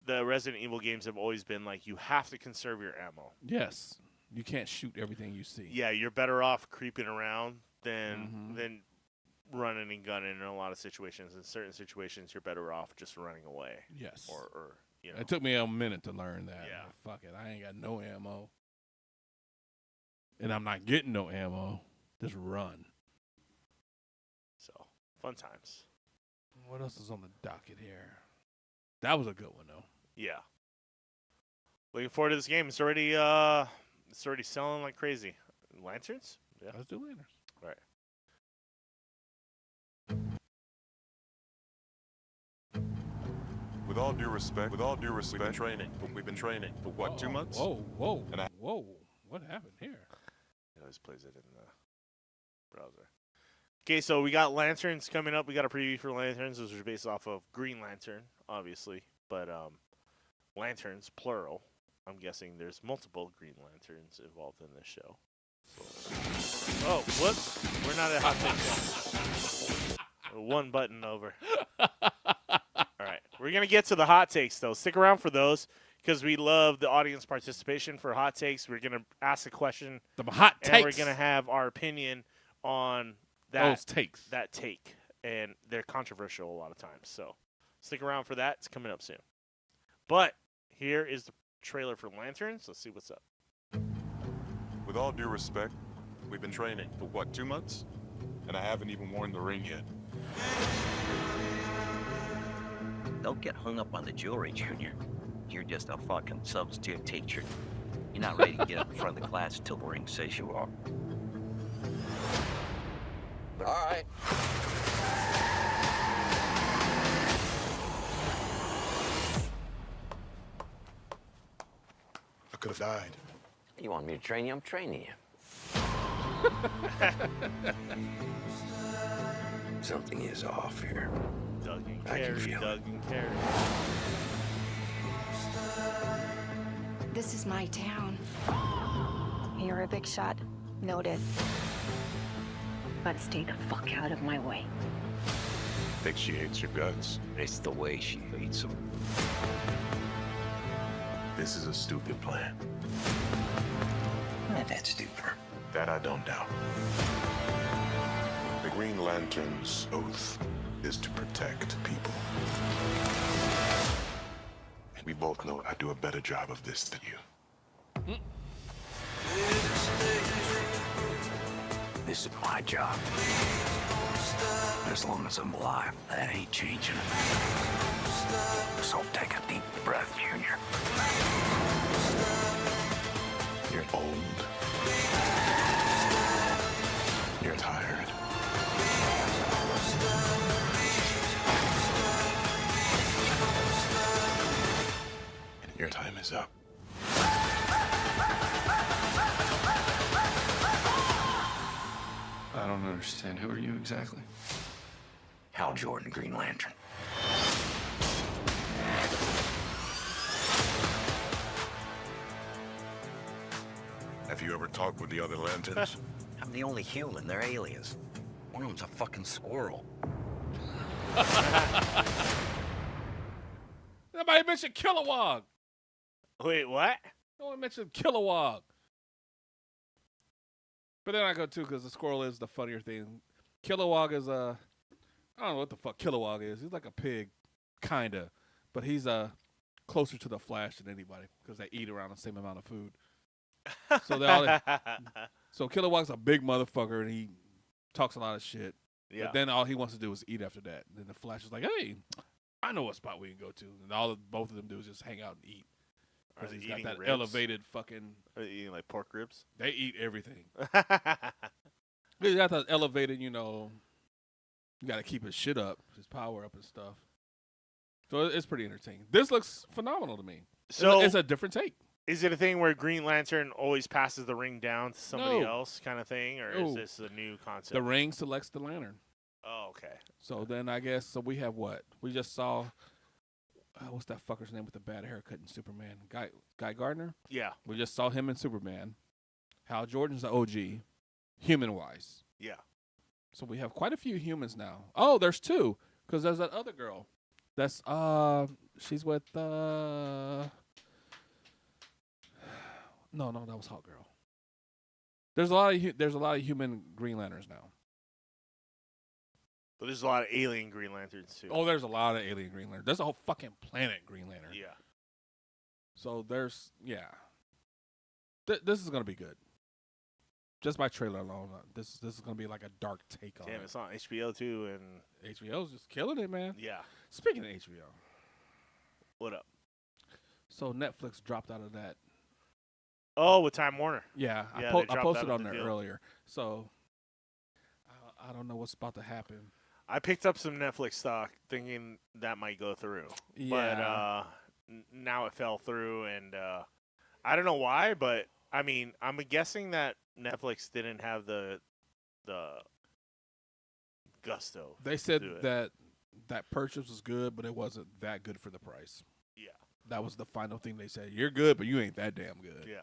the Resident Evil games have always been like, you have to conserve your ammo. Yes. You can't shoot everything you see. Yeah, you're better off creeping around than running and gunning in a lot of situations. In certain situations, you're better off just running away. Yes. Or you know. It took me a minute to learn that. Yeah. Fuck it. I ain't got no ammo. And I'm not getting no ammo. Just run. So, fun times. What else is on the docket here? That was a good one, though. Yeah. Looking forward to this game. It's already selling like crazy. Lanterns? Yeah. Let's do lanterns. All right. With all due respect, we've been training. We've been training for what, 2 months? Whoa. What happened here? It always plays it in the browser. Okay, so we got Lanterns coming up. We got a preview for Lanterns. Those are based off of Green Lantern, obviously. But Lanterns, plural. I'm guessing there's multiple Green Lanterns involved in this show. So. Oh, whoops. We're not at hot takes yet. One button over. All right. We're going to get to the hot takes, though. Stick around for those because we love the audience participation for hot takes. We're going to ask a question. The hot takes. And we're going to have our opinion on those takes. That take. And they're controversial a lot of times. So stick around for that. It's coming up soon. But here is the trailer for Lanterns. Let's see what's up. With all due respect, we've been training for what, 2 months? And I haven't even worn the ring yet. Don't get hung up on the jewelry, Junior. You're just a fucking substitute teacher. You're not ready to get up in front of the class until the ring says you are. All right. could have died. You want me to train you? I'm training you. Something is off here. Doug and I can Carrie, feel Doug it. and Carrie. This is my town. You're a big shot. Noted. But stay the fuck out of my way. Think she hates your guts. It's the way she hates them. This is a stupid plan. Not that stupid. That I don't doubt. The Green Lantern's oath is to protect people. And we both know I do a better job of this than you. This is my job. As long as I'm alive, that ain't changing. So take a deep breath, Junior. You're old. You're tired. And your time is up. I don't understand. Who are you exactly? Hal Jordan, Green Lantern. Have you ever talked with the other Lanterns? I'm the only human. They're aliens. One of them's a fucking squirrel. Nobody mentioned Kilowog. Wait, what? No one mentioned Kilowog. But then I go too because the squirrel is the funnier thing. Kilowog is I don't know what the fuck Kilowog is. He's like a pig, kinda, but he's closer to the Flash than anybody because they eat around the same amount of food. So so Kilowog's a big motherfucker and he talks a lot of shit. Yeah. But then all he wants to do is eat after that. And then the Flash is like, "Hey, I know what spot we can go to." And both of them do is just hang out and eat. Because he's got that ribs? elevated fucking. Are they eating like pork ribs? They eat everything. He's got that elevated, you know. You got to keep his shit up, his power up and stuff. So it's pretty entertaining. This looks phenomenal to me. So it's a different take. Is it a thing where Green Lantern always passes the ring down to somebody No. else, kind of thing, or No. is this a new concept? The ring selects the lantern. Oh, okay. So then I guess we have what we just saw. What's that fucker's name with the bad haircut in Superman? Guy Gardner. Yeah. We just saw him in Superman. Hal Jordan's the OG, human wise. Yeah. So we have quite a few humans now. Oh, there's two, because there's that other girl. That's she's with No, that was Hawk Girl. There's a lot of human Green Lanterns now. But there's a lot of alien Green Lanterns too. Oh, there's a lot of alien Green Lanterns. There's a whole fucking planet Green Lantern. Yeah. So there's this is gonna be good. Just by trailer alone, this is gonna be like a dark take on it. Damn, it's on HBO too, and HBO's just killing it, man. Yeah. Speaking of HBO, what up? So Netflix dropped out of that. Oh, with Time Warner. Yeah, Yeah, I they dropped posted out on of the there deal. earlier. So I don't know what's about to happen. I picked up some Netflix stock thinking that might go through. Yeah. But now it fell through, and I don't know why, but I mean, I'm guessing that Netflix didn't have the gusto. They said that purchase was good, but it wasn't that good for the price. Yeah. That was the final thing they said. You're good, but you ain't that damn good. Yeah.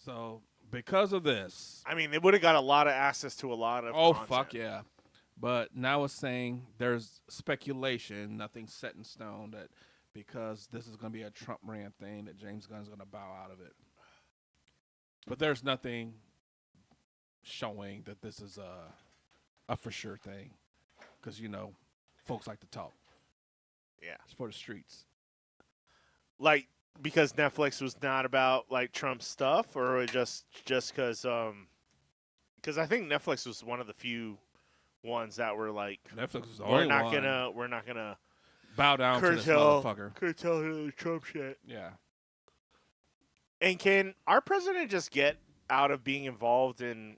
So because of this, I mean, they would have got a lot of access to a lot of content. fuck yeah. But now it's saying there's speculation, nothing set in stone, that because this is going to be a Trump ran thing, that James Gunn's going to bow out of it. But there's nothing showing that this is a for sure thing, because folks like to talk. Yeah. It's for the streets. Like, because Netflix was not about like Trump stuff, or just because I think Netflix was one of the few ones that were like, Netflix was the we're only not one. gonna Bow down to this motherfucker. curtail the Trump shit. Yeah. And can our president just get out of being involved in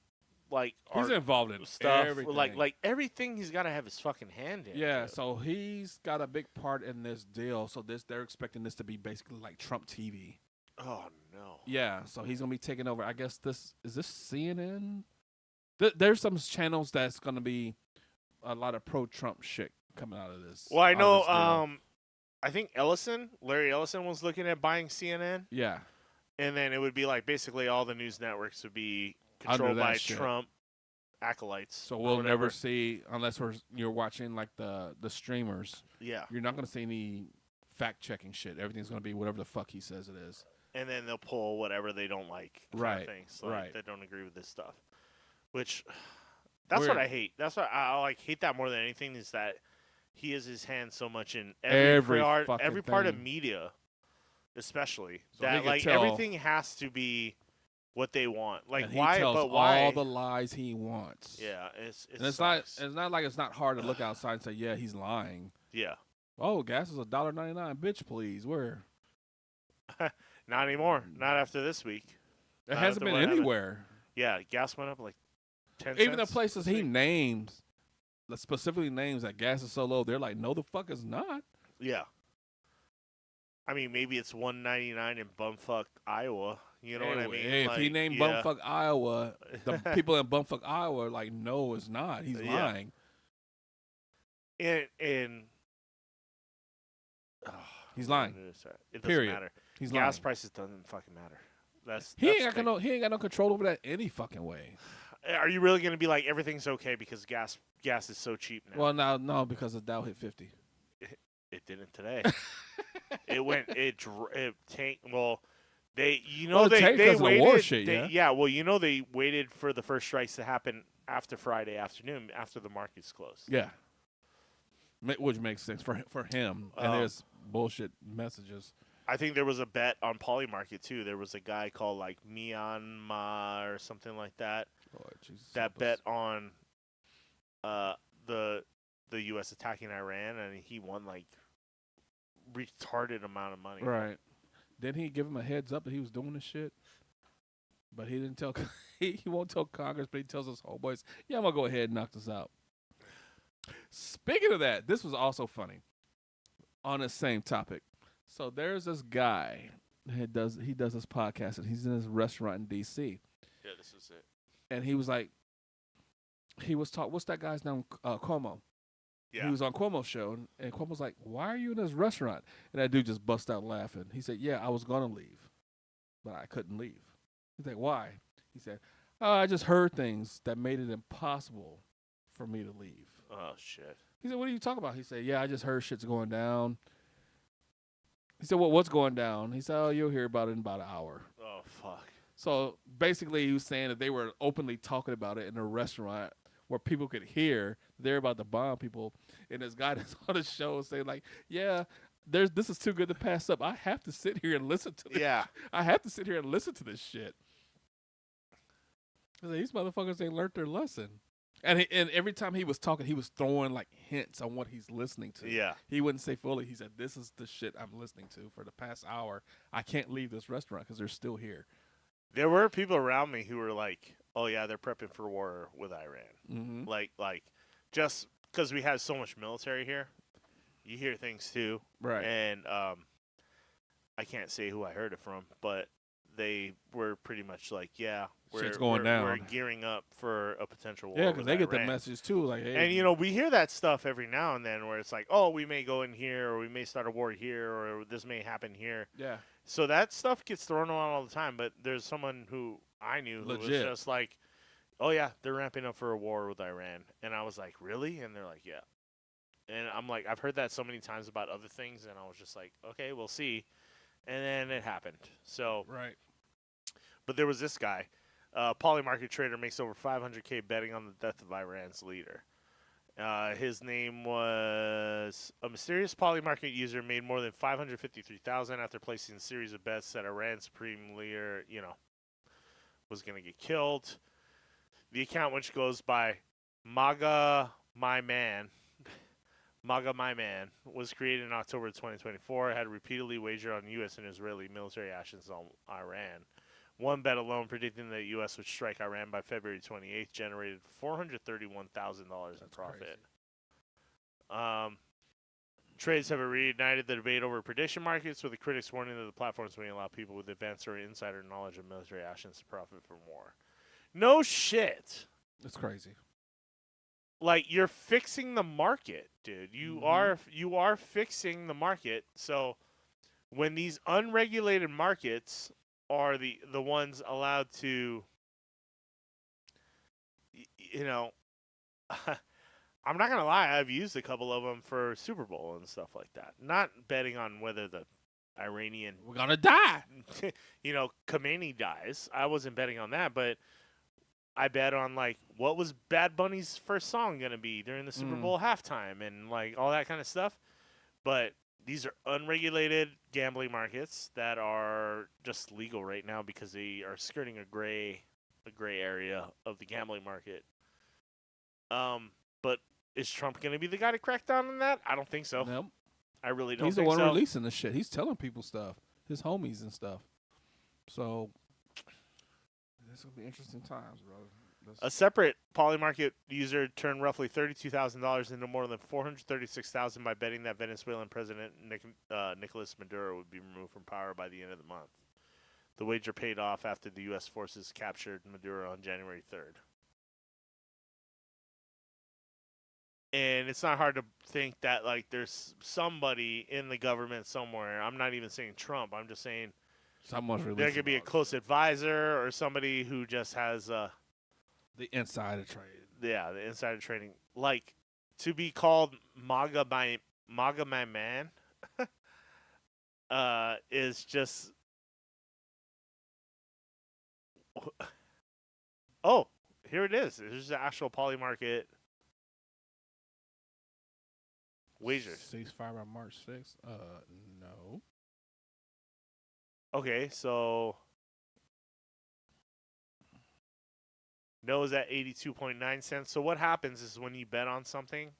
like He's art involved in stuff? everything. Like everything, he's got to have his fucking hand in. Yeah, dude. so he's got a big part in this deal. So they're expecting this to be basically like Trump TV. Oh no. no. Yeah, so he's gonna be taking over. I guess this CNN. There's some channels that's gonna be a lot of pro-Trump shit coming out of this. Well, I out of know. this deal. I think Larry Ellison, was looking at buying CNN. Yeah. And then it would be like basically all the news networks would be Under controlled that by shit. Trump acolytes. So or we'll whatever. never see, unless you're watching like the streamers. Yeah. You're not gonna see any fact checking shit. Everything's gonna be whatever the fuck he says it is. And then they'll pull whatever they don't like. Right, Things. Like, right. They don't agree with this stuff. Which, that's what I hate. That's what I like. Hate that more than anything is that he has his hand so much in every part of thing. media, especially So they that can like tell- everything has to be what they want. Like And he why? tells But why? all the lies he wants. Yeah, And it's not like it's not hard to look outside and say, yeah, he's lying. Yeah. Oh, gas is $1.99. Bitch, please. Where? Not anymore. Not after this week. It Not hasn't after been what happened. anywhere. Yeah, gas went up like 10 Even the cents places this he week. names, specifically names that gas is so low, they're like, no, the fuck is not. Yeah. I mean, maybe it's $1.99 in bumfuck Iowa. You know what I mean? Hey, if he Like, named yeah. bumfuck Iowa, the people in bumfuck Iowa are like, no, it's not. He's Yeah. lying. And He's lying. It doesn't Period. matter. He's Gas lying. prices doesn't fucking matter. He ain't got no control over that any fucking way. Are you really going to be like everything's okay because gas is so cheap now? Well, no, because the Dow hit 50. It didn't today. It tanked. Well, they Well, it they tanked they 'cause of the waited. war shit, yeah. Well, they waited for the first strikes to happen after Friday afternoon after the markets closed. Yeah. Which makes sense for him. And there's bullshit messages. I think there was a bet on Polymarket too. There was a guy called like Myanmar or something like that. Lord, Jesus that bet on the U.S. attacking Iran, and he won like retarded amount of money. Right. Didn't he give him a heads up that he was doing this shit? But he didn't tell. He won't tell Congress, but he tells his homeboys, "Yeah, I'm gonna go ahead and knock this out." Speaking of that, this was also funny. On the same topic, so there's this guy he does this podcast, and he's in this restaurant in D.C. Yeah, this is it. And he was like, what's that guy's name? Cuomo. Yeah. He was on Cuomo's show, and Cuomo's like, "Why are you in this restaurant?" And that dude just bust out laughing. He said, "Yeah, I was gonna leave, but I couldn't leave." He's like, "Why?" He said, "Oh, I just heard things that made it impossible for me to leave." Oh shit. He said, "What are you talking about?" He said, "Yeah, I just heard shit's going down." He said, "Well, what's going down?" He said, "Oh, you'll hear about it in about an hour." Oh fuck. So basically, he was saying that they were openly talking about it in a restaurant where people could hear they're about to bomb people. And this guy that's on the show saying like, "Yeah, this is too good to pass up. I have to sit here and listen to this. Yeah. I have to sit here and listen to this shit." I was like, these motherfuckers ain't learned their lesson. And every time he was talking, he was throwing like hints on what he's listening to. Yeah. He wouldn't say fully. He said, "This is the shit I'm listening to for the past hour. I can't leave this restaurant because they're still here." There were people around me who were like, "Oh yeah, they're prepping for war with Iran." Mhm. Like, just because we have so much military here, you hear things too. Right. And I can't say who I heard it from, but they were pretty much like, "Yeah, Shit's going down. We're gearing up for a potential war." Yeah, with because they get the Iran." message too. Like, hey, And we hear that stuff every now and then, where it's like, "Oh, we may go in here, or we may start a war here, or this may happen here." Yeah. So that stuff gets thrown around all the time. But there's someone who I knew who was Legit. just like, "Oh yeah, they're ramping up for a war with Iran," and I was like, "Really?" And they're like, "Yeah." And I'm like, I've heard that so many times about other things, and I was just like, "Okay, we'll see." And then it happened. So right. But there was this guy, Polymarket trader, makes over $500K betting on the death of Iran's leader. His name was a mysterious Polymarket user, made more than $553,000 after placing a series of bets that Iran's supreme leader, was going to get killed. The account, which goes by MAGA My Man, was created in October 2024. It had repeatedly wagered on U.S. and Israeli military actions on Iran. One bet alone, predicting that the U.S. would strike Iran by February 28th, generated $431,000 in profit. Trades have reignited the debate over prediction markets, with the critics warning that the platforms may allow people with advanced or insider knowledge of military actions to profit from war. No shit. It's crazy. Like, you're fixing the market, dude. You are fixing the market. So when these unregulated markets are the ones allowed to, you know, I'm not gonna lie, I've used a couple of them for Super Bowl and stuff like that. Not betting on whether the Iranian We're gonna die. Khomeini dies. I wasn't betting on that, but I bet on like what was Bad Bunny's first song gonna be during the Super Bowl halftime and like all that kind of stuff. But these are unregulated gambling markets that are just legal right now because they are skirting a gray area of the gambling market. But is Trump going to be the guy to crack down on that? I don't think so. Nope. I really don't He's think the one so. releasing the shit. He's telling people stuff. His homies and stuff. So, this will be interesting times, bro. A separate Polymarket user turned roughly $32,000 into more than $436,000 by betting that Venezuelan President Nicolas Maduro would be removed from power by the end of the month. The wager paid off after the U.S. forces captured Maduro on January 3rd. And it's not hard to think that like there's somebody in the government somewhere. I'm not even saying Trump. I'm just saying there could be a close advisor or somebody who just has the insider trade. Yeah, the insider trading. Like to be called MAGA my man is just. Oh, here it is. There's the actual Polymarket wager. Ceasefire by March 6th? No. Okay, so no is at 82.9 cents. So what happens is when you bet on something,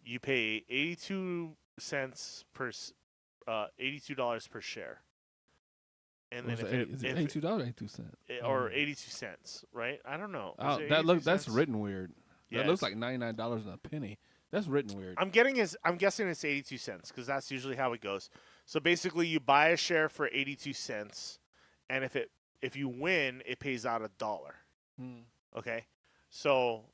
you pay 82 cents per $82 per share. And then is it $82 or 82 cents? Or 82 cents, right? I don't know. That's written weird. Yeah, that looks like $99 and a penny. That's written weird. I'm guessing it's 82 cents because that's usually how it goes. So basically, you buy a share for 82 cents, and if you win, it pays out $1. Okay, so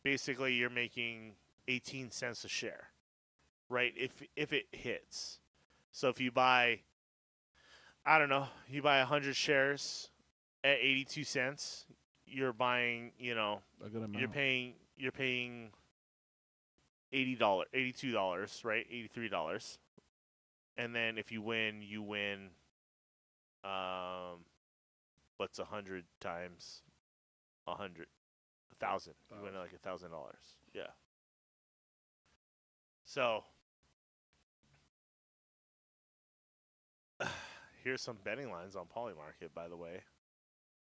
basically you're making 18 cents a share, right? If it hits. So if you buy, I don't know, you buy 100 shares at 82 cents, you're buying, a good amount. You're paying $82, right? $83. And then if you win, what's 100 times 100? 1,000. You win like $1,000. Yeah. So here's some betting lines on Polymarket, by the way.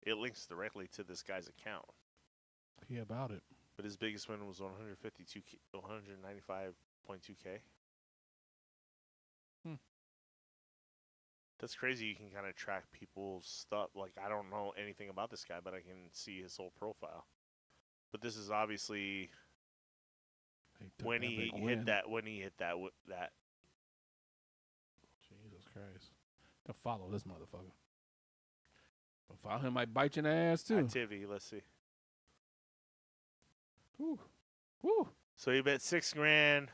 It links directly to this guy's account. Yeah, about it. But his biggest win was 195.2K. That's crazy. You can kind of track people's stuff. Like, I don't know anything about this guy, but I can see his whole profile. But this is obviously when he hit that. Jesus Christ! Don't follow this motherfucker. Don't follow him, might bite your ass too. Activity. Let's see. Woo. Woo. So he bet $6,000,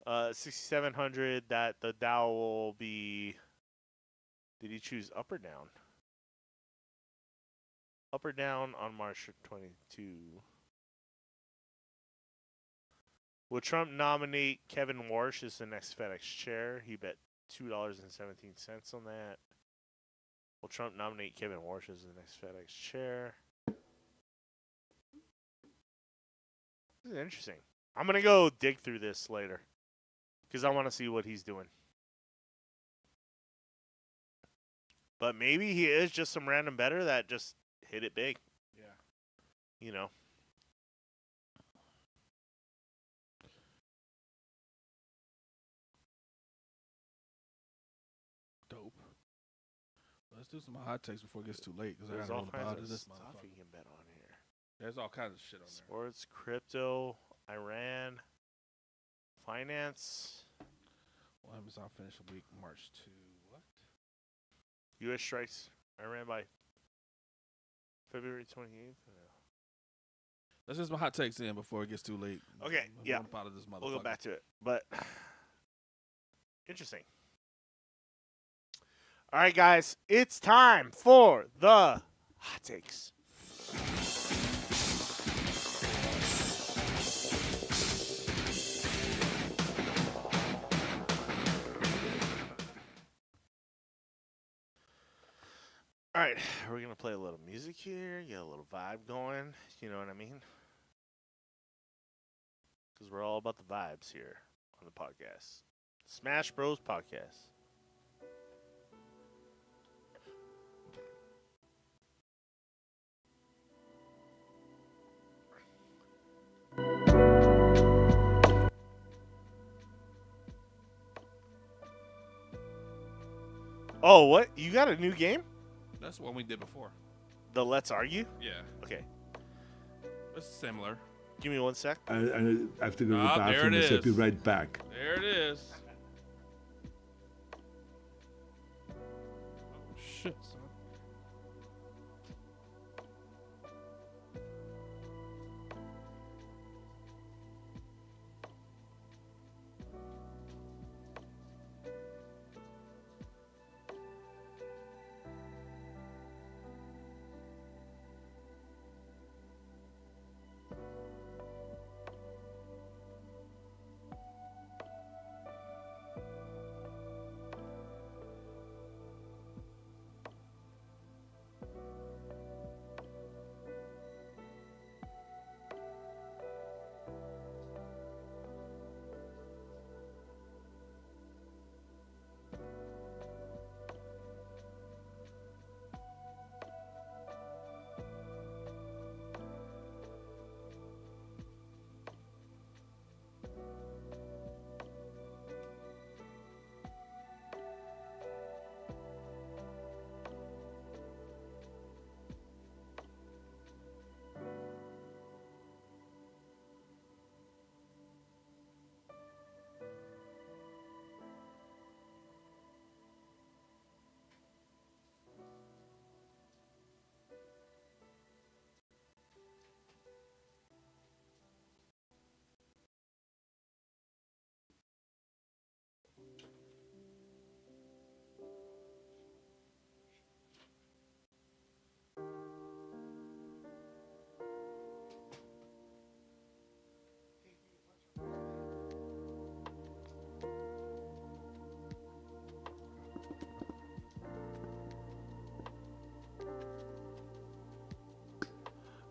6,700. That the Dow will be. Did he choose up or down? Up or down on March 22. Will Trump nominate Kevin Warsh as the next FedEx chair? He bet $2.17 on that. Will Trump nominate Kevin Warsh as the next FedEx chair? This is interesting. I'm going to go dig through this later because I want to see what he's doing. But maybe he is just some random bettor that just hit it big. Yeah. Dope. Let's do some hot takes before it gets too late because I There's got all all kinds about of this stuff motherfucker. you can bet on here. There's all kinds of shit on there. Sports, crypto, Iran. Finance. Well, Amazon finished the week March 2. What? U.S. strikes Iran by February 28th. Let's just my hot takes in before it gets too late. Okay, yeah. Out of this We'll go back to it. But interesting. All right, guys. It's time for the hot takes. All right, we're going to play a little music here, get a little vibe going. You know what I mean? Because we're all about the vibes here on the podcast. Smash Bros. Podcast. Oh, what? You got a new game? That's the one we did before. The Let's Argue? Yeah. Okay. It's similar. Give me 1 sec. I have to go to the there bathroom. it I'll is. be right back. There it is. Oh, shit, son.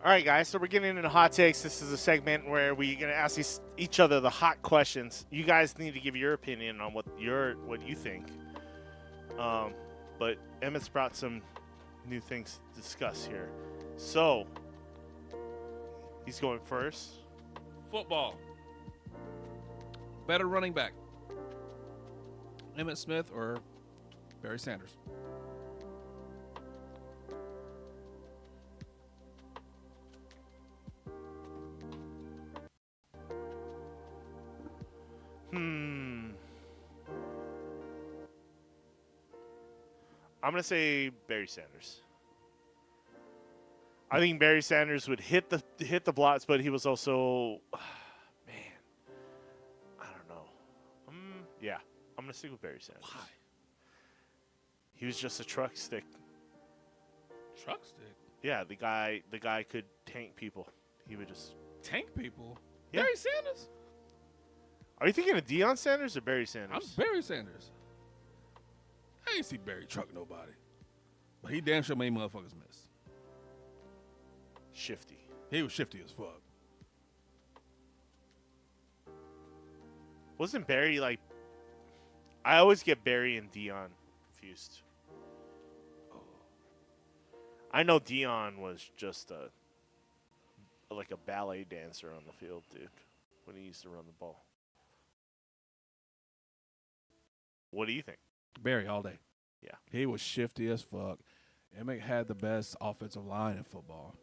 All right, guys. So we're getting into hot takes. This is a segment where we're gonna ask each other the hot questions. You guys need to give your opinion on what you think. But Emmett's brought some new things to discuss here. So he's going first. Football. Better running back. Emmitt Smith or Barry Sanders? I'm going to say Barry Sanders. I think Barry Sanders would hit the blocks, but he was also, man, I don't know. Yeah, I'm going to stick with Barry Sanders. Why? He was just a truck stick. Truck stick? Yeah, the guy could tank people. He would just tank people. Yeah. Barry Sanders? Are you thinking of Deion Sanders or Barry Sanders? I'm Barry Sanders. I ain't see Barry truck nobody. But he damn sure made motherfuckers miss. Shifty. He was shifty as fuck. Wasn't Barry like... I always get Barry and Deion confused. I know Deion was just like a ballet dancer on the field, dude, when he used to run the ball. What do you think? Barry all day. Yeah. He was shifty as fuck. Emmett had the best offensive line in football.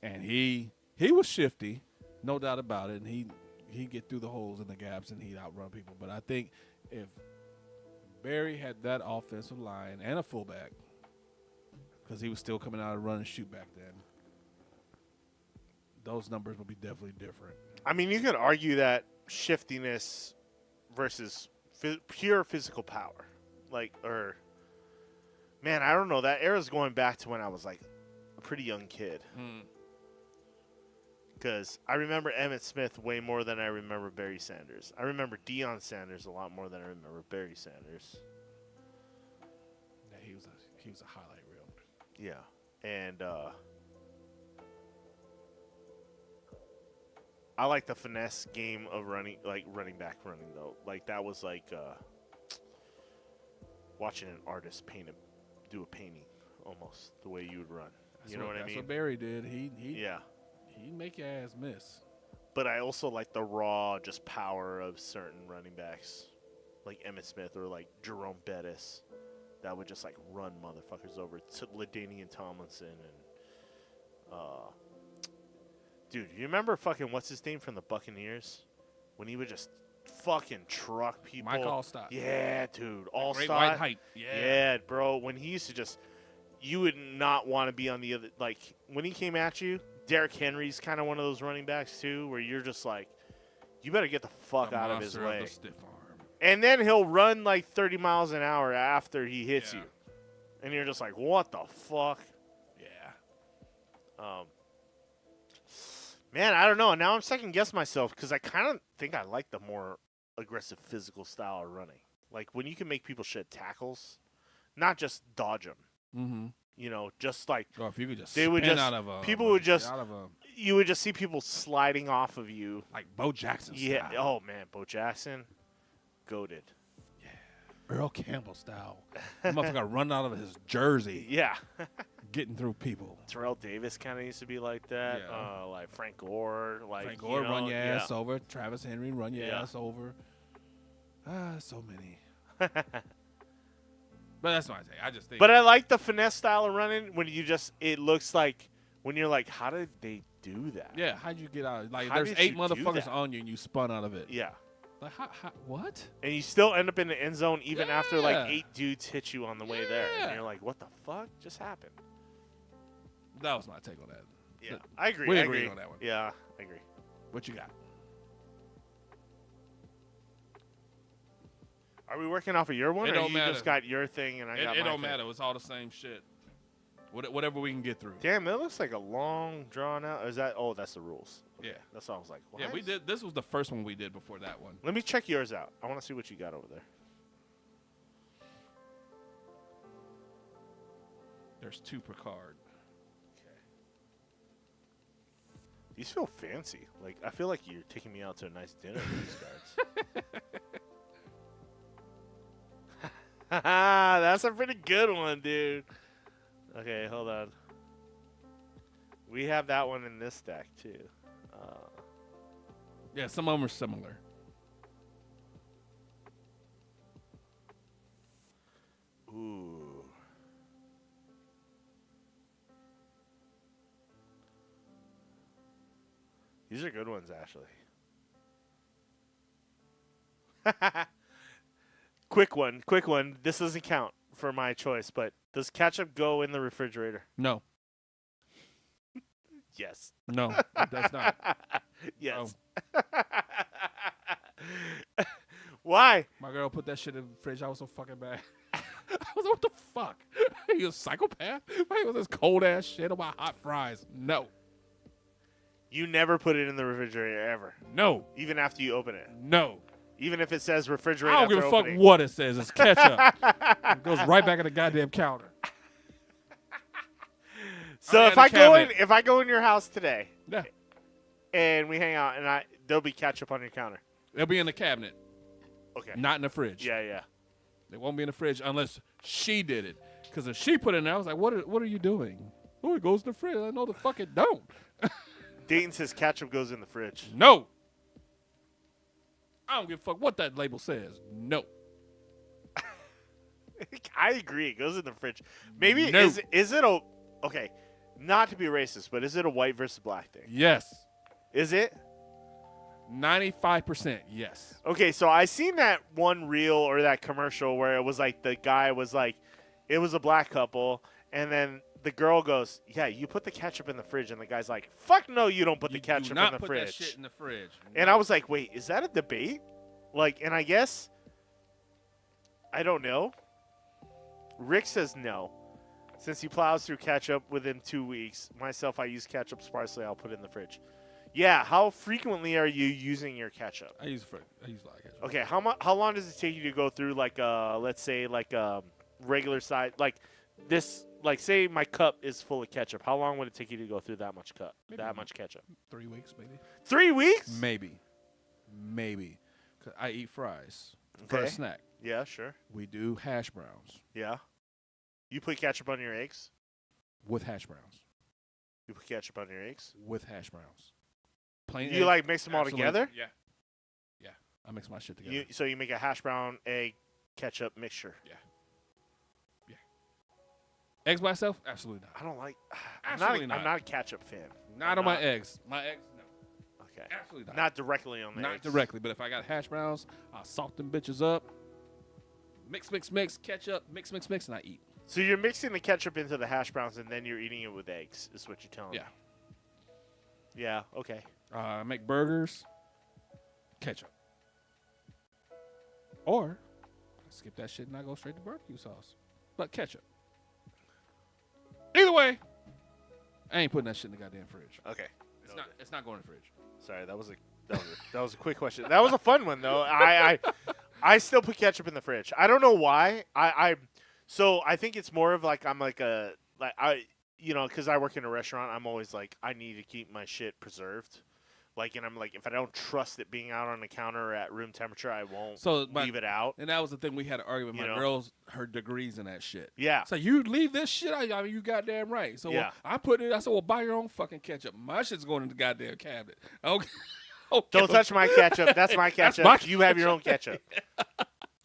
And he was shifty, no doubt about it. And he'd get through the holes and the gaps and he'd outrun people. But I think if Barry had that offensive line and a fullback, because he was still coming out of run and shoot back then, those numbers would be definitely different. I mean, you could argue that shiftiness versus pure physical power. Man, I don't know. That era's going back to when I was like a pretty young kid. Because I remember Emmitt Smith way more than I remember Barry Sanders. I remember Deion Sanders a lot more than I remember Barry Sanders. Yeah, he was a highlight reel. Yeah, and I like the finesse game of running back running though. Like that was like watching an artist do a painting almost the way you would run. You know what I mean? That's what Barry did. He'd make your ass miss. But I also like the raw just power of certain running backs, like Emmitt Smith or like Jerome Bettis, that would just like run motherfuckers over. LaDainian Tomlinson and dude, you remember fucking what's his name from the Buccaneers when he would just fucking truck people? Mike Allstott. Yeah, dude, Allstott. Great white height. Yeah, bro. When he used to just, you would not want to be on the other. Like when he came at you, Derrick Henry's kind of one of those running backs too, where you're just like, you better get the fuck out of his way. Of the stiff arm. And then he'll run like 30 miles an hour after he hits you, and you're just like, what the fuck? Yeah. Man, I don't know. Now I'm second guessing myself because I kind of think I like the more aggressive physical style of running. Like when you can make people shed tackles, not just dodge them. Mm-hmm. You know, just like if you could just they would just out of a, people would just you would just see people sliding off of you like Bo Jackson. Yeah. Style. Oh man, Bo Jackson, goated. Earl Campbell style. That motherfucker run out of his jersey. Yeah. Getting through people. Terrell Davis kind of used to be like that. Yeah. Like Frank Gore. Like Frank Gore, run your ass over. Travis Henry, run your Yeah. ass over. So many. But that's what I say. I just think. But I like the finesse style of running when you just, it looks like, when you're like, how did they do that? Yeah, how'd you get out? Like, How there's did 8 you do motherfuckers that? on you and you spun out of it. Yeah. Like, what? And you still end up in the end zone even after like Yeah. 8 dudes hit you on the way there. And you're like, what the fuck just happened? That was my take on that. Yeah, I agree. We I agreed agree on that one. Yeah, I agree. What you got? Are we working off of your one, It or don't you matter. just got your thing and I got It my don't thing? matter. It's all the same shit. Whatever we can get through. Damn, that looks like a long drawn out. Is that? Oh, that's the rules. Okay. Yeah. That's what I was like. Yeah, why we is- did. This was the first one we did before that one. Let me check yours out. I want to see what you got over there. There's 2 per card. These feel fancy. Like I feel like you're taking me out to a nice dinner with these cards. That's a pretty good one, dude. Okay, hold on. We have that one in this stack too. Yeah, some of them are similar. Ooh. These are good ones, Ashley. Quick one. This doesn't count for my choice, but does ketchup go in the refrigerator? No. Yes. No, it does not. Yes. Why? My girl put that shit in the fridge. I was so fucking bad. I was like, what the fuck? You a psychopath? Why was this cold ass shit on my hot fries? No. You never put it in the refrigerator ever. No. Even after you open it. No. Even if it says refrigerator. I don't give a fuck what it says. It's ketchup. It goes right back in the goddamn counter. So if I go in your house today, yeah, and we hang out, and there'll be ketchup on your counter. It'll be in the cabinet. Okay. Not in the fridge. Yeah, yeah. It won't be in the fridge unless she did it. Because if she put it in there, I was like, what are you doing? Oh, it goes in the fridge. I know the fuck it don't. Dayton says ketchup goes in the fridge. No. I don't give a fuck what that label says. No. I agree. It goes in the fridge. Maybe No. is it a okay? Not to be racist, but is it a white versus black thing? Yes. Is it? 95% yes. Okay, so I seen that one reel or that commercial where it was like the guy was like, it was a black couple, and then the girl goes, "Yeah, you put the ketchup in the fridge," and the guy's like, "Fuck no, you don't put the ketchup in the put fridge." That shit in the fridge. And I was like, "Wait, is that a debate?" Like, and I guess I don't know. Rick says no. Since he plows through ketchup within 2 weeks, myself, I use ketchup sparsely. I'll put it in the fridge. Yeah, how frequently are you using your ketchup? I use a lot of ketchup. Okay, how long does it take you to go through like let's say like regular size, like this, like say my cup is full of ketchup. How long would it take you to go through that much much ketchup? 3 weeks maybe. 3 weeks? Maybe. 'Cause I eat fries for a snack. Yeah, sure. We do hash browns. Yeah. You put ketchup on your eggs? With hash browns. You put ketchup on your eggs? With hash browns. Plain You eggs, like mix them all absolutely. together? Yeah. I mix my shit together. So you make a hash brown egg ketchup mixture. Yeah. Eggs by itself? Absolutely not. I don't like. Absolutely I'm not. not a ketchup fan. Not on my eggs. My eggs, no. Okay. Absolutely not. Not directly on the Not eggs. directly, but if I got hash browns, I'll salt them bitches up. Mix, ketchup, mix, and I eat. So you're mixing the ketchup into the hash browns and then you're eating it with eggs, is what you're telling me. Yeah, okay. I make burgers, ketchup. Or I skip that shit and I go straight to barbecue sauce. But ketchup. Either way, I ain't putting that shit in the goddamn fridge. Okay. It's not going in the fridge. Sorry, that was a quick question. That was a fun one though. I still put ketchup in the fridge. I don't know why. So I think it's more of like I'm like a like I because I work in a restaurant. I'm always like I need to keep my shit preserved. Like, and I'm like, if I don't trust it being out on the counter at room temperature, I won't leave it out. And that was the thing we had an argument. My girls, her degrees in that shit. Yeah. So you leave this shit out. I mean, you goddamn right. So I put it. I said, well, buy your own fucking ketchup. My shit's going in the goddamn cabinet. Okay. Don't touch my ketchup. That's my ketchup. That's my You have your own ketchup.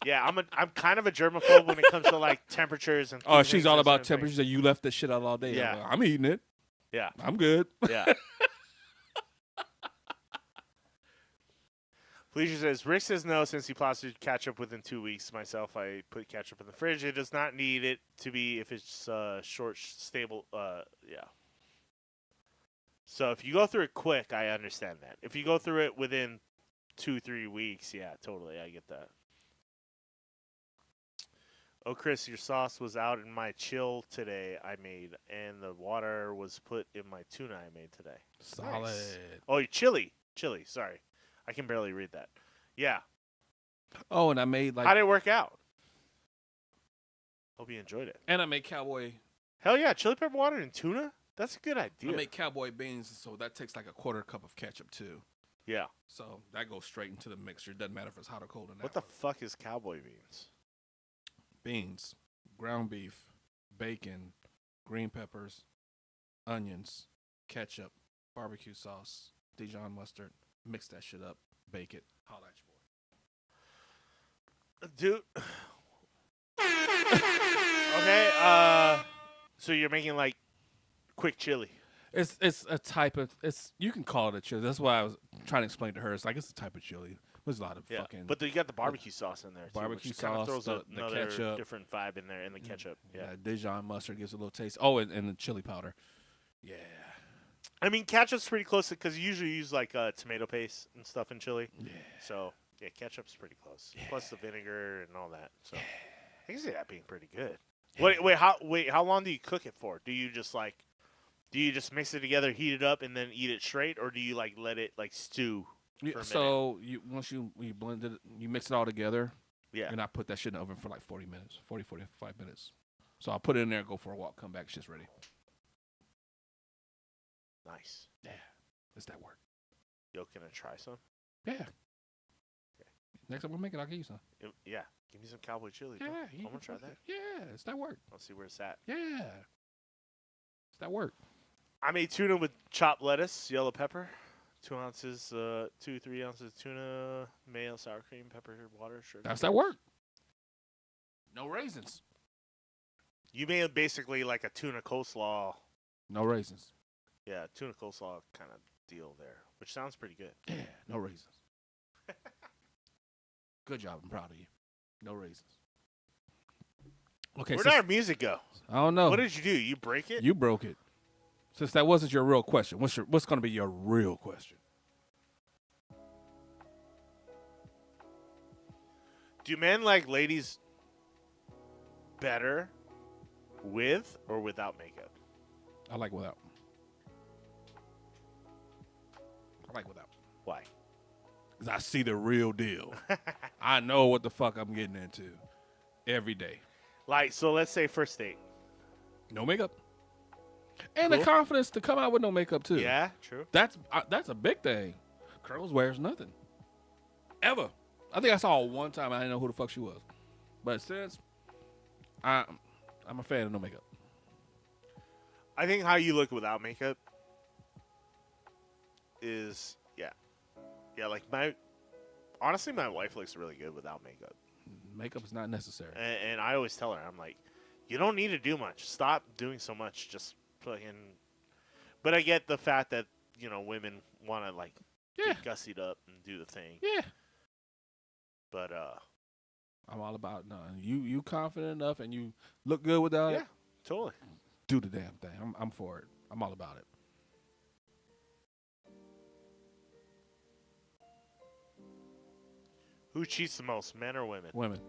Yeah, I'm kind of a germaphobe when it comes to like temperatures and. Oh, she's all about temperatures, and you left this shit out all day. Yeah. I'm eating it. Yeah. I'm good. Yeah. Felicia says, Rick says no since he plows through ketchup within 2 weeks. Myself, I put ketchup in the fridge. It does not need it to be if it's short, stable. Yeah. So if you go through it quick, I understand that. If you go through it within 2-3 weeks, yeah, totally. I get that. Oh, Chris, your sauce was out in my chill today I made, and the water was put in my tuna I made today. Solid. Nice. Oh, chili. Chili, sorry. I can barely read that. Yeah. Oh, and I made like. How did it work out? Hope you enjoyed it. And I made cowboy. Hell yeah, chili pepper water and tuna? That's a good idea. I make cowboy beans, so that takes like a quarter cup of ketchup too. Yeah. So that goes straight into the mixer. It doesn't matter if it's hot or cold. What the fuck is cowboy beans? Beans, ground beef, bacon, green peppers, onions, ketchup, barbecue sauce, Dijon mustard. Mix that shit up, bake it, holla at your boy. Dude. Okay, so you're making like quick chili. It's a type of you can call it a chili. That's why I was trying to explain to her. It's like it's a type of chili. There's a lot of fucking. But you got the barbecue sauce in there too. Barbecue which kind of sauce, throws the another ketchup, different vibe in there, and the ketchup. Yeah. Dijon mustard gives a little taste. Oh, and the chili powder. Yeah. I mean, ketchup's pretty close because you usually use like tomato paste and stuff in chili. Yeah. So yeah, ketchup's pretty close. Yeah. Plus the vinegar and all that. So I can see that being pretty good. Yeah. Wait, how long do you cook it for? Do you just mix it together, heat it up, and then eat it straight, or do you like let it like stew? So once you blend it, you mix it all together. Yeah. And I put that shit in the oven for like 45 minutes. So I'll put it in there, go for a walk, come back, shit's ready. Nice. Yeah. It's that work. Yo, can I try some? Yeah. Okay. Next time we make it, I'll give you some. Yeah. Give me some cowboy chili. Yeah. I'm going to try that. Yeah. It's that work. I'll see where it's at. Yeah. It's that work. I made tuna with chopped lettuce, yellow pepper, 3 ounces of tuna, mayo, sour cream, pepper, water, sugar. That's that work. No raisins. You made basically like a tuna coleslaw. No raisins. Yeah, tuna coleslaw kind of deal there. which sounds pretty good. Yeah, no raises. Good job. I'm proud of you. No raises. Okay, Where'd our music go? I don't know. What did you do? You break it? You broke it. Since that wasn't your real question, what's going to be your real question? Do men like ladies better with or without makeup? I like without. I like without. Why? Because I see the real deal. I know what the fuck I'm getting into every day. Like, so let's say first date. No makeup. And Cool. the confidence to come out with no makeup, too. Yeah, true. That's a big thing. Girls wears nothing. Ever. I think I saw her one time. I didn't know who the fuck she was. But since I'm a fan of no makeup. I think how you look without makeup is, like honestly, my wife looks really good without makeup. Makeup is not necessary. And I always tell her, I'm like, you don't need to do much. Stop doing so much. Just fucking. But I get the fact that, women want to, like, get gussied up and do the thing. Yeah. But, I'm all about you confident enough and you look good without it. Yeah, totally. Do the damn thing. I'm for it. I'm all about it. Who cheats the most, men or women? Women.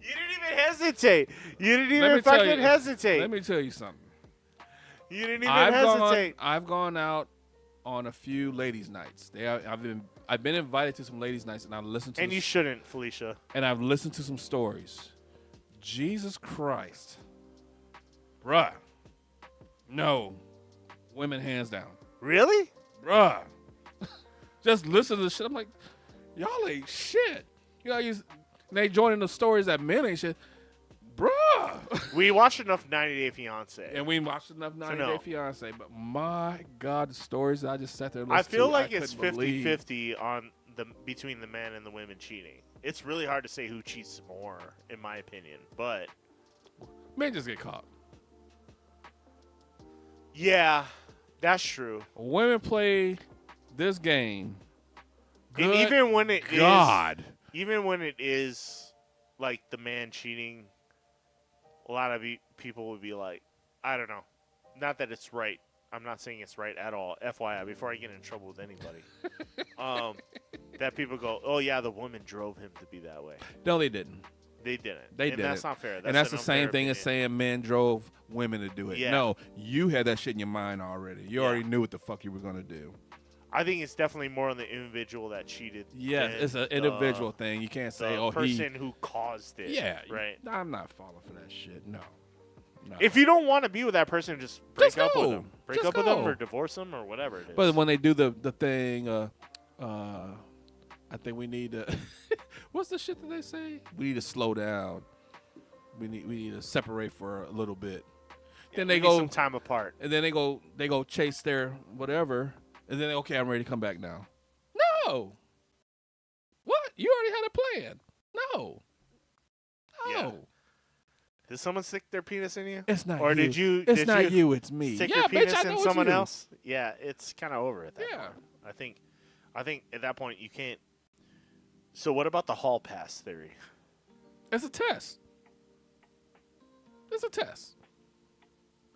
You didn't even hesitate. You didn't even fucking hesitate. Let me tell you something. You didn't even hesitate. I've gone out on a few ladies' nights. I've been invited to some ladies' nights, and I've listened to. And you shouldn't, Felicia. And I've listened to some stories. Jesus Christ, bruh. No, women hands down. Really, bruh? Just listen to the shit. I'm like, y'all ain't shit. They joining the stories that men ain't shit. Bruh. We watched enough 90 Day Fiance. And we watched enough 90 Day Fiance. But my God, the stories that I just sat there and I listened to. feel like it's couldn't believe. 50-50 between the men and the women cheating. It's really hard to say who cheats more, in my opinion. But men just get caught. Yeah, that's true. Women play this game. And even when it God. Even when it is like the man cheating, a lot of people would be like, I don't know. Not that it's right. I'm not saying it's right at all. FYI, before I get in trouble with anybody. That people go, oh, yeah, the woman drove him to be that way. No, they didn't. They didn't. They didn't. That's not fair. And that's the same thing as saying men drove women to do it. Yeah. No, you had that shit in your mind already. You already knew what the fuck you were going to do. I think it's definitely more on the individual that cheated. Yeah, it's an individual thing. You can't say, the person who caused it. Yeah. Right. I'm not falling for that shit. No. If you don't want to be with that person, just break up go. with them. Break Just up with them go. or divorce them or whatever it is. But when they do the thing, I think we need to. What's the shit that they say? We need to slow down. We need to separate for a little bit. Then they we need go some time apart. And then they go chase their whatever. And then okay, I'm ready to come back now. No. What? You already had a plan. No. Yeah. Did someone stick their penis in you? It's not or you. did you? It's did not you you. It's me. Stick Yeah, your bitch, penis I know in it's someone you. else? Yeah, it's kind of over at that point. I think at that point you can't. So what about the hall pass theory? It's a test. It's a test.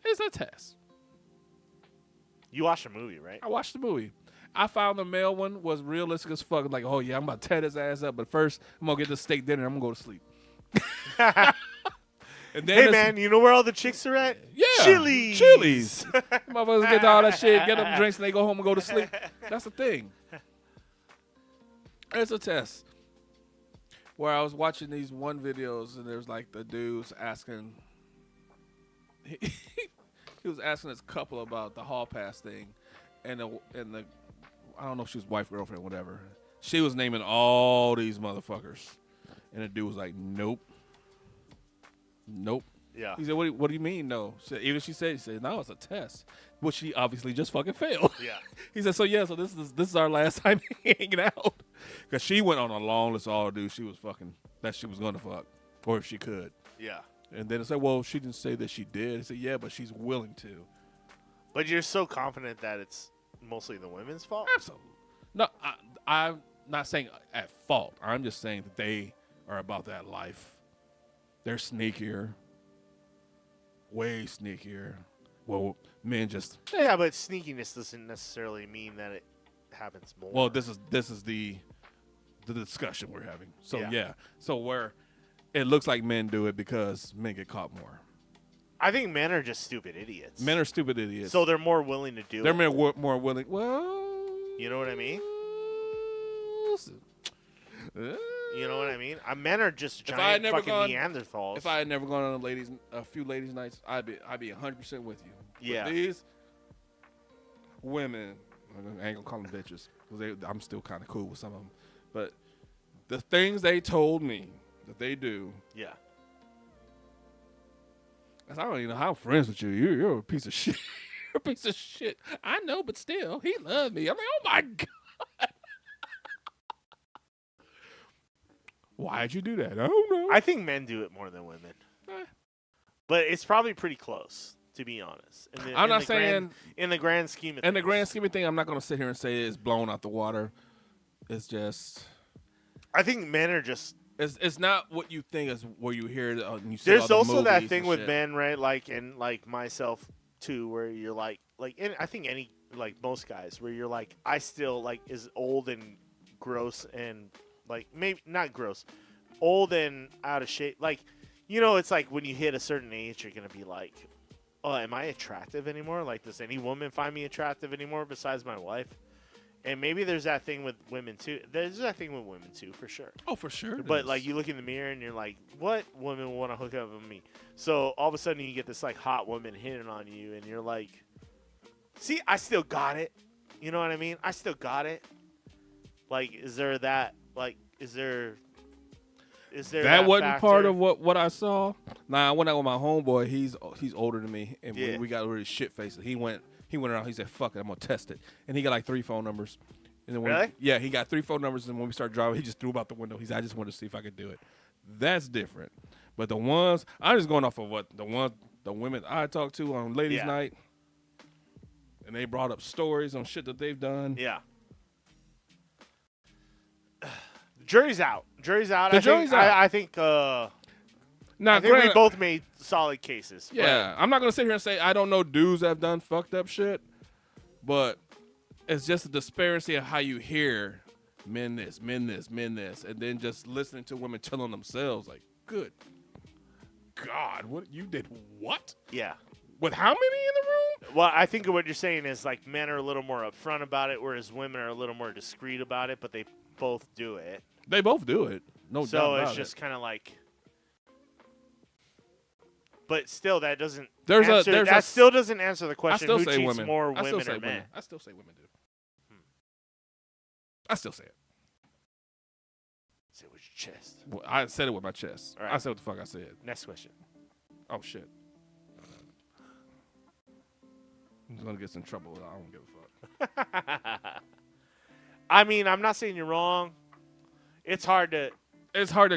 It's a test. You watched the movie, right? I watched the movie. I found the male one was realistic as fuck. Like, oh yeah, I'm about to tear his ass up, but first I'm gonna get this steak dinner and I'm gonna go to sleep. And then hey man, you know where all the chicks are at? Yeah, Chili's. Motherfuckers get all that shit, get them drinks, and they go home and go to sleep. That's the thing. It's a test. Where I was watching these one videos and there's like the dudes asking. He was asking this couple about the hall pass thing, and the I don't know if she was wife, girlfriend, whatever. She was naming all these motherfuckers, and the dude was like, "Nope, nope." Yeah. He said, "What do you mean, no?" She said, "No, it's a test," which she obviously just fucking failed. Yeah. He said, "So yeah, so this is our last time hanging out," because she went on a long list of all the dudes she was fucking that she was gonna fuck, or if she could. Yeah. And then it said, well, she didn't say that she did. He said, yeah, but she's willing to. But you're so confident that it's mostly the women's fault? Absolutely. No, I'm not saying at fault. I'm just saying that they are about that life. They're sneakier. Way sneakier. Well, men just... Yeah, but sneakiness doesn't necessarily mean that it happens more. Well, this is the discussion we're having. So, yeah. So where it looks like men do it because men get caught more. I think men are just stupid idiots. Men are stupid idiots. So they're more willing to do They're it. more willing. Well... You know what I mean? You know what I mean? Men are just giant fucking Neanderthals. If I had never gone on a few ladies' nights, I'd be 100% with you. Yeah. But these women, I ain't gonna call them bitches because I'm still kind of cool with some of them. But the things they told me that they do. Yeah. I don't even know how I'm friends with you. You're a piece of shit. You're a piece of shit. I know, but still, he loved me. I'm like, oh my God. Why'd you do that? I don't know. I think men do it more than women. But it's probably pretty close, to be honest. I'm not saying... in the grand scheme of things. In the grand scheme of things, I'm not going to sit here and say it's blown out the water. It's just... I think men are just... It's not what you think is where you hear and you see There's all the also that movies thing and with shit. men, right? Like, and like myself, too, where you're like and I think most guys, where you're like, I still, like, is old and gross and, like, maybe not gross, old and out of shape. Like, you know, it's like when you hit a certain age, you're going to be like, oh, am I attractive anymore? Like, does any woman find me attractive anymore besides my wife? And maybe there's that thing with women, too. There's that thing with women, too, for sure. Oh, for sure. But, like, you look in the mirror and you're like, what woman would want to hook up with me? So, all of a sudden, you get this, like, hot woman hitting on you, and you're like, see, I still got it. You know what I mean? I still got it. Like, is there that, like, is there that wasn't factor? part of what I saw. Nah, I went out with my homeboy. He's older than me, and we got really shit faced. He went around. He said, "Fuck it, I'm gonna test it." And he got like 3 phone numbers. And then Really? Yeah, he got 3 phone numbers, and when we started driving, he just threw them out the window. He said, "I just wanted to see if I could do it." That's different. But the ones I'm just going off of what the women I talked to on ladies' night, and they brought up stories on shit that they've done. Yeah. Jury's out. Jury's out. The jury's out. I think. Now, I think we both made solid cases. Yeah, I'm not gonna sit here and say I don't know dudes that have done fucked up shit, but it's just a disparity of how you hear men this, men this, men this, and then just listening to women telling themselves like, "Good God, what you did? What? Yeah. With how many in the room?" Well, I think what you're saying is like men are a little more upfront about it, whereas women are a little more discreet about it, but they both do it. They both do it. No doubt So about it's just kind of like. But still, that doesn't. Still doesn't answer the question. I still Who say cheats women. more, I still women say or men? women. I still say women do. I still say it. Say it with your chest. Well, I said it with my chest. All right. I said what the fuck I said. Next question. Oh shit. I'm gonna get in trouble. I don't give a fuck. I mean, I'm not saying you're wrong. It's hard to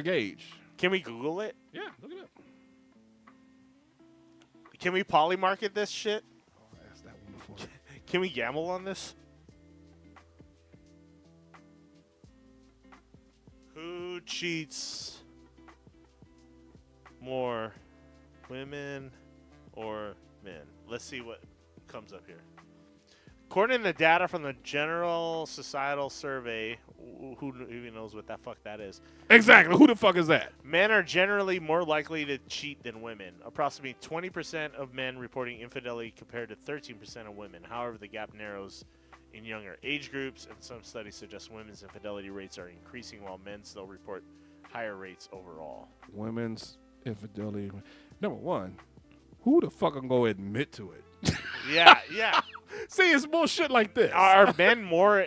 gauge. Can we Google it? Yeah, look it up. Can we polymarket this shit? Oh, I asked that one before. Can we gamble on this? Who cheats more, women or men? Let's see what comes up here. According to the data from the General Societal Survey, who even knows what the fuck that is? Exactly. Who the fuck is that? Men are generally more likely to cheat than women. Approximately 20% of men reporting infidelity compared to 13% of women. However, the gap narrows in younger age groups, and some studies suggest women's infidelity rates are increasing while men still report higher rates overall. Women's infidelity. Number one, who the fuck can go admit to it? Yeah. See, it's bullshit like this. Are men more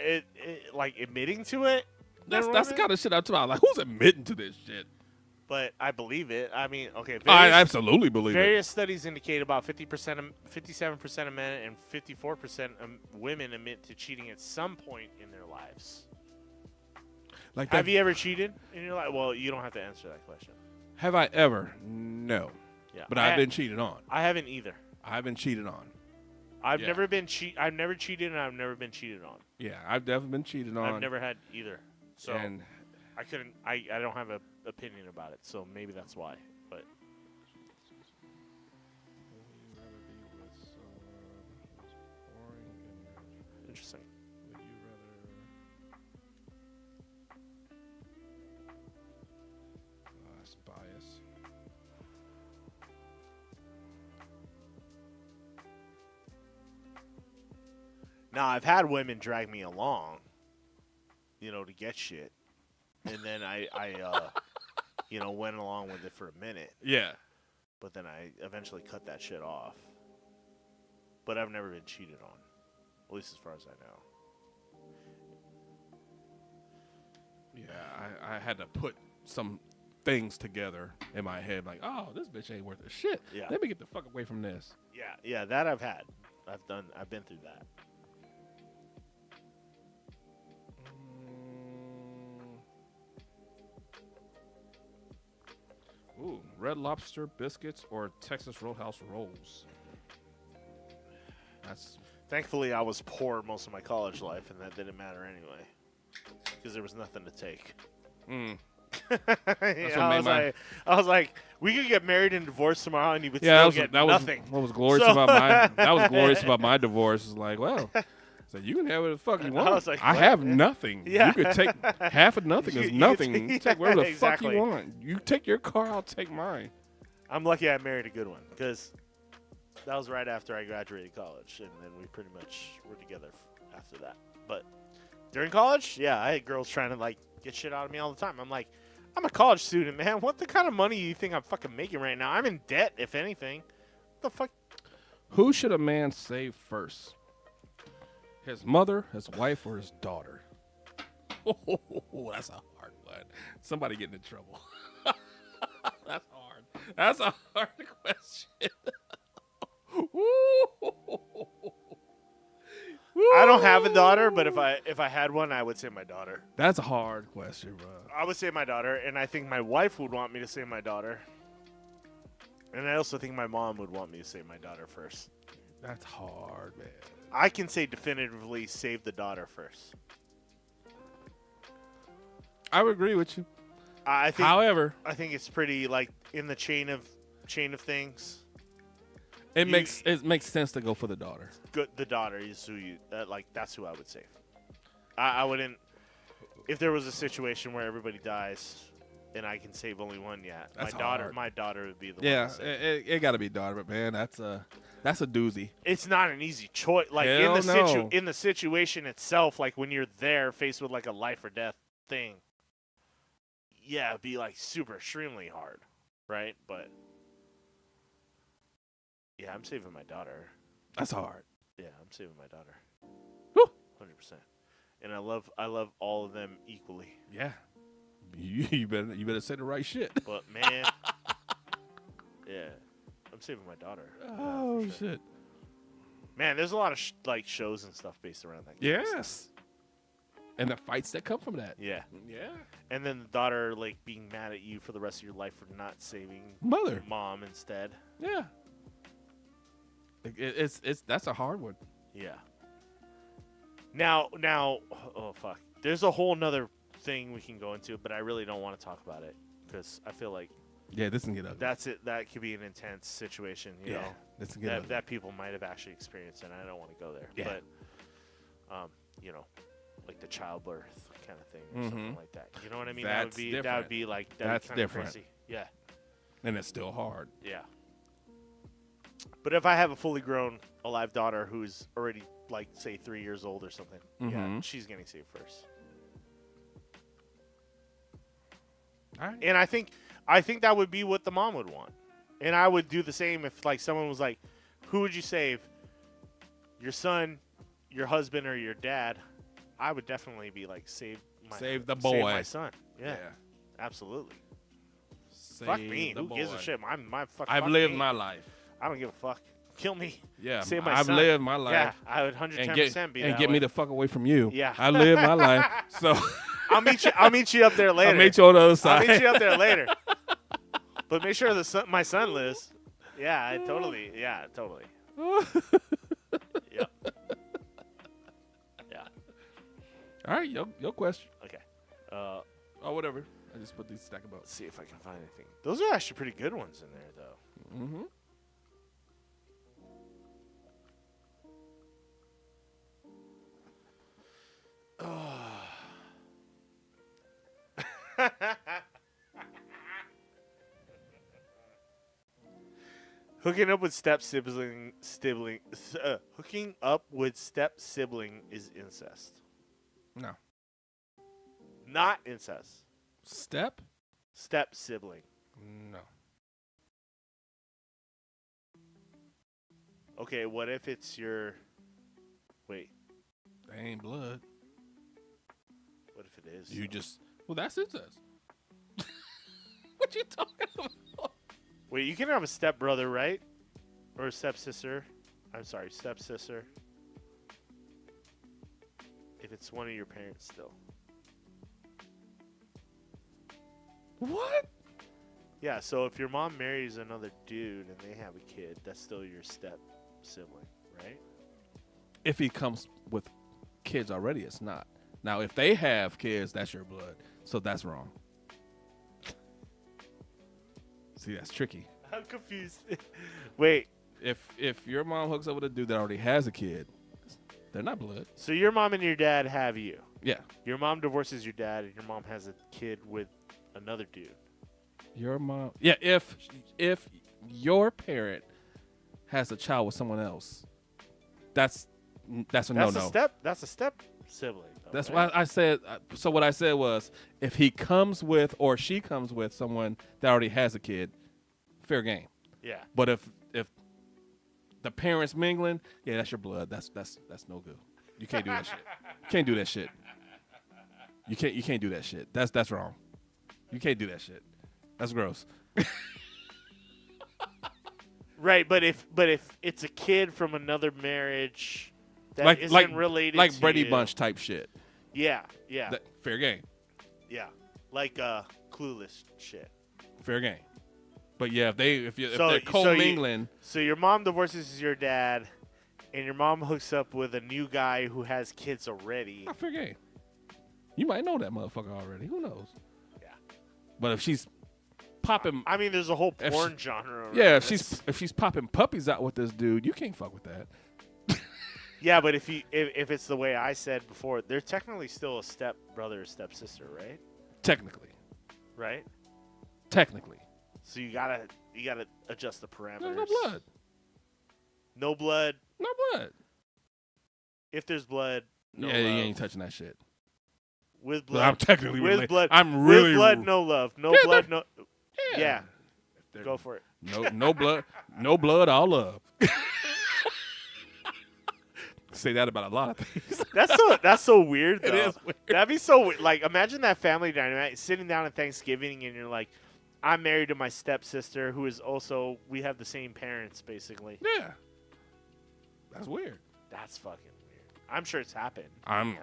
like admitting to it? That's the kind of shit I'm talking about. Like, who's admitting to this shit? But I believe it. I mean, okay. I absolutely believe it. Various studies indicate about 57% of men and 54% of women admit to cheating at some point in their lives. Like, have you ever cheated in your life? Well, you don't have to answer that question. Have I ever? No. Yeah. But I've been cheated on. I haven't either. I've been cheated on. I've never cheated, and I've never been cheated on. Yeah, I've definitely been cheated on. I've never had either. So And I couldn't. I don't have an opinion about it. So maybe that's why. But interesting. Would you rather? That's bias. Now I've had women drag me along, to get shit, and then I went along with it for a minute. Yeah. But then I eventually cut that shit off. But I've never been cheated on, at least as far as I know. Yeah, I had to put some things together in my head, like, oh, this bitch ain't worth a shit. Yeah. Let me get the fuck away from this. Yeah, that I've had. I've been through that. Ooh, Red Lobster biscuits or Texas Roadhouse rolls. That's. Thankfully, I was poor most of my college life, and that didn't matter anyway, because there was nothing to take. I was like, we could get married and divorced tomorrow, and you would still get nothing. What was glorious about my? That was glorious about my divorce. Is like, well, so you can have what the fuck you want. I was like, I what? have nothing. Yeah. You could take half of nothing is nothing. You take whatever the exactly. fuck you want. You take your car, I'll take mine. I'm lucky I married a good one, because that was right after I graduated college, and then we pretty much were together after that. But during college, yeah, I had girls trying to get shit out of me all the time. I'm like, I'm a college student, man. What the kind of money do you think I'm fucking making right now? I'm in debt, if anything. What the fuck? Who should a man save first? His mother, his wife, or his daughter? Oh, that's a hard one. Somebody getting in trouble. That's hard. That's a hard question. I don't have a daughter, but if I had one, I would say my daughter. That's a hard question, bro. I would say my daughter, and I think my wife would want me to say my daughter. And I also think my mom would want me to say my daughter first. That's hard, man. I can say definitively save the daughter first. I would agree with you. I think, however, I think it's pretty in the chain of things. It makes sense to go for the daughter. Good, the daughter is who you that's who I would save. I wouldn't. If there was a situation where everybody dies, and I can save only one, That's my daughter. hard. My daughter would be the one. Yeah, to save. it got to be daughter, but man, that's a doozy. It's not an easy choice. Hell no. In the situation itself, when you're there faced with a life or death thing, yeah, it'd be super extremely hard, right? But yeah, I'm saving my daughter. That's hard. Yeah, I'm saving my daughter. Woo! 100%. And I love all of them equally. Yeah. You better say the right shit. But man, yeah, I'm saving my daughter. Oh yeah, sure. shit. Man, there's a lot of shows and stuff based around that. Yes. And the fights that come from that. Yeah. Yeah. And then the daughter being mad at you for the rest of your life for not saving mother, mom instead. Yeah. It's that's a hard one. Yeah. Now, oh fuck. There's a whole nother thing we can go into, but I really don't want to talk about it because I feel like this can get ugly. That's it. That could be an intense situation. You know, this can get ugly. That people might have actually experienced, and I don't want to go there. Yeah. But, the childbirth kind of thing or something like that. You know what I mean? That's that would be that's kind different. Of crazy. Yeah. And it's still hard. Yeah. But if I have a fully grown, alive daughter who's already, say, 3 years old or something, yeah, she's getting saved first. All right. And I think that would be what the mom would want. And I would do the same if, someone was like, who would you save? Your son, your husband, or your dad? I would definitely be save the boy. Save my son. Yeah. Absolutely. Fuck me. Who gives a shit? I've lived my life. I don't give a fuck. Kill me. Yeah, Save my I've son. lived my life. Yeah, I would 110% be that and get way. me the fuck away from you. Yeah, I lived my life. So I'll meet you up there later. I'll meet you on the other side. I'll meet you up there later. But make sure my son lives. Yeah, totally. Yeah, totally. All right, your question. Okay. Oh, whatever. I just put these stack about. Let's see if I can find anything. Those are actually pretty good ones in there, though. Mm-hmm. Hooking up with hooking up with step sibling is incest. No. Not incest. Step sibling. No. Okay, what if it's your... Wait. They ain't blood. What if it is? You just... Well, that's incest. What you talking about? Wait, you can have a stepbrother, right? Or a stepsister. I'm sorry, stepsister. If it's one of your parents still. What? Yeah, so if your mom marries another dude and they have a kid, that's still your step sibling, right? If he comes with kids already, it's not. Now, if they have kids, that's your blood. So that's wrong. See, that's tricky. I'm confused. Wait. If your mom hooks up with a dude that already has a kid, they're not blood. So your mom and your dad have you. Yeah. Your mom divorces your dad and your mom has a kid with another dude. Your mom. Yeah, if your parent has a child with someone else, that's a no-no. That's a step sibling. Though, That's right? why I said. So what I said was, if he comes with or she comes with someone that already has a kid, fair game. Yeah. But if the parents mingling, yeah, that's your blood. That's no good. You can't do that shit. You can't do that shit. You can't do that shit. That's wrong. You can't do that shit. That's gross. Right, but if it's a kid from another marriage that isn't related like to Brady you, Bunch type shit. Yeah. Fair game. Yeah. Like Clueless shit. Fair game. But yeah, if they're co-mingling, so your mom divorces your dad, and your mom hooks up with a new guy who has kids already. fair game. You might know that motherfucker already. Who knows? Yeah. But if she's popping, I mean, there's a whole porn genre. Yeah, around if she's popping puppies out with this dude, you can't fuck with that. Yeah, but if it's the way I said before, they're technically still a step brother or step sister, right? Technically. Right. Technically. So you gotta adjust the parameters. There's no blood. No blood. No blood. If there's blood, no yeah, love. you ain't touching that shit. With But blood, I'm technically with related. blood. I'm really with blood, no love. No blood, no. Yeah. Go for it. No blood, no blood, all love. Say that about a lot of things. That's so weird though. It is weird. That'd be so weird. Like, imagine that family dynamic sitting down at Thanksgiving and you're like, I'm married to my stepsister who is also, we have the same parents basically. Yeah. That's weird. That's fucking weird. I'm sure it's happened. I'm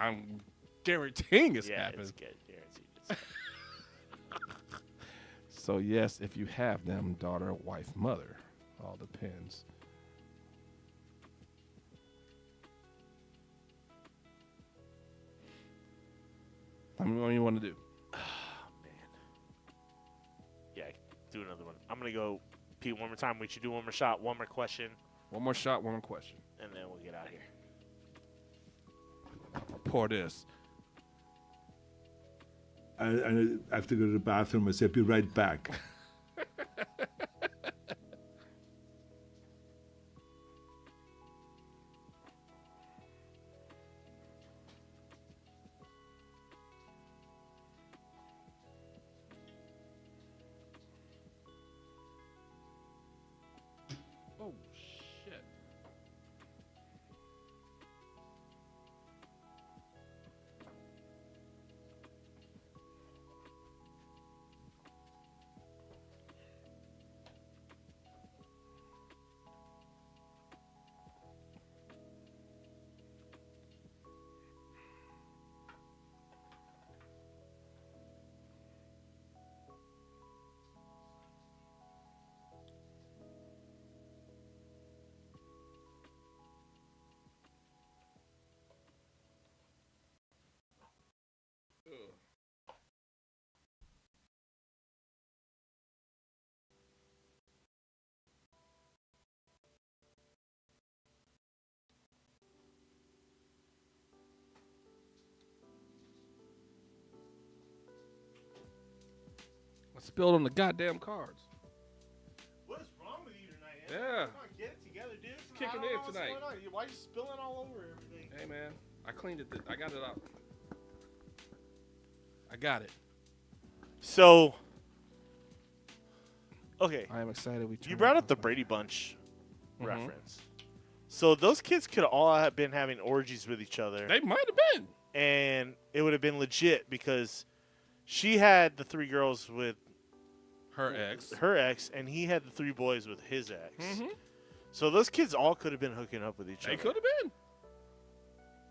guaranteeing it's yeah, happened. it's good. Guaranteed it's happened. So yes, if you have them, daughter, wife, mother, all depends. I mean, what do you want to do? Yeah, do another one. I'm gonna go, Pete, one more time. We should do one more shot, one more question, One more shot, one more question. and then we'll get out of here. I'll pour this. I have to go to the bathroom. I said, be right back. Oh shit. Spilled on the goddamn cards. What is wrong with you tonight? Yeah. Come on, get it together, dude. Kicking in tonight. What's going on? Why are you spilling all over everything? Hey, man. I cleaned it. I got it out. I got it. So, okay. I am excited. You brought up the Brady Bunch reference. So those kids could all have been having orgies with each other. They might have been. And it would have been legit because she had the 3 girls with her ex, and he had the 3 boys with his ex. Mm-hmm. So those kids all could have been hooking up with each other. They could have been.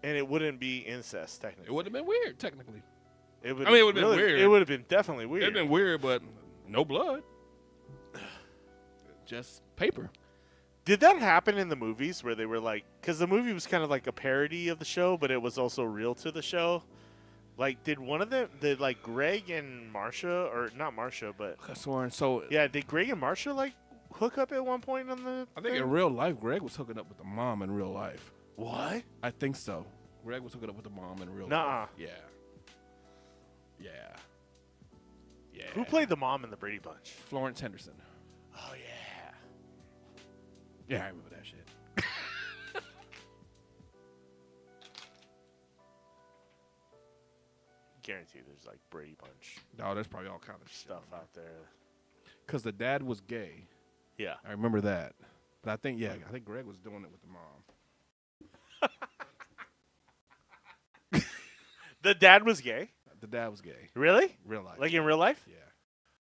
And it wouldn't be incest, technically. It would have been weird, technically. It would. I mean, it would have been weird. It would have been definitely weird. It would have been weird, but no blood. Just paper. Did that happen in the movies where they were like, because the movie was kind of like a parody of the show, but it was also real to the show? Like, did one of them, did like Greg and Marsha, or not Marsha, but. Yeah, did Greg and Marsha like hook up at one point on the. I think in real life, Greg was hooking up with the mom in real life. What? I think so. Greg was hooking up with the mom in real Nuh-uh. life. Yeah. Yeah. Yeah. Who played the mom in the Brady Bunch? Florence Henderson. Oh, yeah. Yeah, I remember that shit. Guaranteed there's like Brady Bunch. No, there's probably all kind of stuff out there. Because the dad was gay. Yeah. I remember that. But I think Greg was doing it with the mom. The dad was gay? The dad was gay. Really? Real life. Like in real life? Yeah.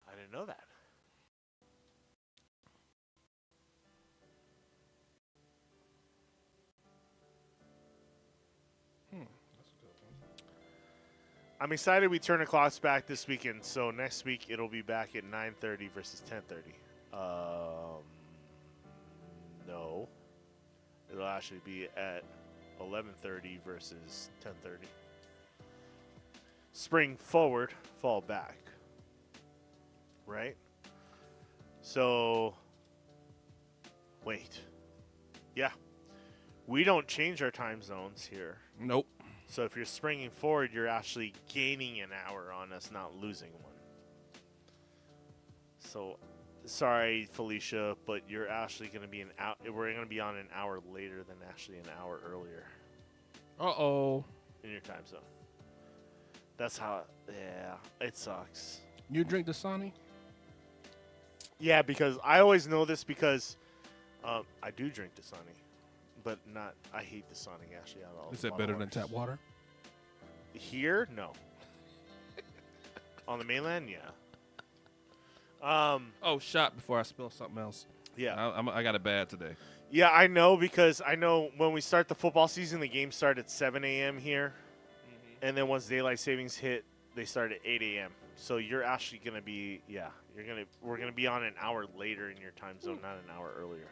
I didn't know that. I'm excited we turn the clocks back this weekend. So next week it'll be back at 9:30 versus 10:30. No. It'll actually be at 11:30 versus 10:30. Spring forward, fall back. Right? So, wait. Yeah. We don't change our time zones here. Nope. So if you're springing forward, you're actually gaining an hour on us, not losing one. So, sorry, Felicia, but you're actually going to be we're going to be on an hour later than actually an hour earlier. Uh-oh. In your time zone. That's how, yeah, it sucks. You drink Dasani? Yeah, because I always know this because I do drink Dasani, but I hate Dasani actually. Is it better than tap water? Here, no. On the mainland, yeah. Shot before I spill something else. Yeah. I got it bad today. Yeah, I know because I know when we start the football season, the games start at 7 a.m. here. And then once daylight savings hit, they start at 8 a.m. So you're actually going to be, we're going to be on an hour later in your time zone, not an hour earlier.